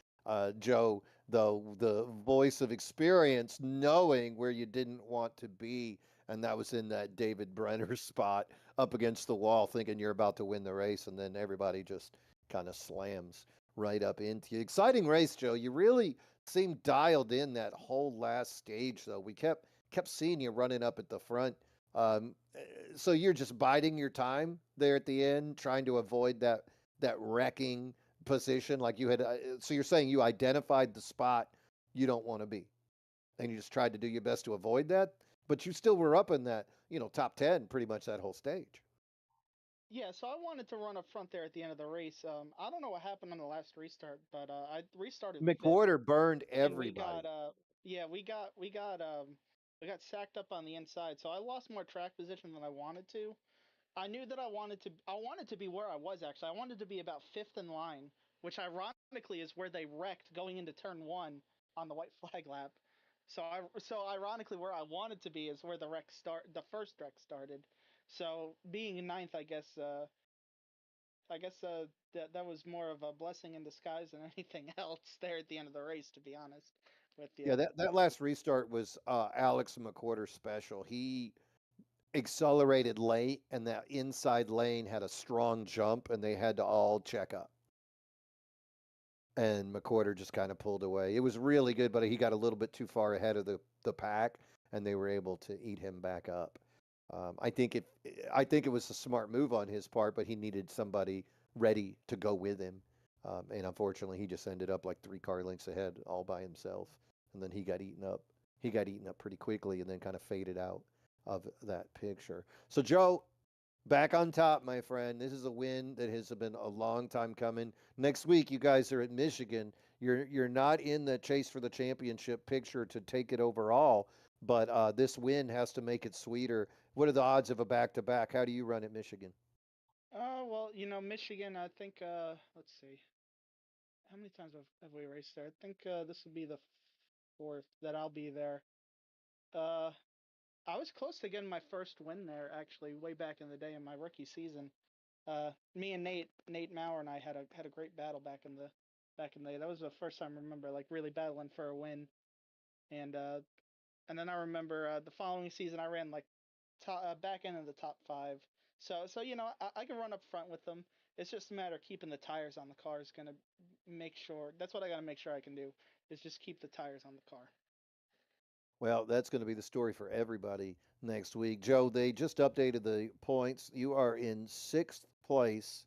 Joe, though, the voice of experience, knowing where you didn't want to be, and that was in that David Brenner spot up against the wall, thinking you're about to win the race, and then everybody just kind of slams right up into you. Exciting race, Joe. You really seemed dialed in that whole last stage, though. We kept seeing you running up at the front. So you're just biding your time there at the end, trying to avoid that wrecking position, like you had. So you're saying you identified the spot you don't want to be, and you just tried to do your best to avoid that. But you still were up in that, top 10 pretty much that whole stage. Yeah, so I wanted to run up front there at the end of the race. I don't know what happened on the last restart, but I restarted fifth, McWhorter burned and we got everybody. yeah, we got sacked up on the inside, so I lost more track position than I wanted to. I knew that I wanted to be where I was actually. I wanted to be about fifth in line, which ironically is where they wrecked going into turn one on the white flag lap. So ironically where I wanted to be is where the first wreck started. So being in ninth, I guess that was more of a blessing in disguise than anything else there at the end of the race, to be honest with you. Yeah, that last restart was Alex McWhorter's special. He accelerated late, and that inside lane had a strong jump, and they had to all check up. And McWhorter just kind of pulled away. It was really good, but he got a little bit too far ahead of the pack, and they were able to eat him back up. I think it was a smart move on his part, but he needed somebody ready to go with him. And unfortunately, he just ended up like 3 car lengths ahead all by himself, and then he got eaten up. He got eaten up pretty quickly, and then kind of faded out of that picture. So Joe, back on top, my friend. This is a win that has been a long time coming. Next week, you guys are at Michigan. You're not in the chase for the championship picture to take it overall, but this win has to make it sweeter. What are the odds of a back-to-back? How do you run at Michigan? Well, Michigan, I think let's see. How many times have we raced there? I think this will be the fourth that I'll be there. Uh I was close to getting my first win there actually way back in the day in my rookie season. Me and Nate Maurer and I had a great battle back in the day. That was the first time I remember like really battling for a win. And then I remember the following season I ran like back end of the top five. So I can run up front with them. It's just a matter of keeping the tires on the car is gonna make sure. That's what I gotta make sure I can do is just keep the tires on the car. Well, that's going to be the story for everybody next week. Joe, they just updated the points. You are in sixth place,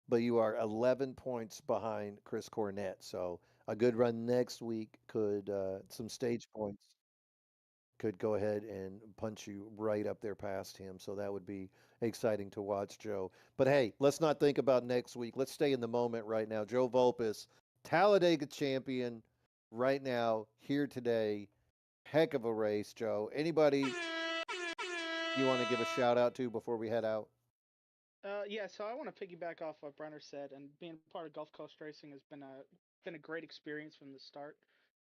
but you are 11 points behind Chris Cornett. So a good run next week could, some stage points could go ahead and punch you right up there past him. So that would be exciting to watch, Joe. But hey, let's not think about next week. Let's stay in the moment right now. Joe Volpis, Talladega champion right now, here today. Heck of a race, Joe. Anybody you want to give a shout out to before we head out? Yeah, so I want to piggyback off what Brenner said, and being part of Gulf Coast Racing has been a great experience from the start.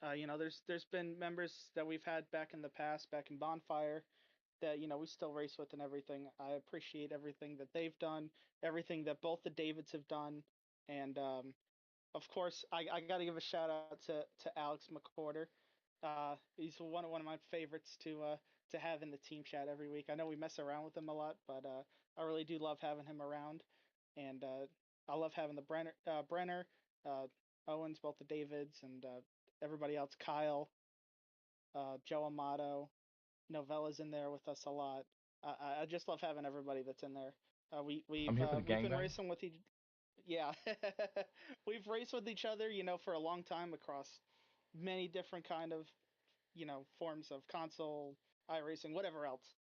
There's been members that we've had back in the past, back in Bonfire, that we still race with and everything. I appreciate everything that they've done, everything that both the Davids have done, and of course I got to give a shout out to Alex McCorder. He's one of my favorites to have in the team chat every week. I know we mess around with him a lot, but I really do love having him around, and I love having the Brenner, uh, Owens, both the Davids, and everybody else. Kyle, Joe Amato, Novella's in there with us a lot. I just love having everybody that's in there. I'm here for the We've been gangbang. racing with each. Yeah, we've raced with each other, for a long time across many different kind of forms of console, iRacing, whatever else.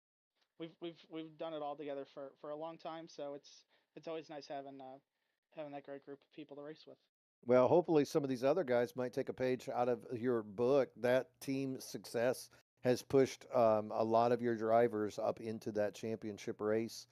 We've done it all together for a long time, so it's always nice having having that great group of people to race with. Well, hopefully some of these other guys might take a page out of your book. That team success has pushed a lot of your drivers up into that championship race,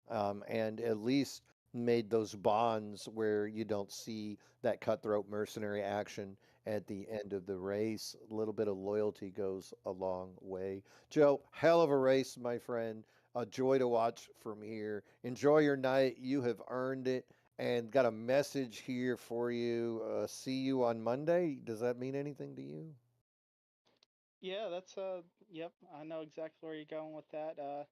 and at least made those bonds where you don't see that cutthroat mercenary action at the end of the race. A little bit of loyalty goes a long way. Joe, hell of a race, my friend. A joy to watch from here. Enjoy your night. You have earned it. And got a message here for you. See you on Monday. Does that mean anything to you? Yeah, that's yep. I know exactly where you're going with that.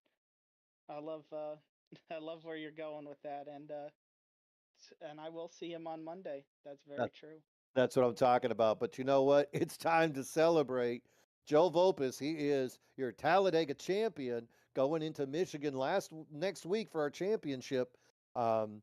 I love I love where you're going with that, and I will see him on Monday. That's very That, true. that's what I'm talking about. But you know what? It's time to celebrate. Joe Volpis, he is your Talladega champion going into Michigan next week for our championship. Um,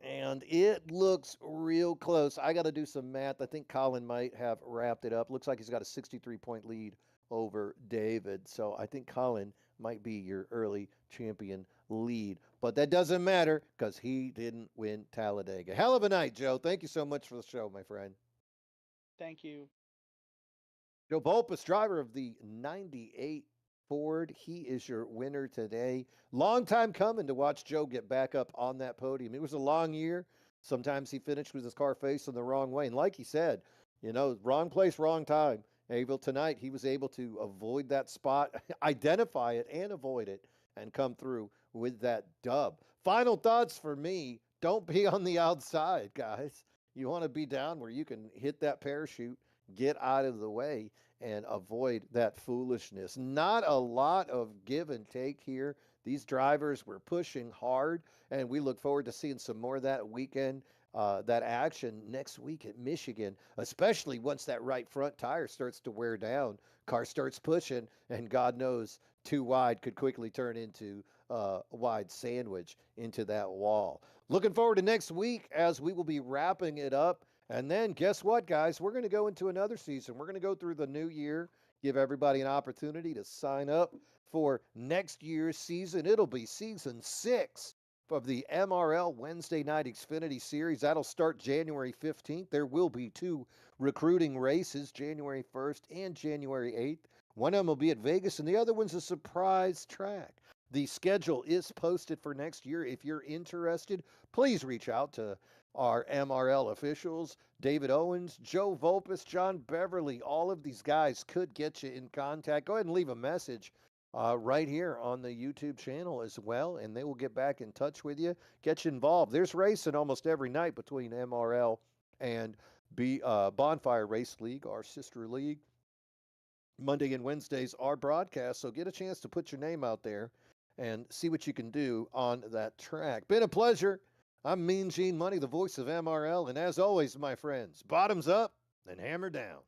And it looks real close. I got to do some math. I think Colin might have wrapped it up. Looks like he's got a 63-point lead over David. So I think Colin might be your early champion lead. But that doesn't matter because he didn't win Talladega. Hell of a night, Joe. Thank you so much for the show, my friend. Thank you. Joe Volpus, driver of the 98 Ford. He is your winner today. Long time coming to watch Joe get back up on that podium. It was a long year. Sometimes he finished with his car facing the wrong way. And like he said, wrong place, wrong time. Abel, tonight he was able to avoid that spot, identify it, and avoid it, and come through with that dub. Final thoughts for me, don't be on the outside, guys. You want to be down where you can hit that parachute, get out of the way, and avoid that foolishness. Not a lot of give and take here. These drivers were pushing hard, and we look forward to seeing some more of that weekend, that action next week at Michigan, especially once that right front tire starts to wear down. Car starts pushing, and God knows, too wide could quickly turn into a wide sandwich into that wall. Looking forward to next week as we will be wrapping it up. And then guess what, guys? We're going to go into another season. We're going to go through the new year, give everybody an opportunity to sign up for next year's season. It'll be season 6 of the MRL Wednesday Night Xfinity Series. That'll start January 15th. There will be 2 recruiting races, January 1st and January 8th. One of them will be at Vegas, and the other one's a surprise track. The schedule is posted for next year. If you're interested, please reach out to our MRL officials, David Owens, Joe Volpis, John Beverly. All of these guys could get you in contact. Go ahead and leave a message right here on the YouTube channel as well, and they will get back in touch with you, get you involved. There's racing almost every night between MRL and Bonfire Race League, our sister league. Monday and Wednesdays are broadcast, so get a chance to put your name out there and see what you can do on that track. Been a pleasure. I'm Mean Gene Money, the voice of MRL, and as always, my friends, bottoms up and hammer down.